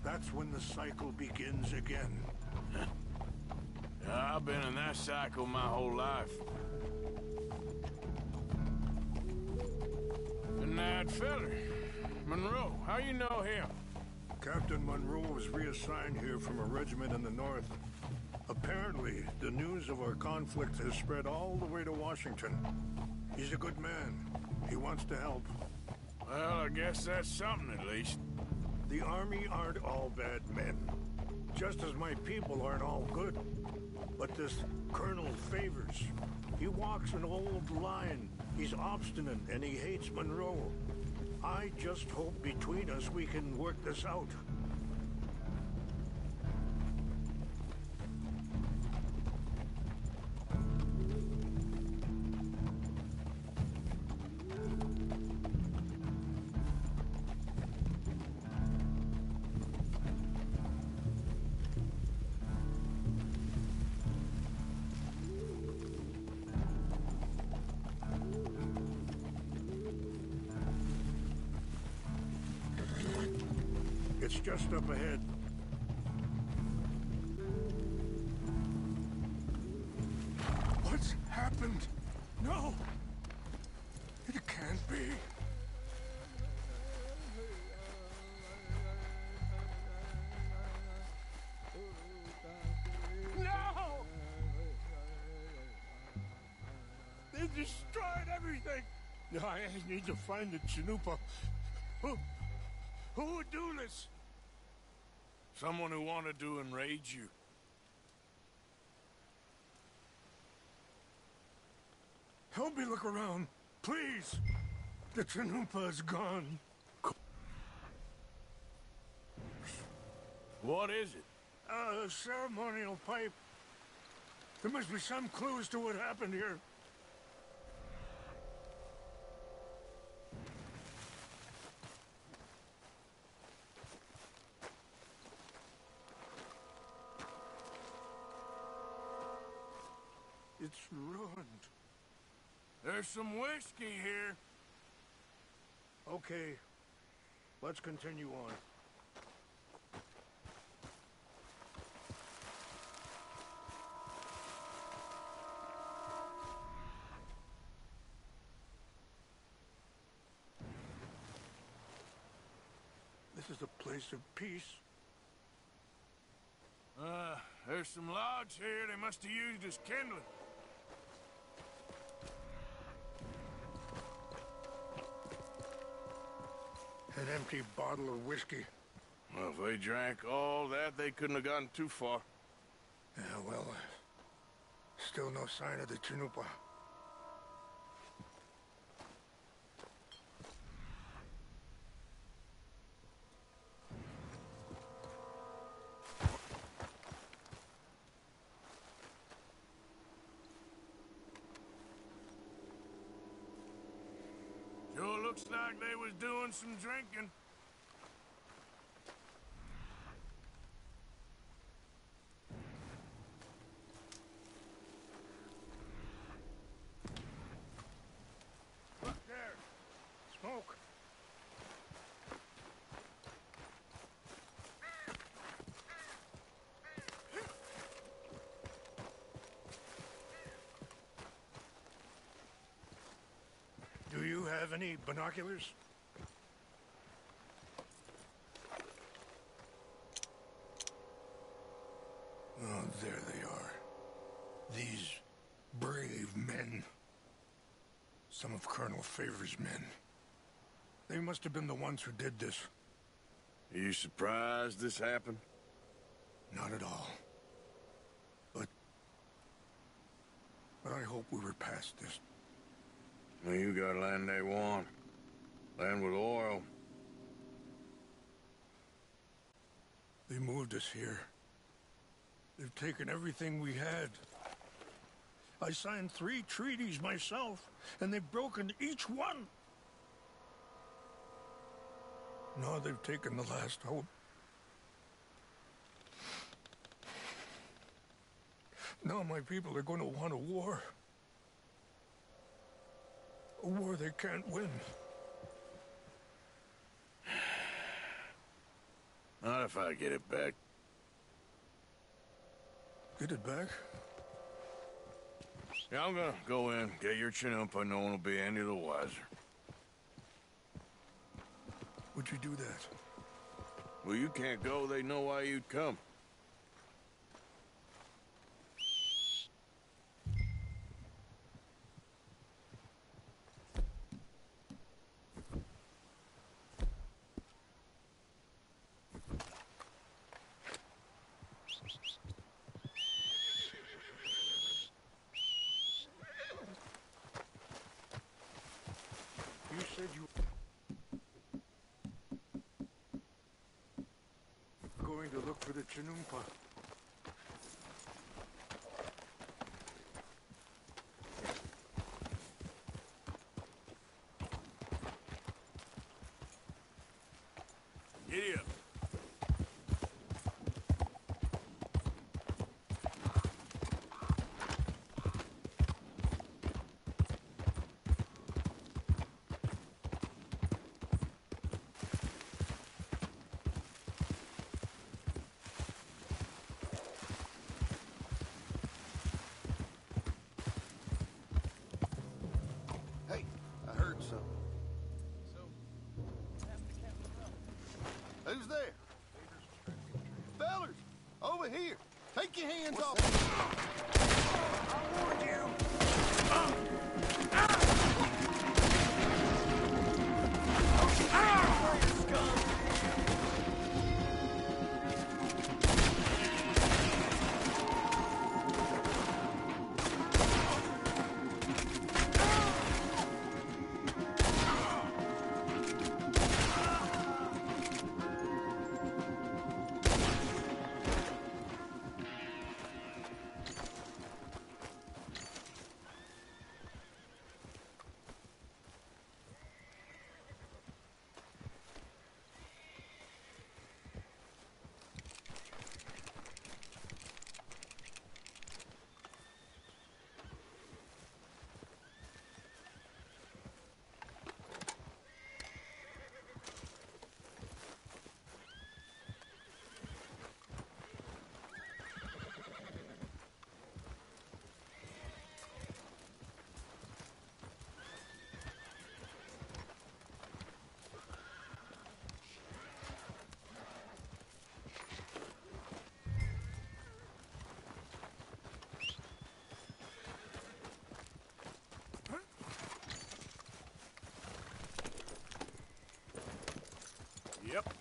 that's when the cycle begins again.
Yeah, I've been in that cycle my whole life. And that feller, Monroe, how you know him?
Captain Monroe was reassigned here from a regiment in the north. Apparently, the news of our conflict has spread all the way to Washington. He's a good man. He wants to help.
Well, I guess that's something at least.
The Army aren't all bad men. Just as my people aren't all good. But this Colonel Favors, he walks an old line. He's obstinate and he hates Monroe. I just hope between us we can work this out. It's just up ahead.
What's happened? No! It can't be.
No! They destroyed everything! I need to find the Chanupa. Who would do this?
Someone who wanted to enrage you.
Help me look around, please. The Chanupa is gone.
What is it?
A ceremonial pipe. There must be some clues to what happened here. It's ruined.
There's some whiskey here.
Okay, let's continue on. This is a place of peace.
There's some logs here they must have used as kindling.
An empty bottle of whiskey.
Well, if they drank all that, they couldn't have gotten too far.
Yeah, well, still no sign of the Chanupa.
Sure looks like they was doing some drinking.
Look there. Smoke. Do you have any binoculars? Oh, there they are. These brave men. Some of Colonel Favors' men. They must have been the ones who did this.
Are you surprised this happened?
Not at all. But I hope we were past this.
Well, you got land they want. Land with oil.
They moved us here. They've taken everything we had. I signed 3 treaties myself, and they've broken each one. Now they've taken the last hope. Now my people are going to want a war. A war they can't win.
Not if I get it back.
Get it back?
Yeah, I'm gonna go in, get your Chinoopa, no one will be any the wiser.
Would you do that?
Well, you can't go, they know why you'd come.
You said you were going to look for the Chinoopa.
Giddy up.
Hey, I heard something. Who's there? Fellers, over here. Take your hands off. I warned you.
Yep.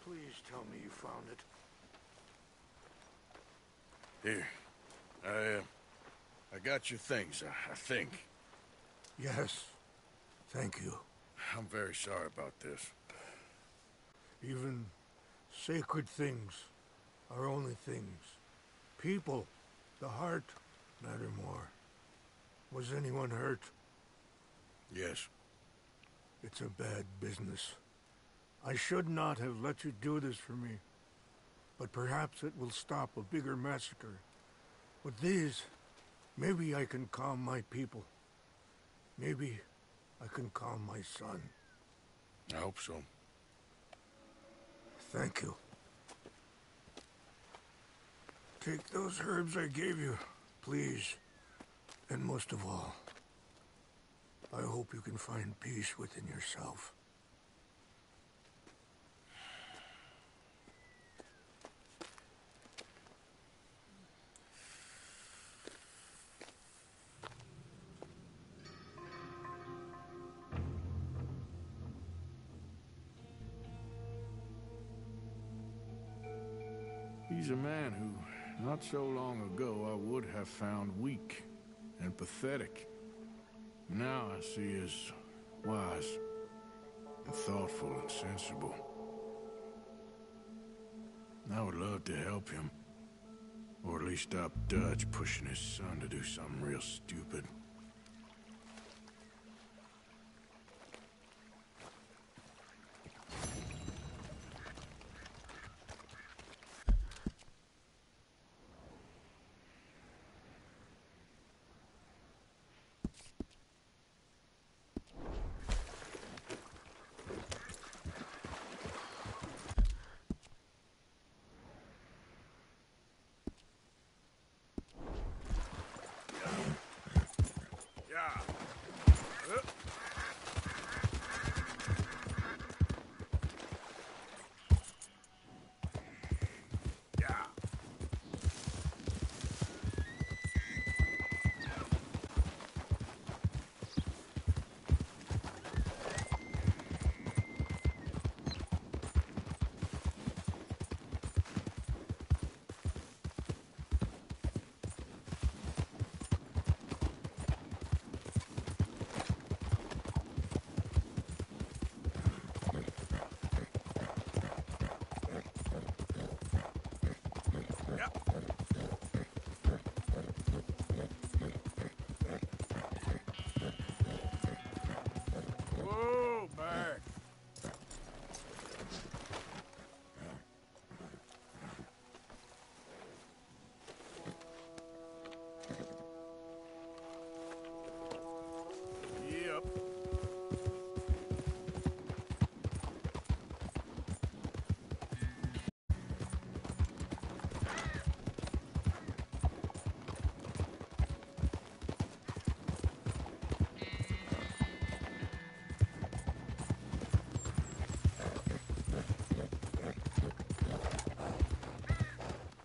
Please tell me you found it.
Here. I got your things, I think.
Yes. Thank you.
I'm very sorry about this.
Even sacred things are only things. People, the heart, matter more. Was anyone hurt?
Yes.
It's a bad business. I should not have let you do this for me. But perhaps it will stop a bigger massacre. With these, maybe I can calm my people. Maybe I can calm my son.
I hope so.
Thank you. Take those herbs I gave you, please. And most of all, I hope you can find peace within yourself.
He's a man who, not so long ago, I would have found weak and pathetic. Now I see as wise and thoughtful and sensible. I would love to help him. Or at least stop Dutch pushing his son to do something real stupid.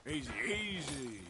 Easy, easy.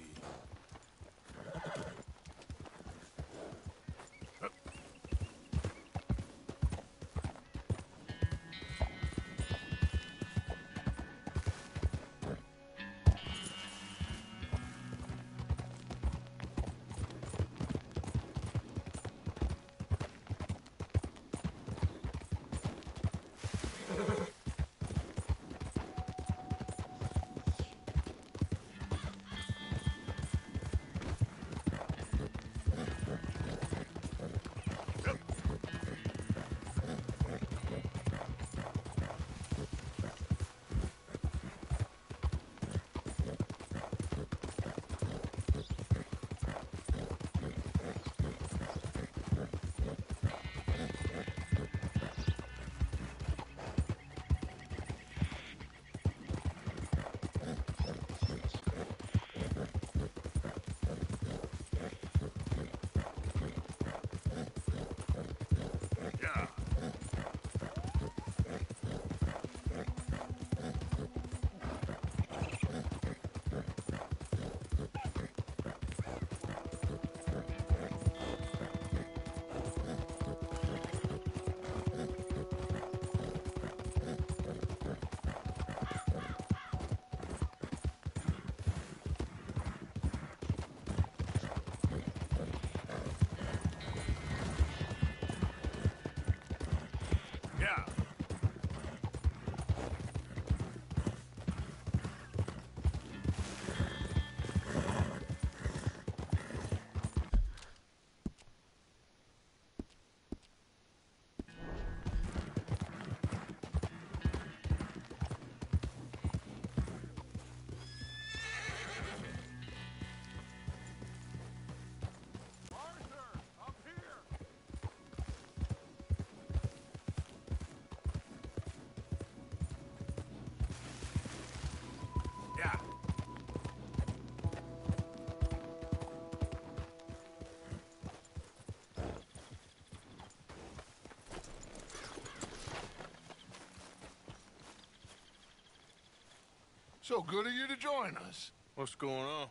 So good of you to join us.
What's going on?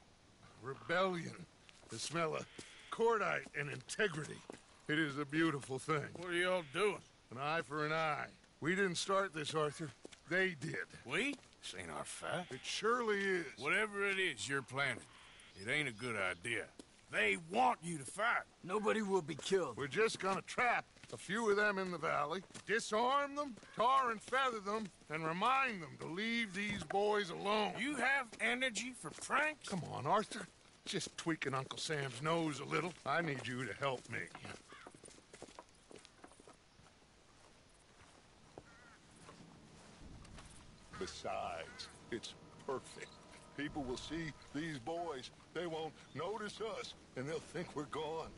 Rebellion. The smell of cordite and integrity. It is a beautiful thing.
What are y'all doing?
An eye for an eye. We didn't start this, Arthur. They did.
We? This ain't our fight.
It surely is.
Whatever it is you're planning, it ain't a good idea. They want you to fight.
Nobody will be killed.
We're just gonna trap a few of them in the valley, disarm them, tar and feather them, and remind them to leave these boys alone.
You have energy for pranks?
Come on, Arthur. Just tweaking Uncle Sam's nose a little. I need you to help me. Besides, it's perfect. People will see these boys. They won't notice us, and they'll think we're gone.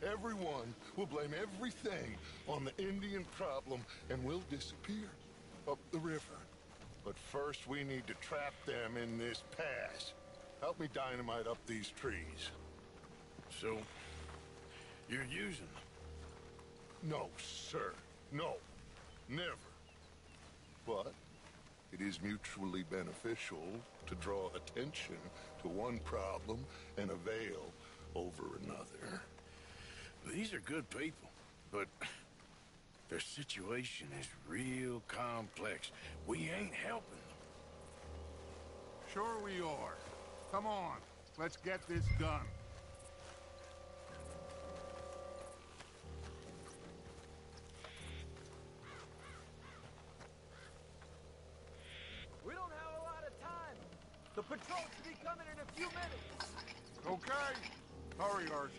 Everyone will blame everything on the Indian problem, and we'll disappear up the river. But first, we need to trap them in this pass. Help me dynamite up these trees.
So, you're using them?
No, sir. No. Never. But it is mutually beneficial to draw attention to one problem and avail over another.
These are good people, but their situation is real complex. We ain't helping them.
Sure we are. Come on, let's get this done.
We don't have a lot of time. The patrol should be coming in a few minutes.
Okay. Hurry, Arthur.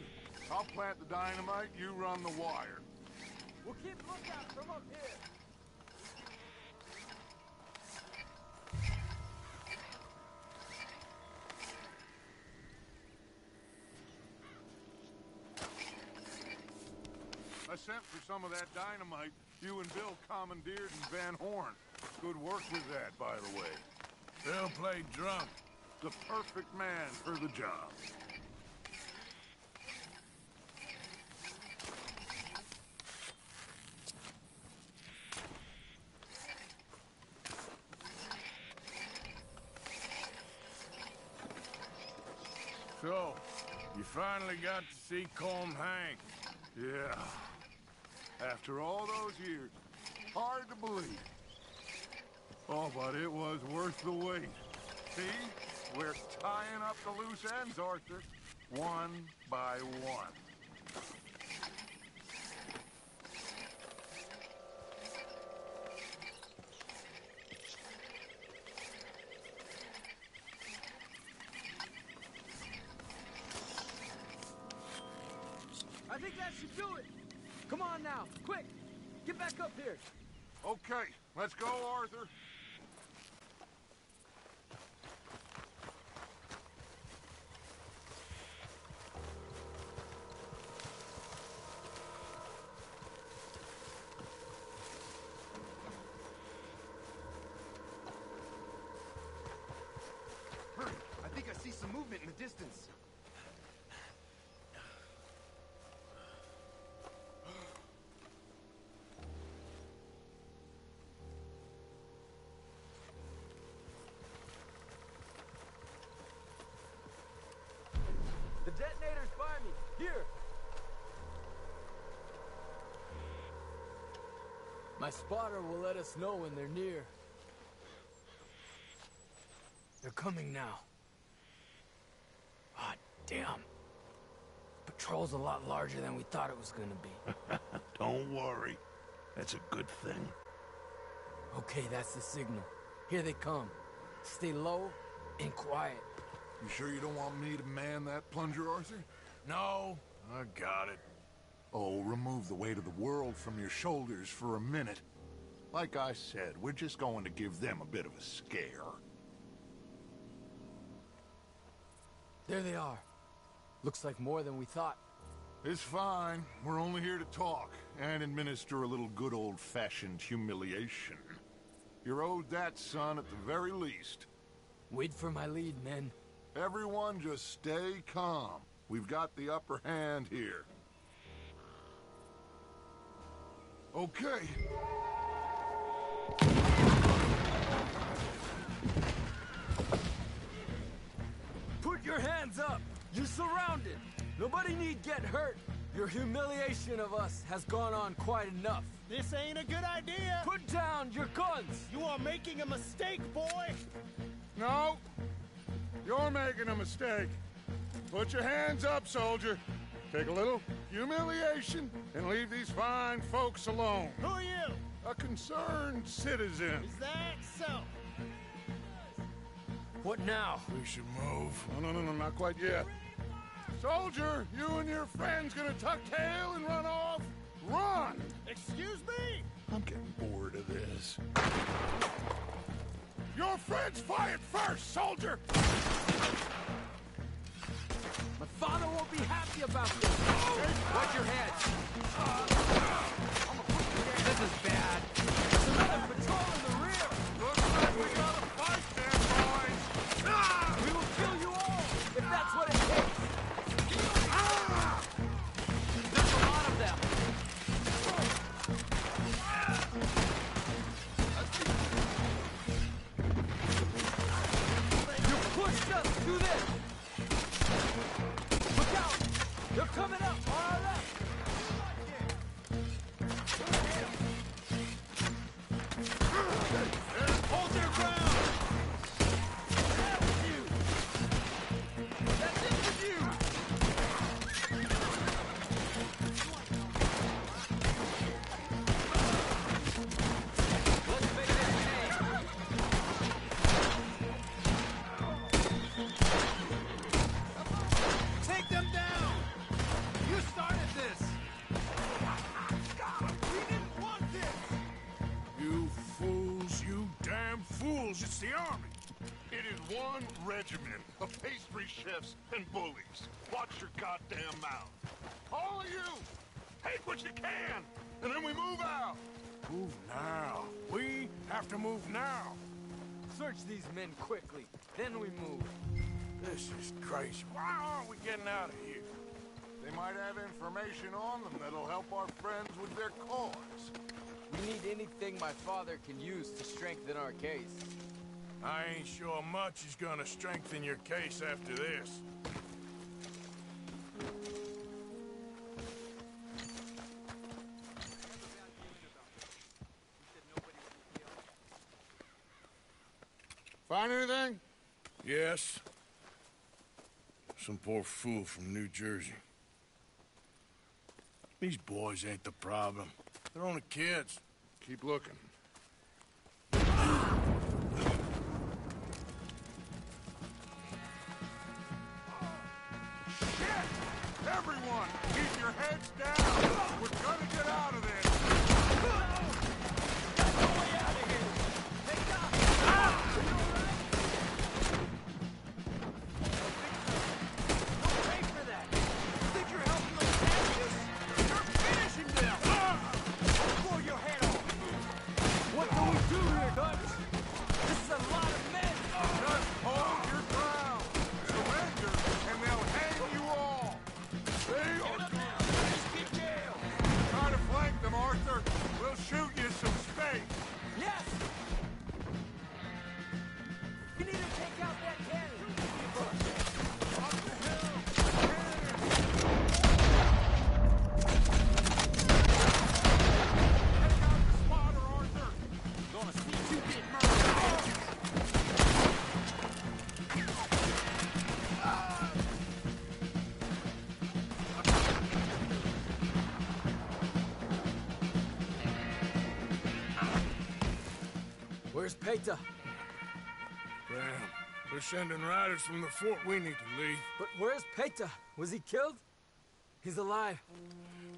I'll plant the dynamite, you run the wire.
We'll keep lookout from up here.
I sent for some of that dynamite you and Bill commandeered in Van Horn. Good work with that, by the way.
Bill played drunk.
The perfect man for the job.
So, you finally got to see Colm hang.
Yeah. After all those years. Hard to believe. Oh, but it was worth the wait. See? We're tying up the loose ends, Arthur. One by one.
I think that should do it. Come on now, quick. Get back up here.
Okay, let's go, Arthur.
Hurry, I think I see some movement in the distance.
The detonator's by me. Here. My spotter will let us know when they're near.
They're coming now. Ah, damn. Patrol's a lot larger than we thought it was gonna be.
Don't worry. That's a good thing.
Okay, that's the signal. Here they come. Stay low and quiet.
You sure you don't want me to man that plunger, Arthur?
No, I got it.
Oh, remove the weight of the world from your shoulders for a minute. Like I said, we're just going to give them a bit of a scare.
There they are. Looks like more than we thought.
It's fine. We're only here to talk and administer a little good old-fashioned humiliation. You're owed that, son, at the very least.
Wait for my lead, men.
Everyone just stay calm. We've got the upper hand here. Okay.
Put your hands up. You're surrounded. Nobody need get hurt.
Your humiliation of us has gone on quite enough.
This ain't a good idea.
Put down your guns!
You are making a mistake, boy.
No, you're making a mistake. Put your hands up, soldier. Take a little humiliation and leave these fine folks alone.
Who are you?
A concerned citizen.
Is that so?
What now?
We should move. No, not quite yet. Soldier, you and your friends gonna tuck tail and run off? Run!
Excuse me?
I'm getting bored of this. Your friends fired first, soldier!
My father won't be happy about this. Watch your head. This is bad. There's another patrol in the rear.
Looks like we got a fight there, boys.
We will kill you all, if that's what it takes. There's a lot of them. You pushed us to this. Look out! They're coming up on our left. Hold their ground. That was you. That's it for you. Let's make this pay.
Take them down. You started this. We didn't want this.
You fools, you damn fools, it's the army. It is one regiment of pastry chefs and bullies. Watch your goddamn mouth. All of you, take what you can, and then we move out. Move now. We have to move now.
Search these men quickly, then we move.
This is crazy. Why aren't we getting out of here? They might have information on them that'll help our friends with their cause.
We need anything my father can use to strengthen our case.
I ain't sure much is gonna strengthen your case after this.
Find anything?
Yes. Some poor fool from New Jersey. These boys ain't the problem. They're only kids.
Keep looking. Shit! Everyone, keep your heads down! We're gonna get out of this!
That's the way out of here. Take off. Don't pay for that. You think you're helping those captives? You're finishing them. Blow your head off.
What do we do here, Dutch? This is a lot of men.
Just hold your ground! Surrender, and they'll hang you all! They are try to flank them, Arthur! We'll shoot you some space!
Yes! We need to take out that cannon.
Up the hill! Take out the spotter, Arthur!
Gonna see you get murdered.
Where's Peta?
Damn. They're sending riders from the fort. We need to leave.
But where's Peta? Was he killed? He's alive.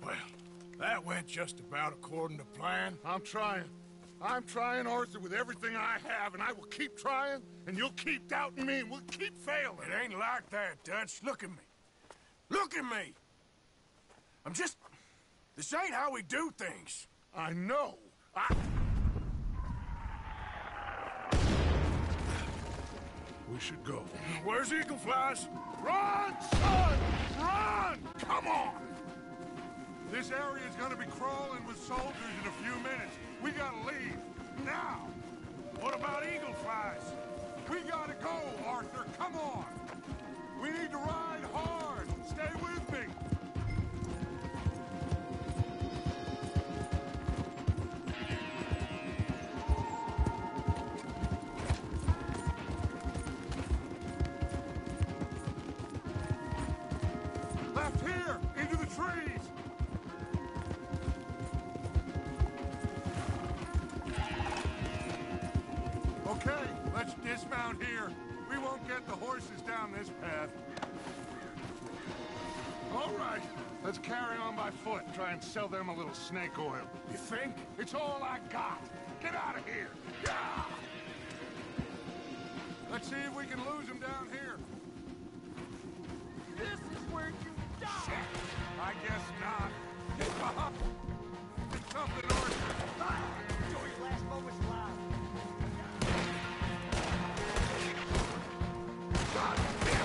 Well, that went just about according to plan.
I'm trying, Arthur, with everything I have, and I will keep trying, and you'll keep doubting me, and we'll keep failing.
It ain't like that, Dutch. Look at me. Look at me! I'm just... This ain't how we do things.
I know. We should go.
Where's Eagle Flies?
Run, son! Run! Come on! This area is gonna be crawling with soldiers in a few minutes. We gotta leave. Now! What about Eagle Flies? We gotta go, Arthur. Come on! We need to ride hard. Stay with me. get the horses down this path. All right, let's carry on by foot and try and sell them a little snake oil. You think? It's all I got. Get out of here. Yeah! Let's see if we can lose them down here.
This is where you die!
Shit. I guess not. Get behind. Get something or...
Enjoy your last moments alive.
God damn it.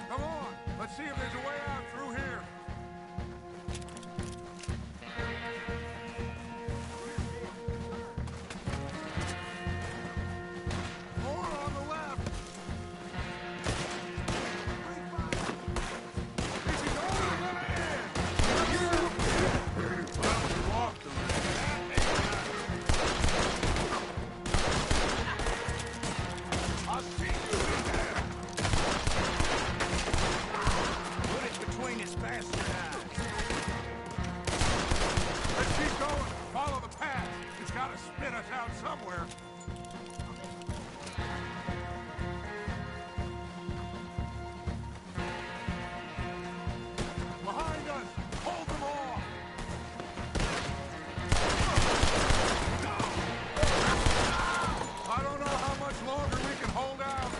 Come on, let's see if there's a way out through here. More on the left. This is only gonna end. Well, we walked I'll see you in there.
Put it between his bastard eyes.
Let's keep going. Follow the path. It's got to spit us out somewhere. Behind us. Hold them off. I don't know how much longer we can hold out.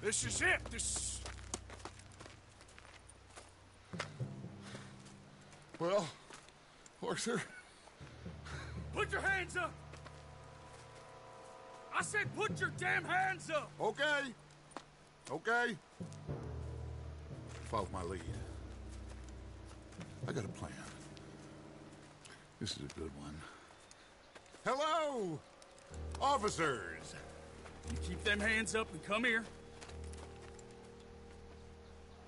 This is it. This...
Well, Arthur...
Put your hands up! I said put your damn hands up!
Okay. Okay. Follow my lead. I got a plan. This is a good one. Hello, officers.
You keep them hands up and come here.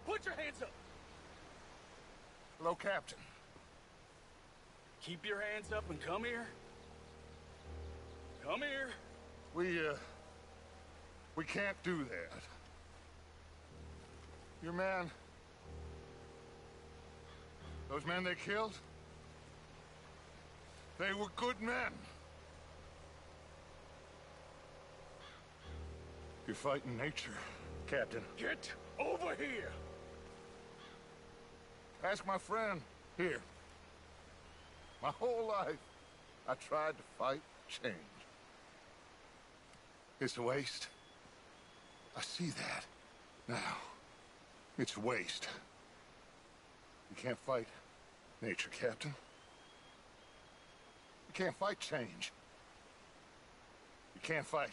Put your hands up!
Hello, Captain.
Keep your hands up and come here. Come here.
We can't do that. Your man... Those men they killed? They were good men. You're fighting nature, Captain.
Get over here!
Ask my friend here. My whole life, I tried to fight change. It's a waste. I see that. Now, it's a waste. You can't fight nature, Captain. You can't fight change. You can't fight.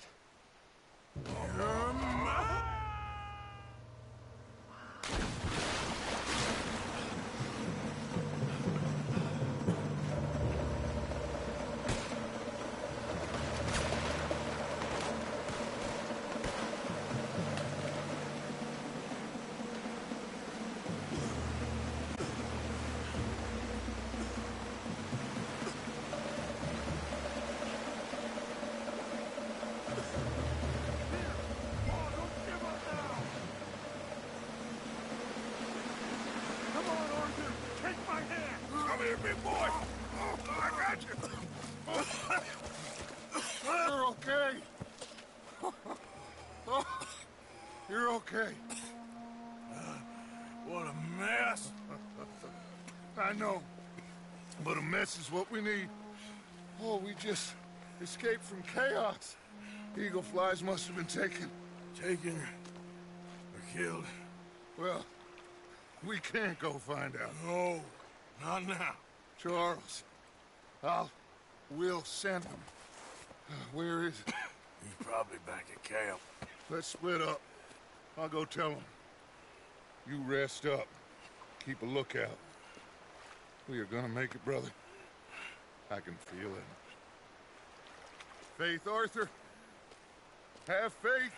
Big boy! I got you!
You're okay. You're okay.
What a mess.
I know. But a mess is what we need. Oh, we just escaped from chaos. Eagle flies must have been taken.
Taken or killed?
Well, we can't go find out.
No, not now.
Charles, we'll send him. Where is he?
He's probably back at camp.
Let's split up. I'll go tell him. You rest up. Keep a lookout. We are gonna make it, brother. I can feel it. Faith, Arthur. Have faith.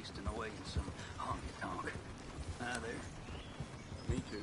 wasting away in some honky-tonk. Hi there. Me too.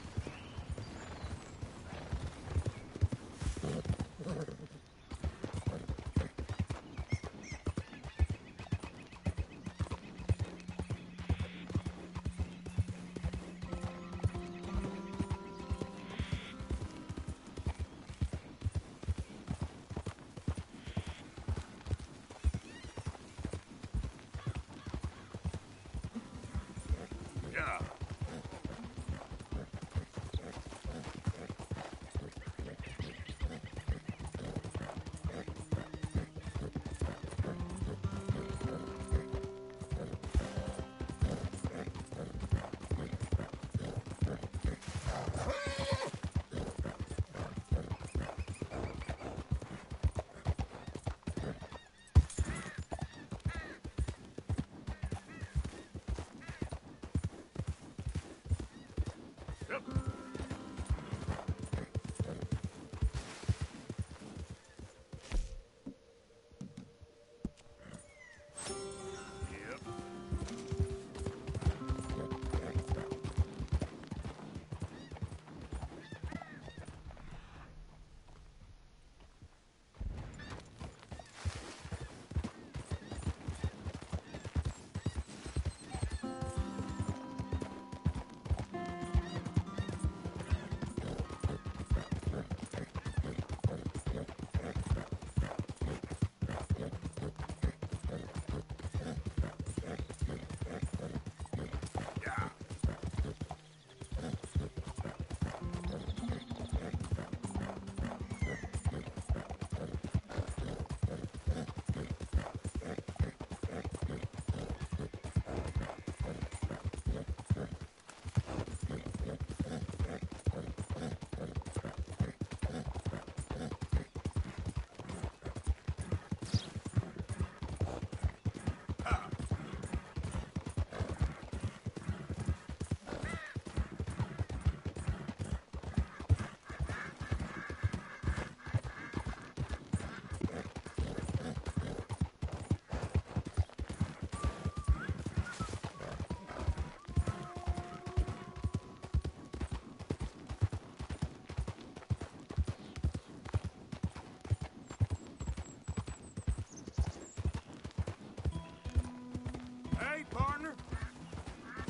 Hey, partner.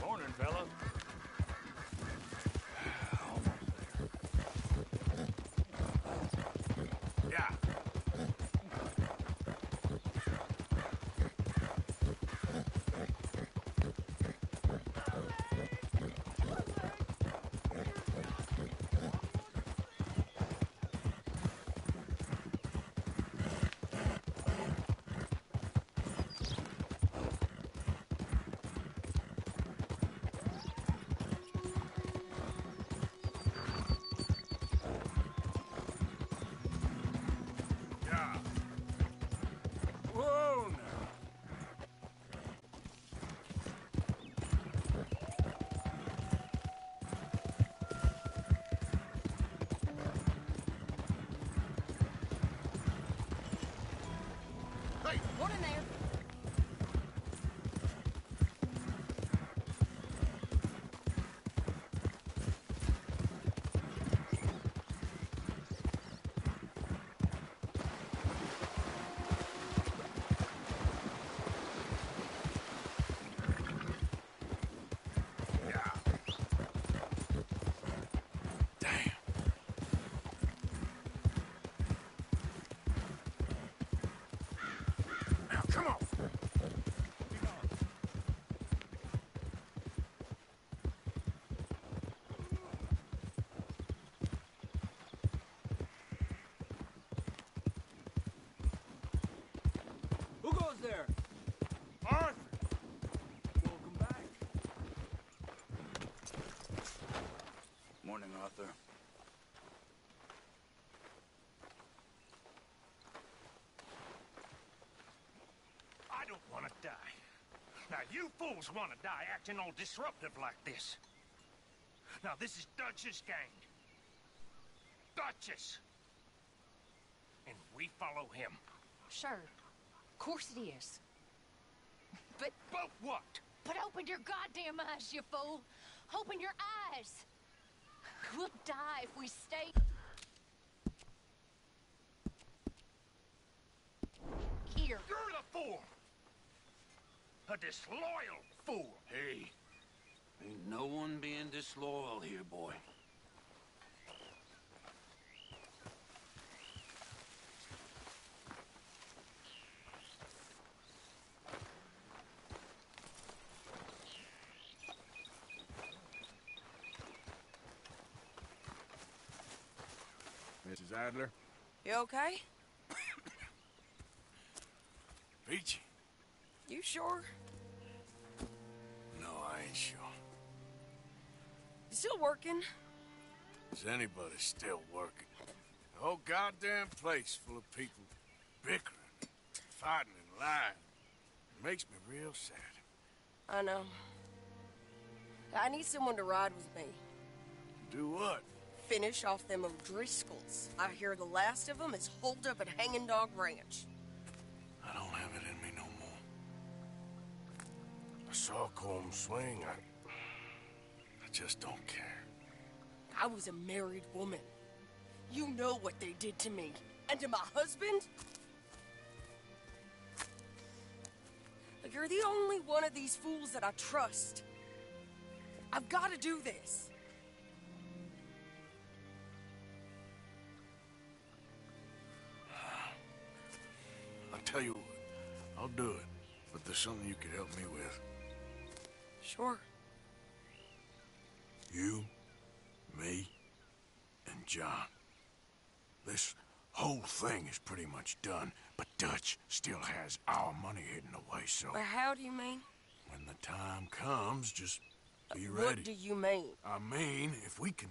Morning, fella.
Yeah.
Whoa, now.
Hey,
What in there?
Now, come on.
Who goes there?
Arthur.
Welcome back.
Morning, Arthur.
I don't want to die. Now, you fools want to die acting all disruptive like this. Now, this is Dutch's gang. Dutch's. And we follow him.
Sure. Of course it is. But
what?
But open your goddamn eyes, you fool! Open your eyes! We'll die if we stay... here.
You're the fool! A disloyal fool!
Hey, ain't no one being disloyal here, boy.
Mrs. Adler?
You okay?
Peachy?
You sure?
No, I ain't sure.
You still working?
Is anybody still working? The whole goddamn place full of people bickering, fighting and lying. It makes me real sad.
I know. I need someone to ride with me.
Do what?
Finish off them O'Driscolls. I hear the last of them is holed up at Hanging Dog Ranch.
I don't have it in me no more. I saw Colm swing. I just don't care.
I was a married woman. You know what they did to me. And to my husband? Like, you're the only one of these fools that I trust. I've got to do this.
I'll tell you what, I'll do it. But there's something you could help me with.
Sure.
You, me, and John. This whole thing is pretty much done, but Dutch still has our money hidden away, so...
But how do you mean?
When the time comes, just be
What
ready.
do you mean?
I mean, if we can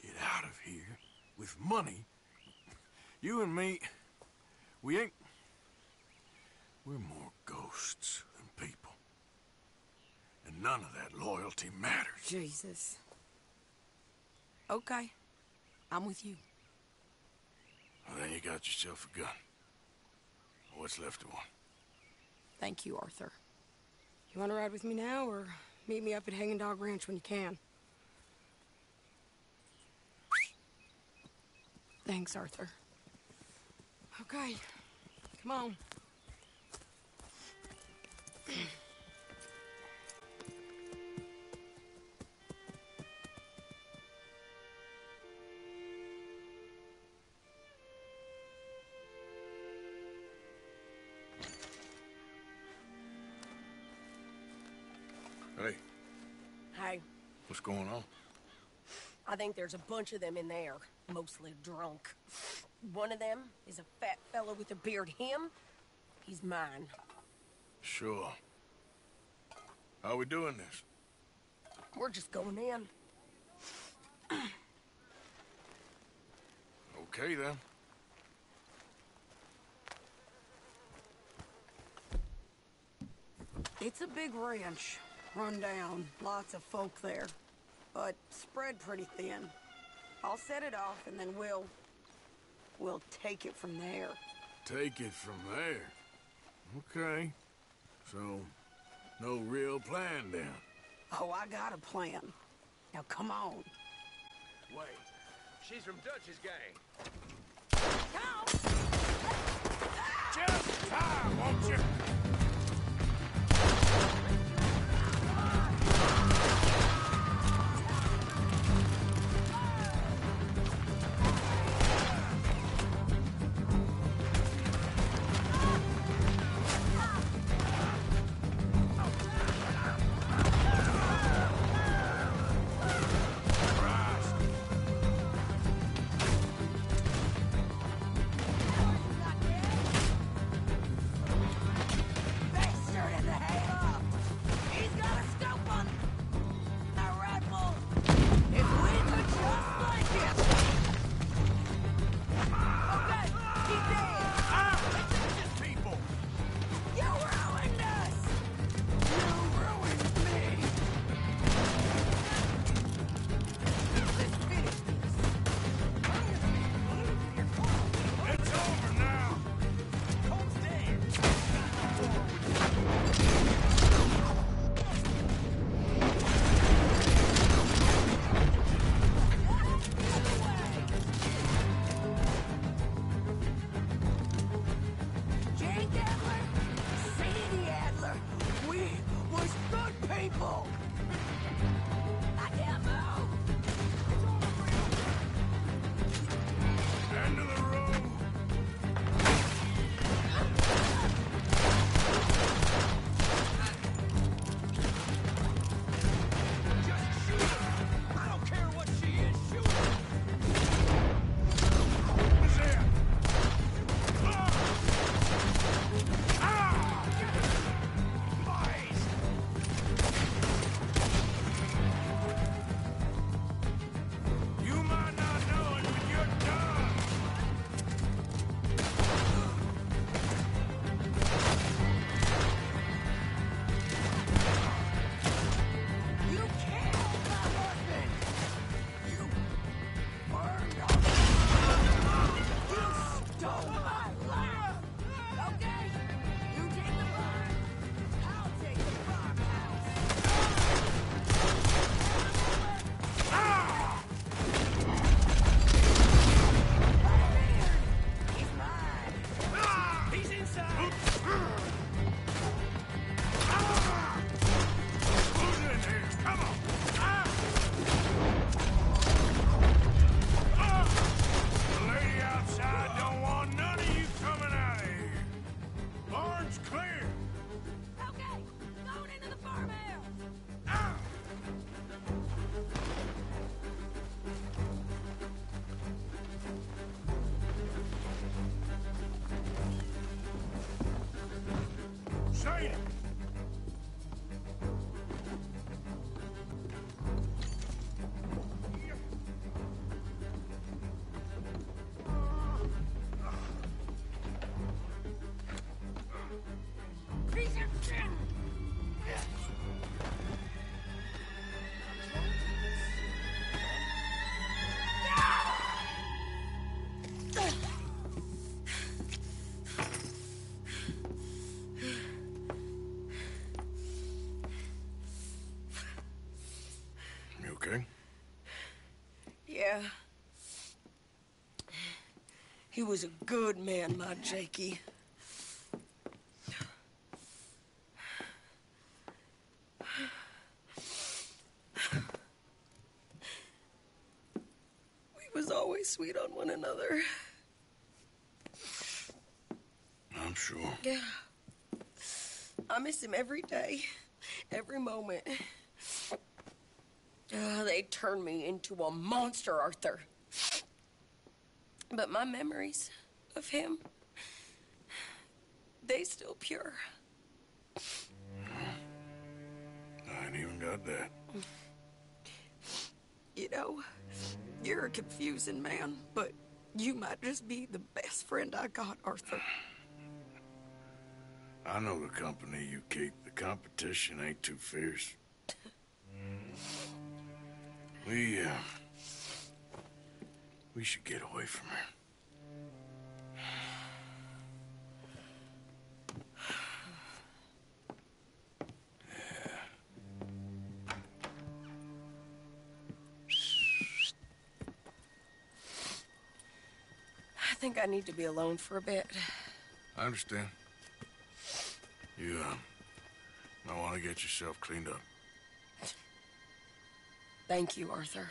get out of here with money, you and me, we ain't... We're more ghosts than people. And none of that loyalty matters.
Jesus. Okay. I'm with you.
Well, then you got yourself a gun. What's left of one.
Thank you, Arthur. You want to ride with me now, or meet me up at Hanging Dog Ranch when you can? Thanks, Arthur. Okay. Come on.
Hey,
Hey,
what's going on?
I think there's a bunch of them in there, mostly drunk. One of them is a fat fella with a beard. Him, he's mine.
Sure. How we doing this?
We're just going in.
Okay, then.
It's a big ranch. Run down. Lots of folk there. But spread pretty thin. I'll set it off and then we'll take it from there.
Take it from there. Okay. So, no real plan then?
Oh, I got a plan. Now come on.
Wait, she's from Dutch's gang.
Just time, won't you?
Yeah. He was a good man, my Jakey. We was always sweet on one another.
I'm sure.
Yeah. I miss him every day, every moment. They turned me into a monster, Arthur. But my memories of him, they still pure.
I ain't even got that.
You know, you're a confusing man, but you might just be the best friend I got, Arthur.
I know the company you keep. The competition ain't too fierce. We should get away from here.
I think I need to be alone for a bit.
I understand. You, might want to get yourself cleaned up.
Thank you, Arthur.